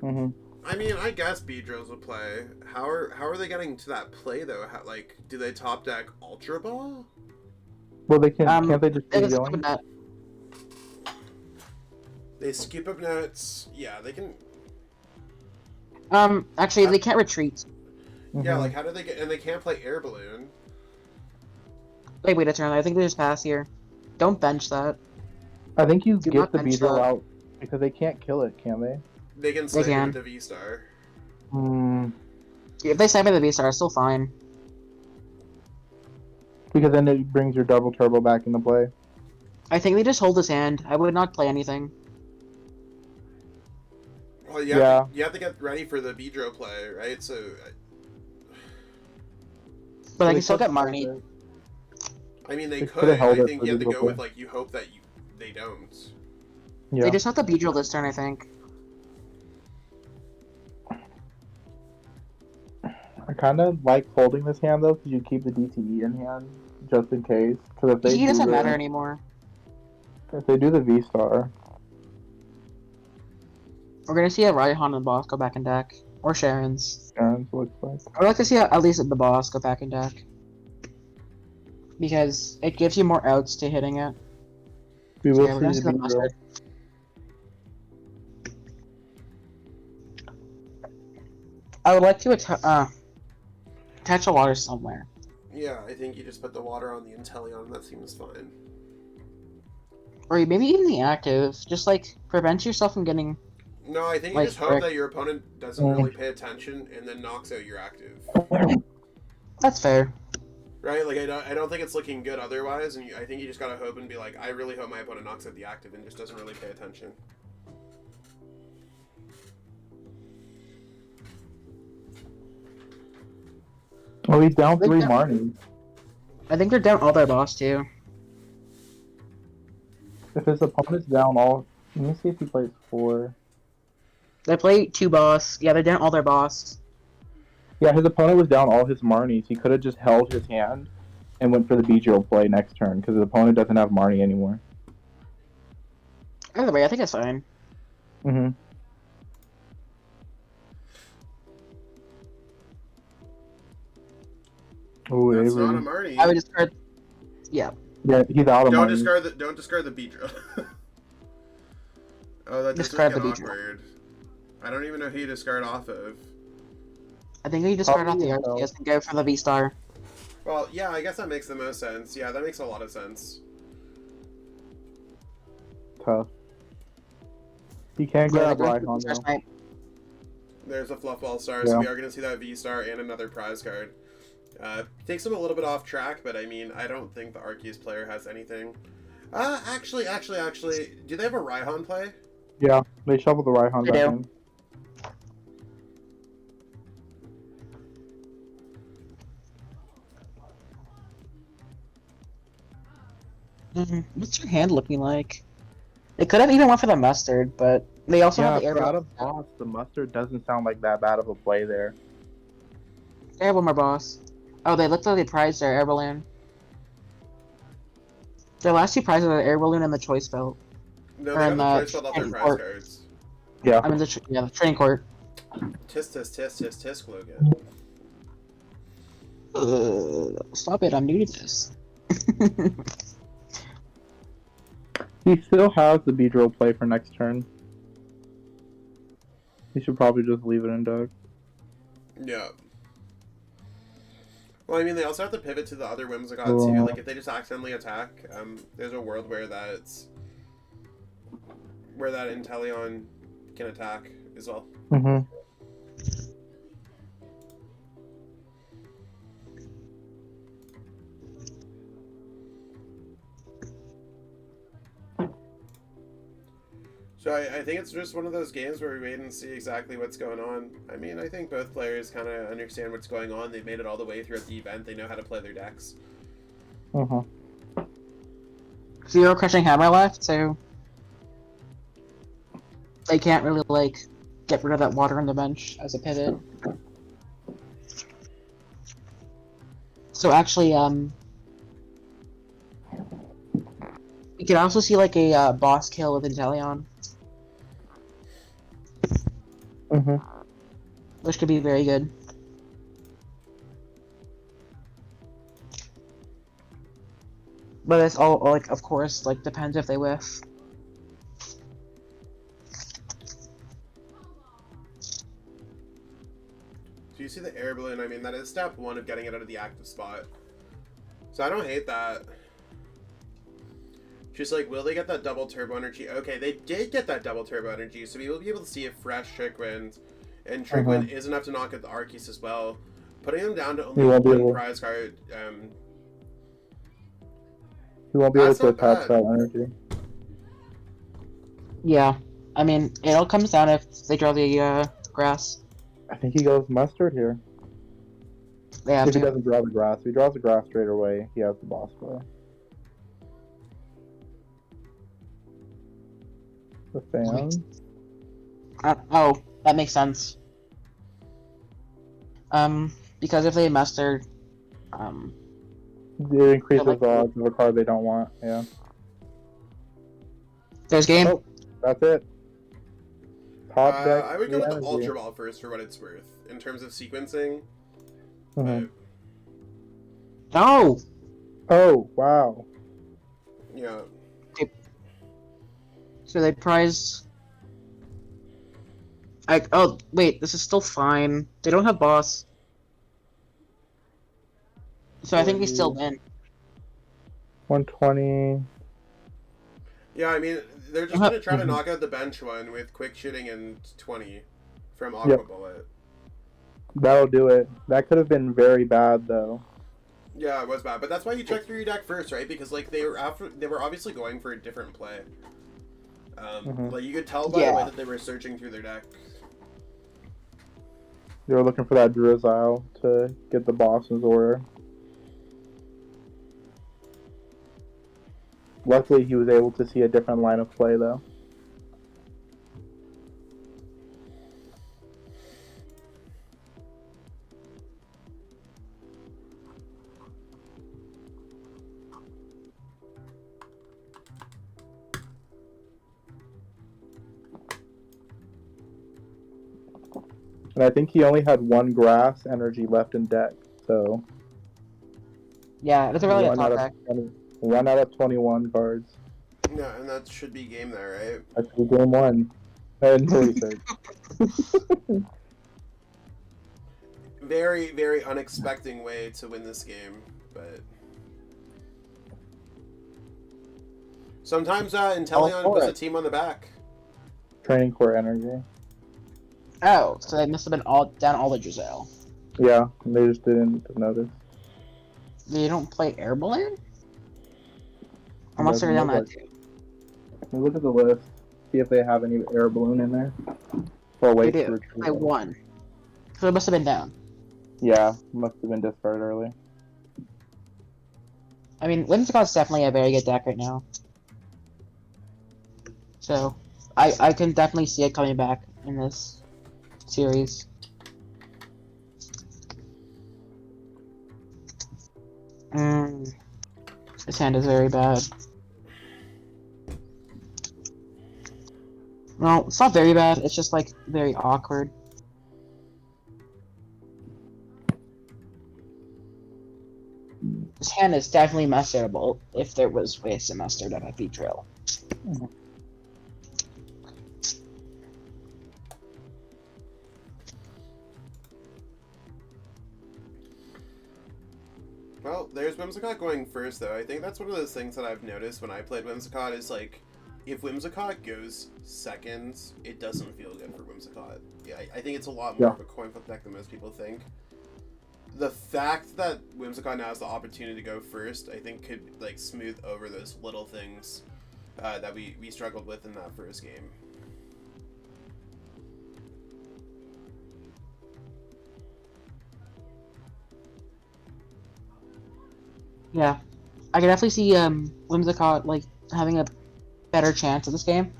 Mm-hmm. I mean, I guess Beedrills would play. How are they getting to that play though? How, like, do they top deck Ultra Ball? Well, they can. Can't they just It be is dealing? that. They skip up nets. Yeah, they can. Actually, they can't retreat. Yeah, Mhm. like how do they get? And they can't play Air Balloon. Wait a turn. I think they just pass here. Don't bench that. I think you Do get not the bench Beedrill that. out because they can't kill it, can they? They can They snipe can. it into V-Star. Hmm. If they snipe at the V-Star, it's still fine. Because then it brings your double turbo back into play. I think they just hold his hand. I would not play anything. Well, Yeah. you have to get ready for the Beedrill play, right? So. But I They can still could get hold Marnie. it. I mean, they They could. could've held I it think for you have to Beedrill go play. with like you hope that they don't. Yeah. They just have the Beedrill this turn, I think. I kind of like holding this hand though, because you keep the DTE in hand just in case. Because if they He doesn't do matter the, anymore. if they do the V Star, We're gonna see a Raihan and boss go back in deck. Or Sharon's. Aaron's looks like. I would like to see at least the boss go back in deck. Because it gives you more outs to hitting it. We So will yeah, we're gonna see see the the Beedrill. mustard. I would like to attach a water somewhere. Yeah, I think you just put the water on the Inteleon, and that seems fine. Or maybe even the active. Just like prevent yourself from getting. No, I think you Like, just hope frick. that your opponent doesn't really pay attention and then knocks out your active. That's fair. Right? Like, I don't think it's looking good otherwise, and I think you just gotta hope and be like, I really hope my opponent knocks out the active and just doesn't really pay attention. Oh, he's down They 3 got- Marnies. I think they're down all their boss too. If his opponent's down all, let me see if he plays 4. They play 2 boss. Yeah, they're down all their boss. Yeah, his opponent was down all his Marnies. He could have just held his hand and went for the Beedrill play next turn because his opponent doesn't have Marnie anymore. Either way, I think it's fine. Mm-hmm. Oh, That's Avery. not a Marnie. I would discard. Yeah. Yeah, he's out of Don't Marnie. don't discard the Beedrill. Oh, that does Discard make it the Beedrill. awkward. I don't even know who you discard off of. I think you discard off the Probably RTS and go for the V-Star. Well, yeah, I guess that makes the most sense. Yeah, that makes a lot of sense. Tough. He can't Yeah, grab they're going for the Raihan V-Star though. snipe. There's a Fluffball Star, Yeah. so we are going to see that V-Star and another prize card. Takes him a little bit off track, but I mean, I don't think the Arceus player has anything. Actually, do they have a Raihan play? Yeah, they shovel the Raihan They back do. in. What's your hand looking like? They could have even went for the mustard, but they also Yeah, have the air for out balloon. of boss, the mustard doesn't sound like that bad of a play there. They have one more boss. Oh, they looked like they prized their air balloon. Their last 2 prizes are the air balloon and the choice belt. No, Or they in haven't the filled out their prize court. cards. Yeah. I mean, the training court. Tisk, Logan. Stop it! I'm new to this. He still has the Beedrill play for next turn. He should probably just leave it in deck. Yeah. Well, I mean, they also have to pivot to the other Whimsicott too. Like, if they just accidentally attack, there's a world where that Inteleon can attack as well. Mm-hmm. So I think it's just one of those games where we wait and see exactly what's going on. I mean, I think both players kind of understand what's going on. They've made it all the way throughout the event. They know how to play their decks. Uh-huh. 0 crushing hammer left, so they can't really like get rid of that water on the bench as a pivot. So actually, you can also see like a boss kill with Inteleon, which could be very good. But it's all like, of course, like depends if they whiff. So you see the air balloon. I mean, that is step 1 of getting it out of the active spot. So I don't hate that. Just like, will they get that double turbo energy? Okay, they did get that double turbo energy, so we will be able to see a fresh Trickwind. And Trickwind is enough to knock out the Arceus as well. Putting them down to only one prize card. You won't be able to attach that energy. Yeah, I mean, it all comes down if they draw the grass. I think he goes mustard here. Yeah. If he doesn't draw the grass. If he draws the grass straight away, he has the boss play. The fan. Oh, that makes sense. Because if they mustard, it increases the odds of a card they don't want. Yeah. There's game. Oh, that's it. Top deck. I would go with the Ultra Ball first for what it's worth in terms of sequencing. No. Oh wow. Yeah. So they prize. Oh wait, this is still fine. They don't have boss. So I think we still win. 120. Yeah, I mean, they're just gonna try to knock out the bench one with quick shooting and 20 from Aqua Bullet. That'll do it. That could have been very bad though. Yeah, it was bad, but that's why you check through your deck first, right? Because like they were obviously going for a different play. Like you could tell by the way that they were searching through their deck. They were looking for that Drizzile to get the boss's order. Luckily, he was able to see a different line of play, though. And I think he only had one grass energy left in deck, so... Yeah, that's a really top deck. 1 out of 21 cards. Yeah, and that should be game there, right? That should be game 1. And research. Very, very unexpected way to win this game, but... Sometimes Inteleon puts a team on the back. Training core energy. Oh, so they must have been down all the Drizzile. Yeah, they just didn't notice. They don't play Air Balloon? Unless they're down that too. Look at the list. See if they have any Air Balloon in there. Or wait they do. I won. So it must have been down. Yeah, must have been discarded early. I mean, Whimsicott's definitely a very good deck right now. So, I can definitely see it coming back in this series. This hand is very bad. Well, it's not very bad, it's just like very awkward. This hand is definitely masterable if there was ways to master that at Beedrill. Well, there's Whimsicott going first, though. I think that's one of those things that I've noticed when I played Whimsicott is, like, if Whimsicott goes second, it doesn't feel good for Whimsicott. Yeah, I think it's a lot more of a coin flip deck than most people think. The fact that Whimsicott now has the opportunity to go first, I think could, like, smooth over those little things that we struggled with in that first game. Yeah, I can definitely see Whimsicott like having a better chance of this game.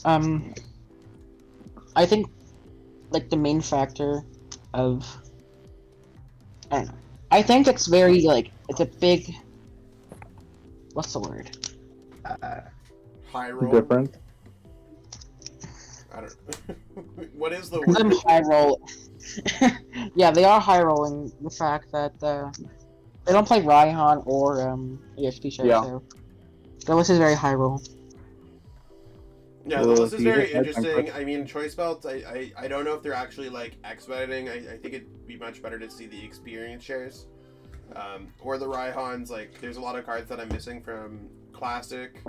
Um, I think like the main factor of I don't know. I think it's very like it's a big. What's the word? High roll. Difference. I don't. What is the Them word? high roll. Yeah, they are high rolling. The fact that they don't play Raihan or EXP share, Yeah. so the list is very high roll. Yeah, the Well, list is if you very hit that, interesting. I mean, choice belts. I don't know if they're actually like expediting. I think it'd be much better to see the experience shares, or the Raihans. Like, there's a lot of cards that I'm missing from classic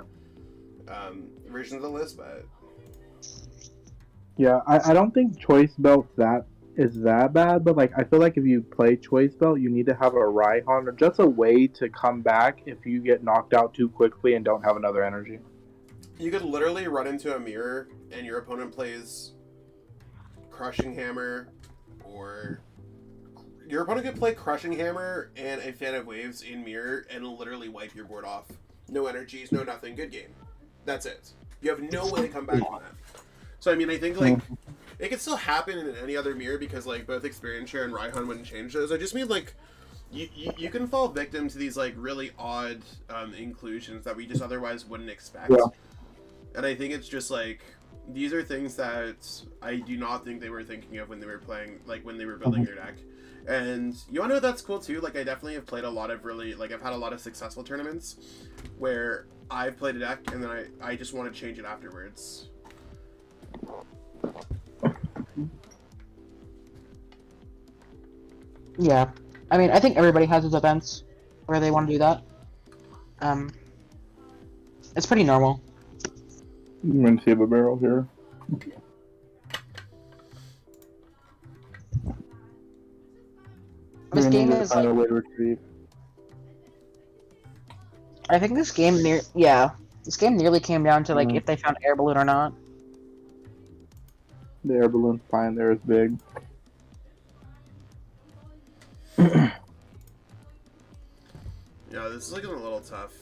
versions of the list, but Yeah, I don't think choice belts is that bad, but like I feel like if you play choice belt, you need to have a Raihan or just a way to come back if you get knocked out too quickly and don't have another energy. you could literally run into a mirror and your opponent plays Crushing Hammer, or your opponent could play Crushing Hammer and a Fan of Waves in mirror and literally wipe your board off. No energies, no nothing. Good game. That's it. You have no way to come back from that. So I mean, I think like it could still happen in any other mirror because like both Experience Share and Raihan wouldn't change those. I just mean like you can fall victim to these like really odd inclusions that we just otherwise wouldn't expect. Yeah. And I think it's just like these are things that I do not think they were thinking of when they were playing, like when they were building their deck. And you wanna know that's cool too? Like I definitely have played a lot of really like I've had a lot of successful tournaments where I've played a deck and then I just want to change it afterwards. Yeah, I mean, I think everybody has those events where they want to do that. It's pretty normal. I'm gonna save a barrel here. This game is find like, a way to retrieve. I think this game this game nearly came down to like if they found air balloon or not. The air balloon fine there is big. Yeah, this is looking a little tough.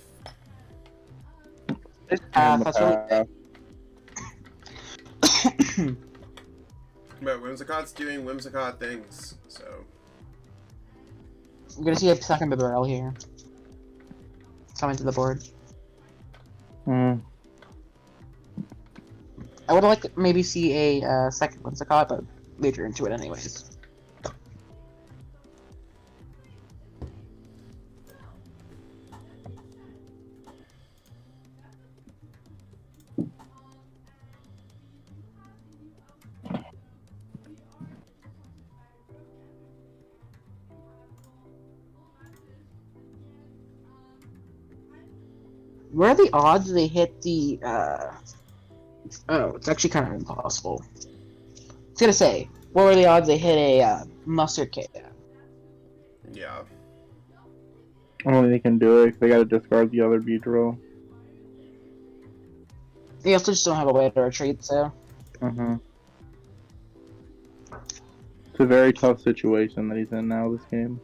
This path, that's really But Whimsicott's doing Whimsicott things, so I'm gonna see a second Beedrill here. Coming to the board. I would like to maybe see a second Whimsicott, but later into it anyways. What are the odds they hit the, Oh, it's actually kind of impossible. I was gonna say, what were the odds they hit a, mustard kit? yeah. Only they can do it. They gotta discard the other Beedrill. They also just don't have a way to retreat, so... It's a very tough situation that he's in now, this game.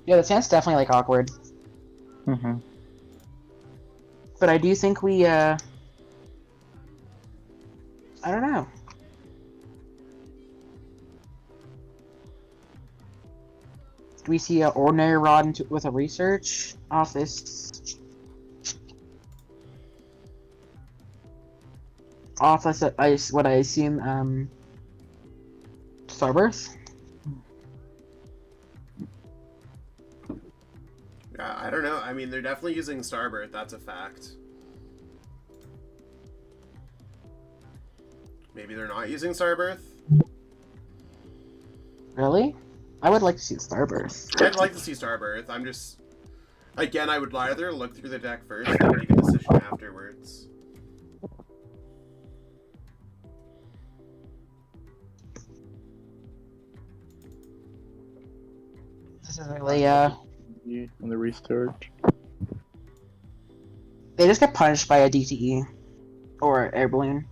Yeah, the stance definitely, like, awkward. But I do think we, I don't know. Do we see an ordinary rod with a research off this? Off this, what I assume, Starbirth? I don't know. I mean, they're definitely using Starbirth. That's a fact. Maybe they're not using Starbirth. Really? I would like to see Starbirth. I'd like to see Starbirth. I'm just... Again, I would rather look through the deck first and make a decision afterwards. This is really, In the research. they just get punished by a DTE. Or air balloon.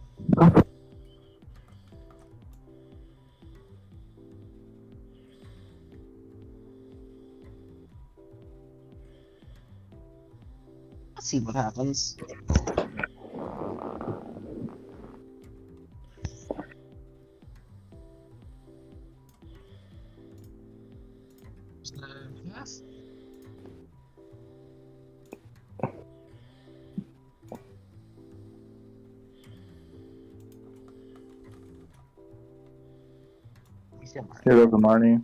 Let's see what happens. Yes. Here goes the Marnie.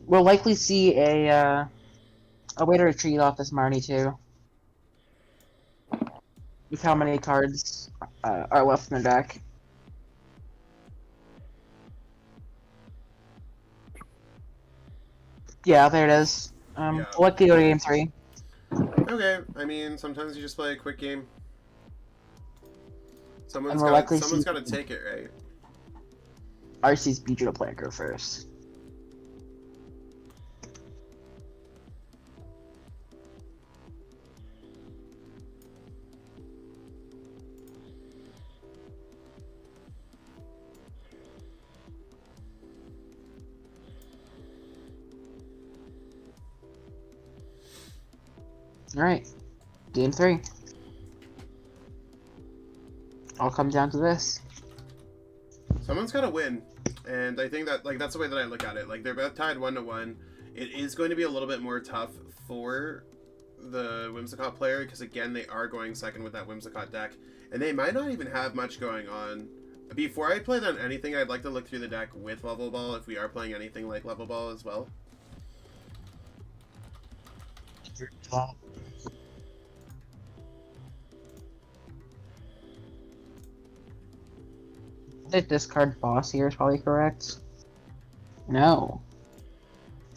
We'll likely see a way to retreat off this Marnie too. With how many cards are left in the deck. Yeah, there it is. Yeah. Likely go to game 3. Okay, I mean, sometimes you just play a quick game. Someone's we're likely got to see- take it, right? RC's Beedrill player go first. Alright, game 3. All come down to this. Someone's got to win, and I think that that's the way that I look at it. Like, they're both tied 1-1. It is going to be a little bit more tough for the Whimsicott player because again they are going second with that Whimsicott deck, and they might not even have much going on. Before I play on anything, I'd like to look through the deck with Level Ball if we are playing anything like Level Ball as well. The discard boss here is probably correct. No.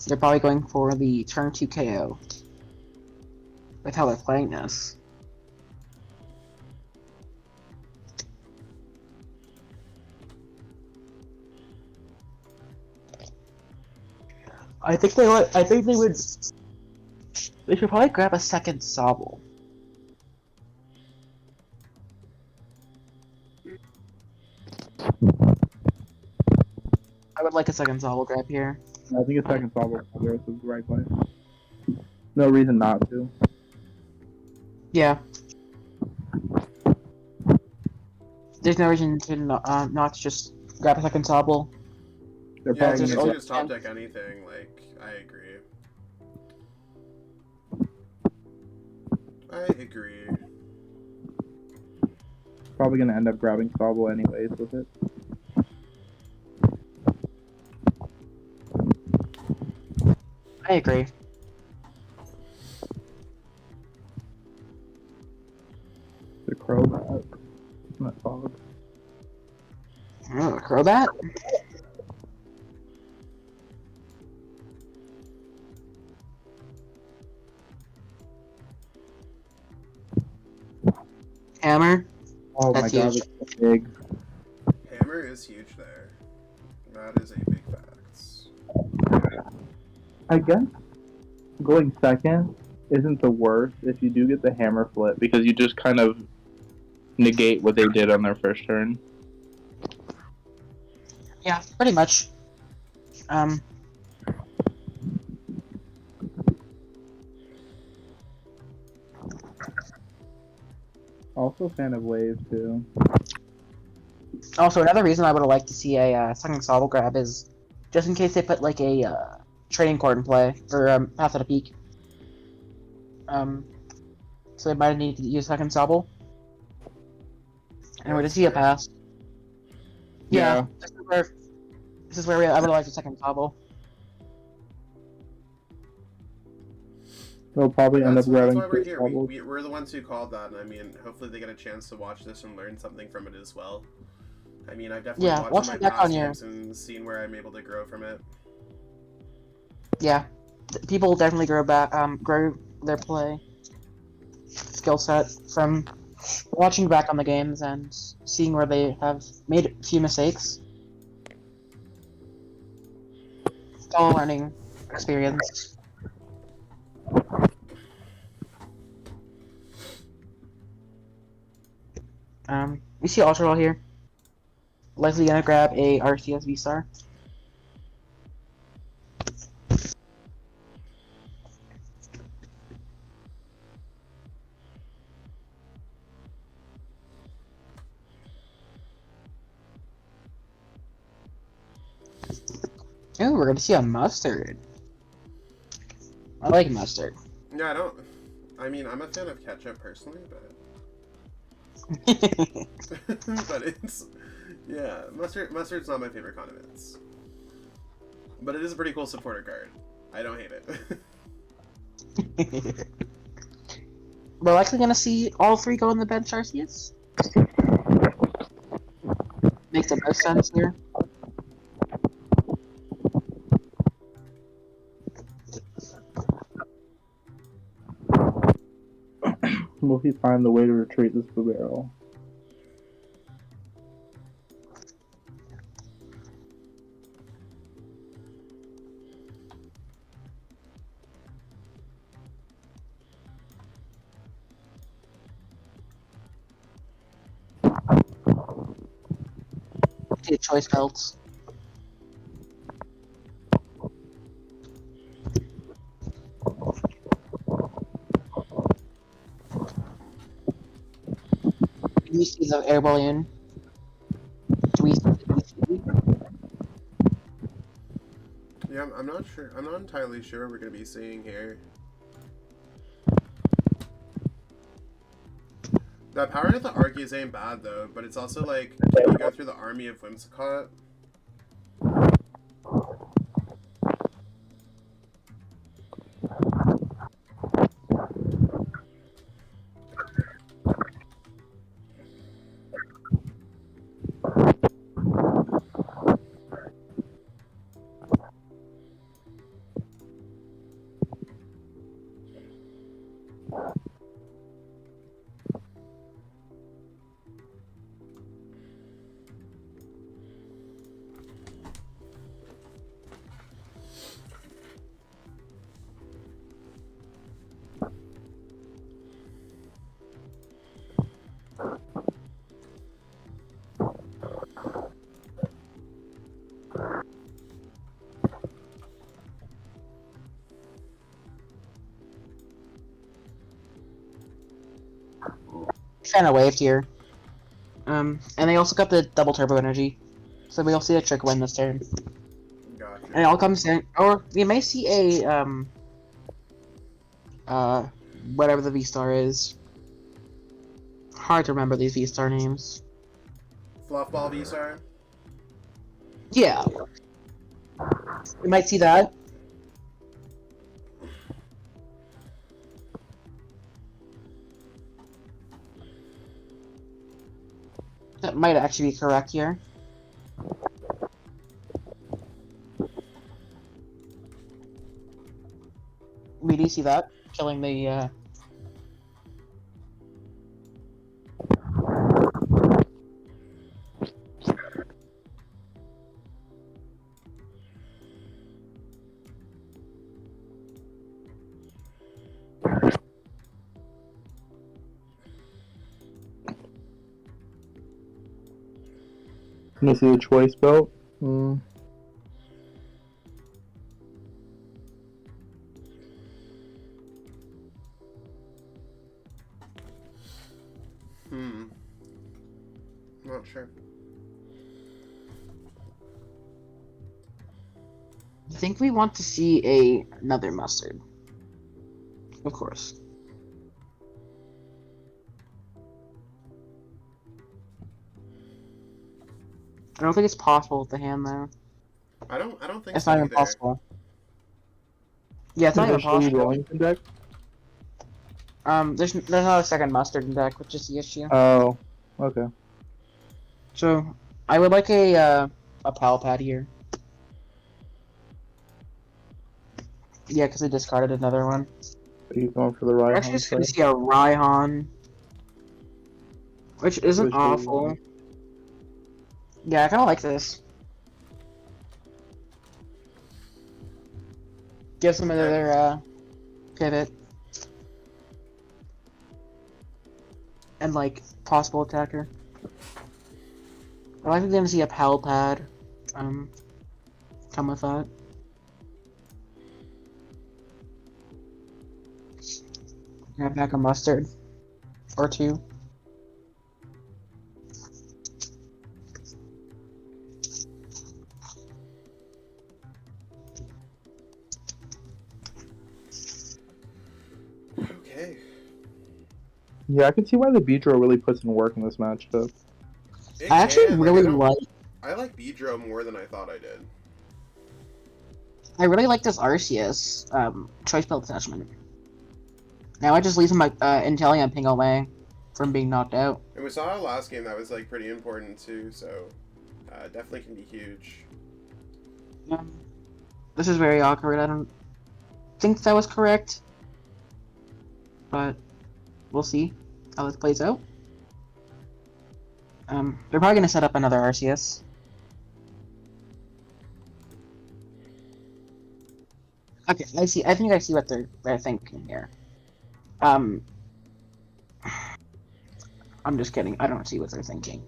They're probably going for the turn 2 KO. With how they're playing this. I think they would. They should probably grab a second Sobble. I would like a second Sobble grab here. I think a second Sobble is the right play. No reason not to. Yeah. There's no reason to not just grab a second Sobble. They're Yeah, probably you gonna can just top deck anything. Like, I agree. probably gonna end up grabbing Sobble anyways with it. I agree. The Crobat. Not Fog. Oh, Crobat? Hammer? Oh That's my god, huge. it's so big. Hammer is huge there. That is a big fact. I guess going second isn't the worst if you do get the hammer flip because you just kind of negate what they did on their first turn. Yeah, pretty much. Also fan of Wave too. Also, another reason I would have liked to see a second Sobble grab is just in case they put like a trading card in play, or path at a peak. So they might need to use second Sobble. And we're to see a pass. Yeah. This is where I would like a second Sobble. They'll probably end up That's grabbing why we're two here. Sobbles. We're the ones who called that, and I mean, hopefully they get a chance to watch this and learn something from it as well. I mean, I've definitely Yeah, watch watched it my back past on your- games and seen where I'm able to grow from it. Yeah, people definitely grow their play skill set from watching back on the games and seeing where they have made a few mistakes. It's all a learning experience. We see Ultra Ball here. Likely gonna grab a RCS V-Star. Ooh, we're gonna see a mustard. I like mustard. Yeah, I mean, I'm a fan of ketchup personally, but but it's yeah, mustard's not my favorite condiments. But it is a pretty cool supporter card. I don't hate it. We're likely gonna see all three go on the bench, Arceus. Makes the most sense here. Will he find the way to retreat this Beedrill? Two choice belts. Do we see the air balloon? Do we see? Yeah, I'm not sure. I'm not entirely sure what we're gonna be seeing here. That power into the Arceus ain't bad though, but it's also like, can you go through the army of Whimsicott? Kind of waved here. And they also got the double turbo energy, so we'll see a trick win this turn. Gotcha. And it all comes in, or we may see a whatever the V star is. Hard to remember these V star names. Fluffball V-Star? Yeah, we might see that. That might actually be correct here. We do see that, killing the, Can you see the choice belt? Hmm. Not sure. I think we want to see another mustard. Of course. I don't think it's possible with the hand though. I don't think It's so not even either. possible. Yeah, it's not even possible. Wellington deck? There's not a second mustard in deck, which is the issue. Oh, okay. So I would like a pal pad here. Yeah, because I discarded another one. Are you going for the We're right actually just gonna see a Raihan, which isn't awful. Yeah, I kind of like this. Gives them another pivot. And like possible attacker. I'm likely gonna see a pal pad come with that. Grab back a mustard or two. Hey. Yeah, I can see why the Beedrill really puts in work in this matchup. It I actually can, really I like. I like Beedrill more than I thought I did. I really like this Arceus choice belt attachment. Now I just leave my Inteleon ping away from being knocked out. And we saw our last game that was like pretty important too, so definitely can be huge. This is very awkward. I don't think that was correct, but we'll see how this plays out. They're probably gonna set up another Arceus. Okay, I see. I think I see what they're thinking here. I'm just kidding. I don't see what they're thinking.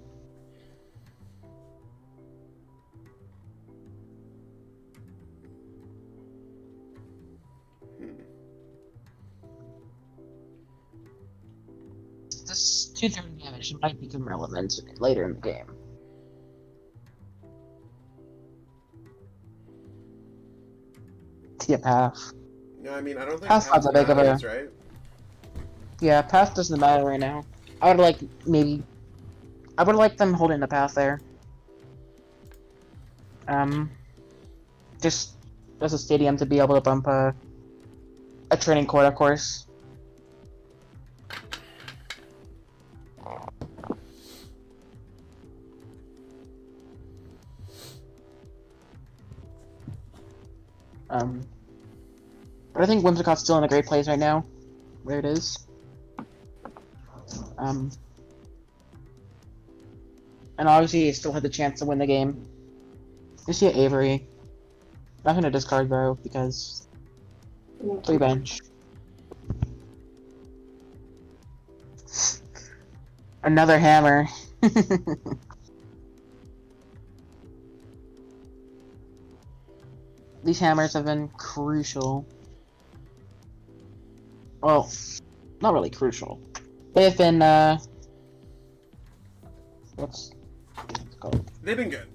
This 230 damage might become relevant later in the game. See a path. No, I mean I don't think Path's not path that big of a- matters, right? Yeah, path doesn't matter right now. I would like maybe. I would like them holding the path there. Just as a stadium to be able to bump a training court, of course. But I think Whimsicott's still in a great place right now, where it is. And obviously, he still had the chance to win the game. You see Avery. Not gonna discard though because 3 bench. Another hammer. These hammers have been crucial. Well, not really crucial. They have been, what's it called? They've been good.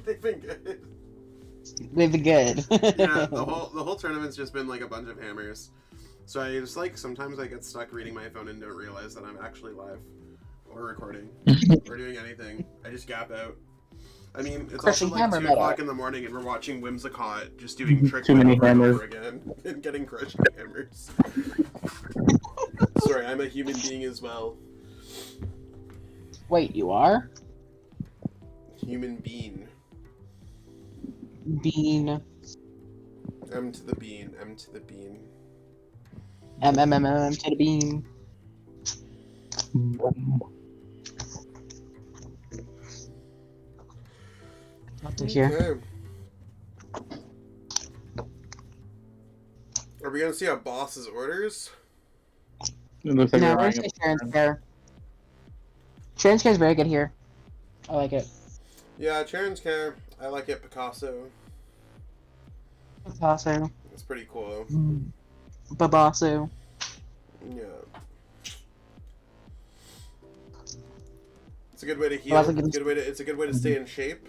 They've been good. They've been good. Yeah, the whole tournament's just been like a bunch of hammers. So I just like sometimes I get stuck reading my phone and don't realize that I'm actually live or recording or doing anything. I just gap out. I mean, it's Crushing also like hammer 2 o'clock in the morning and we're watching Whimsicott just doing tricks Too many over and hammers. over again and getting crushed hammers. Sorry, I'm a human being as well. Wait, you are? Human bean. Bean. M to the bean. M to the bean. M to the bean. Not to hear. Okay. Are we gonna see a boss's orders? It looks like No, they're we're eyeing gonna up say Sharon's care. Sharon's care is very good here. I like it. Yeah, Charon's care. I like it. Picasso. Picasso. It's pretty cool. Babasso. Yeah. It's a good way to heal. Well, It's a good way to stay in shape.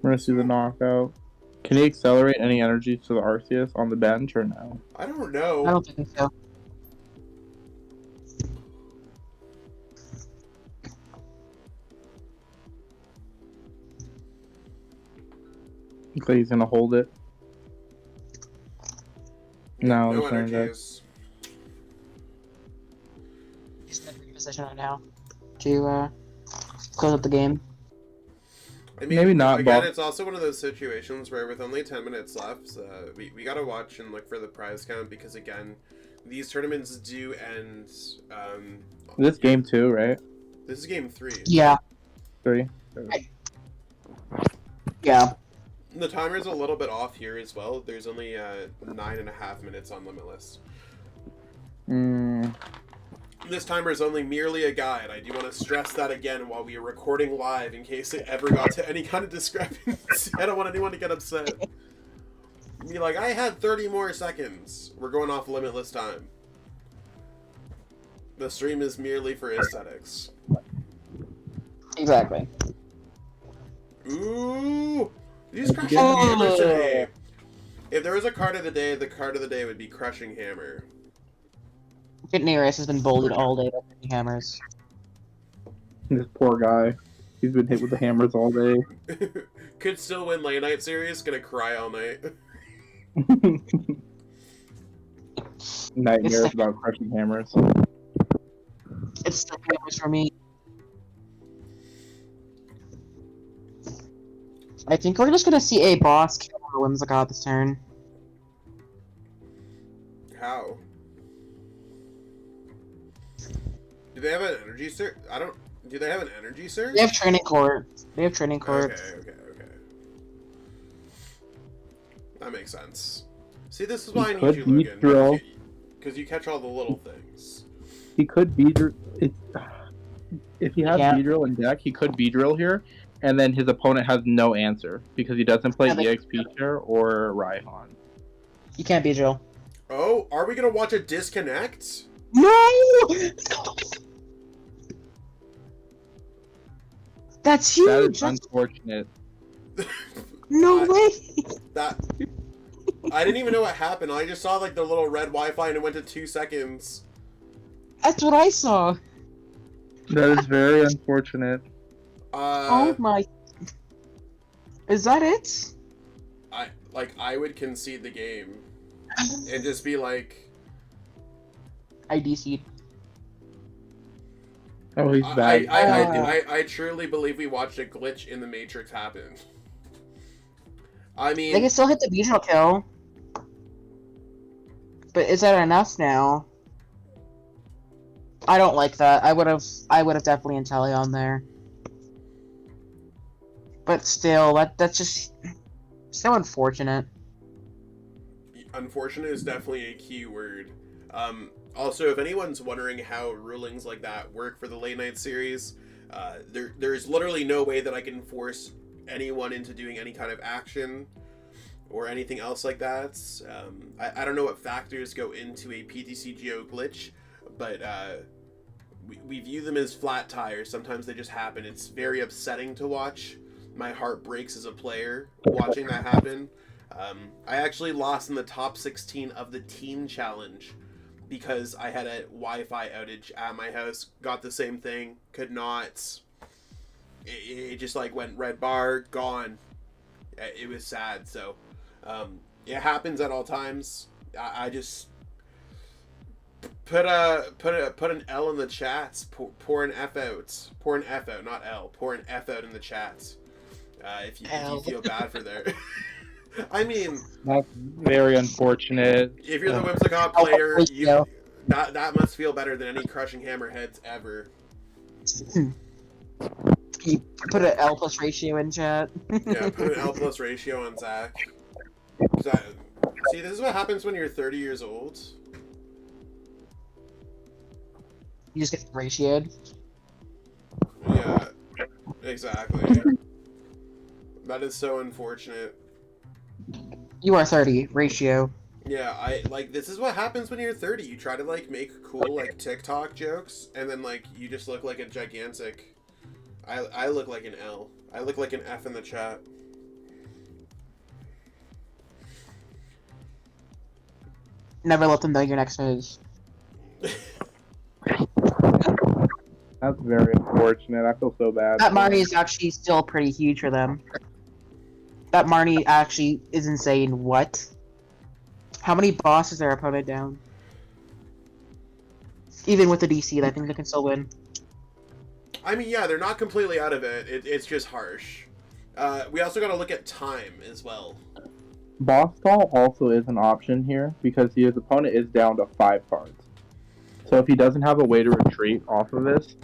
We're gonna see the knockout. Can he accelerate any energy to the Arceus on the bench or no? I don't know. I don't think so. Looks like he's gonna hold it. No, No it's not that. energies. He's in a great position right now to close up the game. I mean, Maybe not, Again, but- it's also one of those situations where with only 10 minutes left, we gotta watch and look for the prize count because again, these tournaments do end. This game 2, right? This is game 3. Yeah. 3. Yeah. The timer's a little bit off here as well. There's only 9.5 minutes on Limitless. This timer is only merely a guide. I do want to stress that again while we are recording live in case it ever got to any kind of discrepancy. I don't want anyone to get upset. Be like, I had 30 more seconds. We're going off Limitless time. The stream is merely for aesthetics. Exactly. Ooh! These crushing hammers today. If there was a card of the day, the card of the day would be Crushing Hammer. Nearest has been bullied all day by hammers. This poor guy. He's been hit with the hammers all day. Could still win late night series. Gonna cry all night. Nightmares about crushing hammers. It's the hammers for me. I think we're just gonna see a boss kill Whimsicott this turn. How? Do they have an energy sir? I don't. Do they have an energy sir? They have training court. They have training court. Okay. That makes sense. See, this is why I need you, Logan. Because you catch all the little things. He could Beedrill. If he has Beedrill in deck, he could Beedrill here, and then his opponent has no answer because he doesn't play EXP Chair or Raihan. You can't Beedrill. Oh, are we gonna watch a disconnect? No! That's huge! That is unfortunate. No way! I didn't even know what happened. I just saw like the little red Wi-Fi and it went to 2 seconds. That's what I saw. That is very unfortunate. Oh my... Is that it? I would concede the game. And just be like... I DC'd. Oh, he's back. I truly believe we watched a glitch in the Matrix happen. I mean... They can still hit the Beedrill kill. But is that enough now? I don't like that. I would have definitely Inteleon there. But still, that's just so unfortunate. Unfortunate is definitely a key word. Also, if anyone's wondering how rulings like that work for the late night series, there's literally no way that I can force anyone into doing any kind of action or anything else like that. I don't know what factors go into a PTCGO glitch, but we view them as flat tires. Sometimes they just happen. It's very upsetting to watch. My heart breaks as a player watching that happen. I actually lost in the top 16 of the team challenge because I had a Wi-Fi outage at my house. Got the same thing. Could not. It just like went red bar, gone. It was sad. So it happens at all times. I just put an L in the chats. Pour an F out. Pour an F out, not L. Pour an F out in the chats. If you feel bad for there. I mean, that's very unfortunate. If you're the Whimsicott player, that must feel better than any Crushing Hammer heads ever. You put an L plus ratio in chat. Yeah, put an L plus ratio on Zach. See, this is what happens when you're 30 years old. You just get ratioed. Yeah, exactly. That is so unfortunate. You are 30, ratio. Yeah, this is what happens when you're 30. You try to, make cool, TikTok jokes, and then, you just look like a gigantic... I look like an L. I look like an F in the chat. Never let them know your next phase. That's very unfortunate. I feel so bad. That Marnie is actually still pretty huge for them. That Marnie actually is insane. What? How many bosses their opponent down? Even with the DC, I think they can still win. I mean, yeah, they're not completely out of it. It's just harsh. We also got to look at time as well. Boss stall also is an option here because his opponent is down to 5 cards. So if he doesn't have a way to retreat off of this,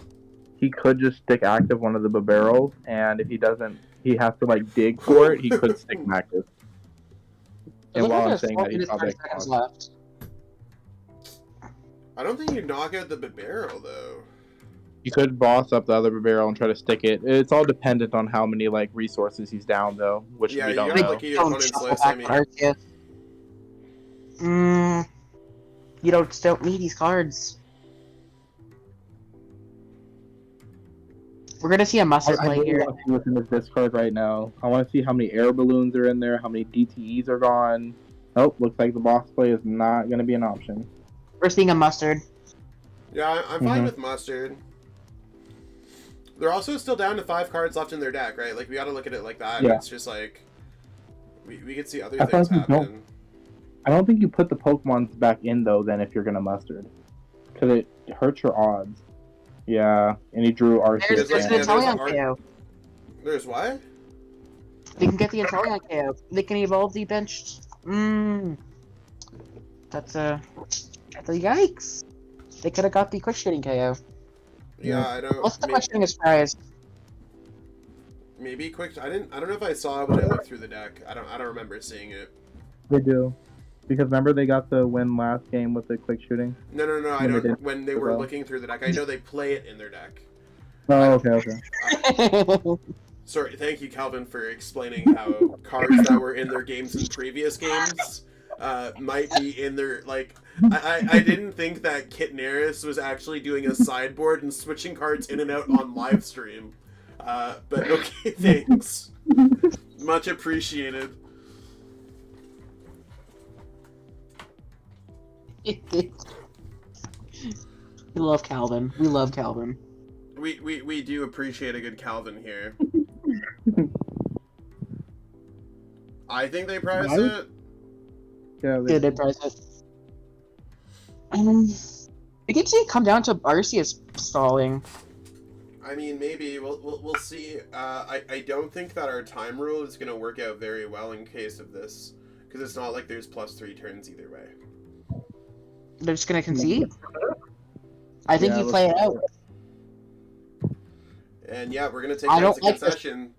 he could just stick active one of the barrels, and if he doesn't, he has to dig for it. He could stick active. And while I'm saying that, he's probably left. I don't think you knock out the barrel though. You could boss up the other barrel and try to stick it. It's all dependent on how many resources he's down though, which we don't know. Your opponent's list, I mean. You don't need these cards. We're gonna see a mustard play here. I want to see what's in this discard right now. I want to see how many air balloons are in there, how many DTEs are gone. Oh, looks like the boss play is not going to be an option. We're seeing a mustard. Yeah, I'm fine with mustard. They're also still down to 5 cards left in their deck, right? Like, we gotta look at it like that. Yeah. It's just like, we could see other I things thought you happen. I don't think you put the Pokemons back in, though, then, if you're going to mustard. Because it hurts your odds. Yeah, and he drew Arceus. There's an Inteleon KO. There's what? They can get the Inteleon KO. They can evolve the bench. That's a yikes. They could have got the quick shooting KO. Yeah, I don't. What's the quick shooting is prize? Maybe quick. I don't know if I saw it when I looked through the deck. I don't remember seeing it. They do. Because remember they got the win last game with the quick shooting? No. I don't. When they were looking through the deck, I know they play it in their deck. Oh, okay. Sorry, thank you, Calvin, for explaining how cards that were in their games in previous games might be in their, like, I didn't think that Kit Neris was actually doing a sideboard and switching cards in and out on live stream. But okay, thanks. Much appreciated. We love Calvin. We love Calvin. We do appreciate a good Calvin here. I think they priced it. Yeah, They priced it. You can see it come down to Arceus stalling. I mean, maybe we'll see. I don't think that our time rule is gonna work out very well in case of this, because it's not like there's +3 turns either way. They're just gonna concede. I think you play it out. And yeah, we're gonna take that as a concession.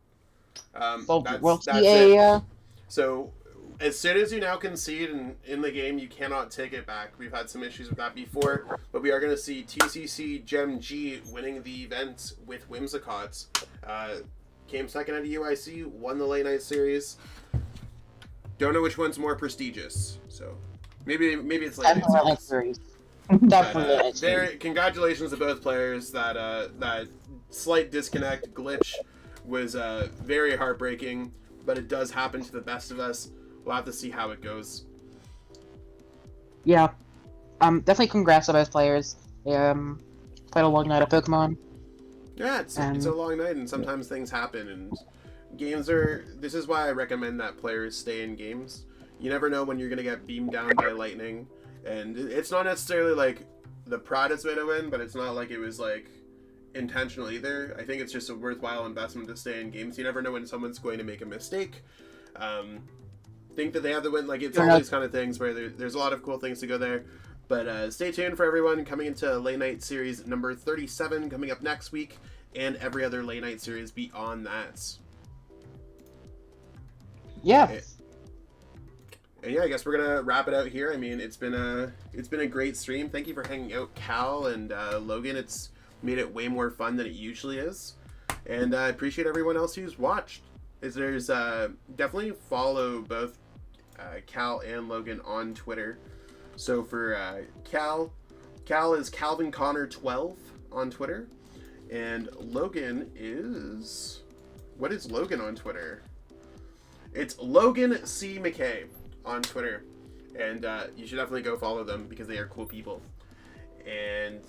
That's it. So, as soon as you now concede in the game, you cannot take it back. We've had some issues with that before, but we are going to see TCC Gem G winning the event with Whimsicott. Came second at a UIC, won the late night series. Don't know which one's more prestigious, so maybe it's late night series. Definitely. Congratulations to both players. That slight disconnect glitch was very heartbreaking, but it does happen to the best of us. We'll have to see how it goes. Yeah. Definitely congrats to both players. Played a long night of Pokemon. Yeah, it's a long night, and sometimes things happen, and this is why I recommend that players stay in games. You never know when you're going to get beamed down by lightning, and it's not necessarily like the Pradis made a win, but it's not like it was like intentional either. I think it's just a worthwhile investment to stay in games. You never know when someone's going to make a mistake. Think that they have the win. Like, it's all these kind of things where there's a lot of cool things to go there. But stay tuned for everyone coming into late night series number 37 coming up next week, and every other late night series beyond that. Yeah. And yeah, I guess we're gonna wrap it out here. I mean, it's been a great stream. Thank you for hanging out, Cal and Logan. It's made it way more fun than it usually is, and I appreciate everyone else who's watched. There's definitely follow both Cal and Logan on Twitter. So for Cal is Calvin Connor 12 on Twitter, and Logan is, what is Logan on Twitter? It's Logan C. McKay on Twitter, and you should definitely go follow them because they are cool people. And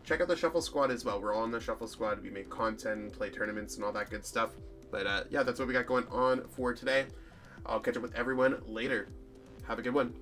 check out the Shuffle Squad as well. We're all in the Shuffle Squad. We make content, play tournaments, and all that good stuff. But yeah, that's what we got going on for today. I'll catch up with everyone later. Have a good one.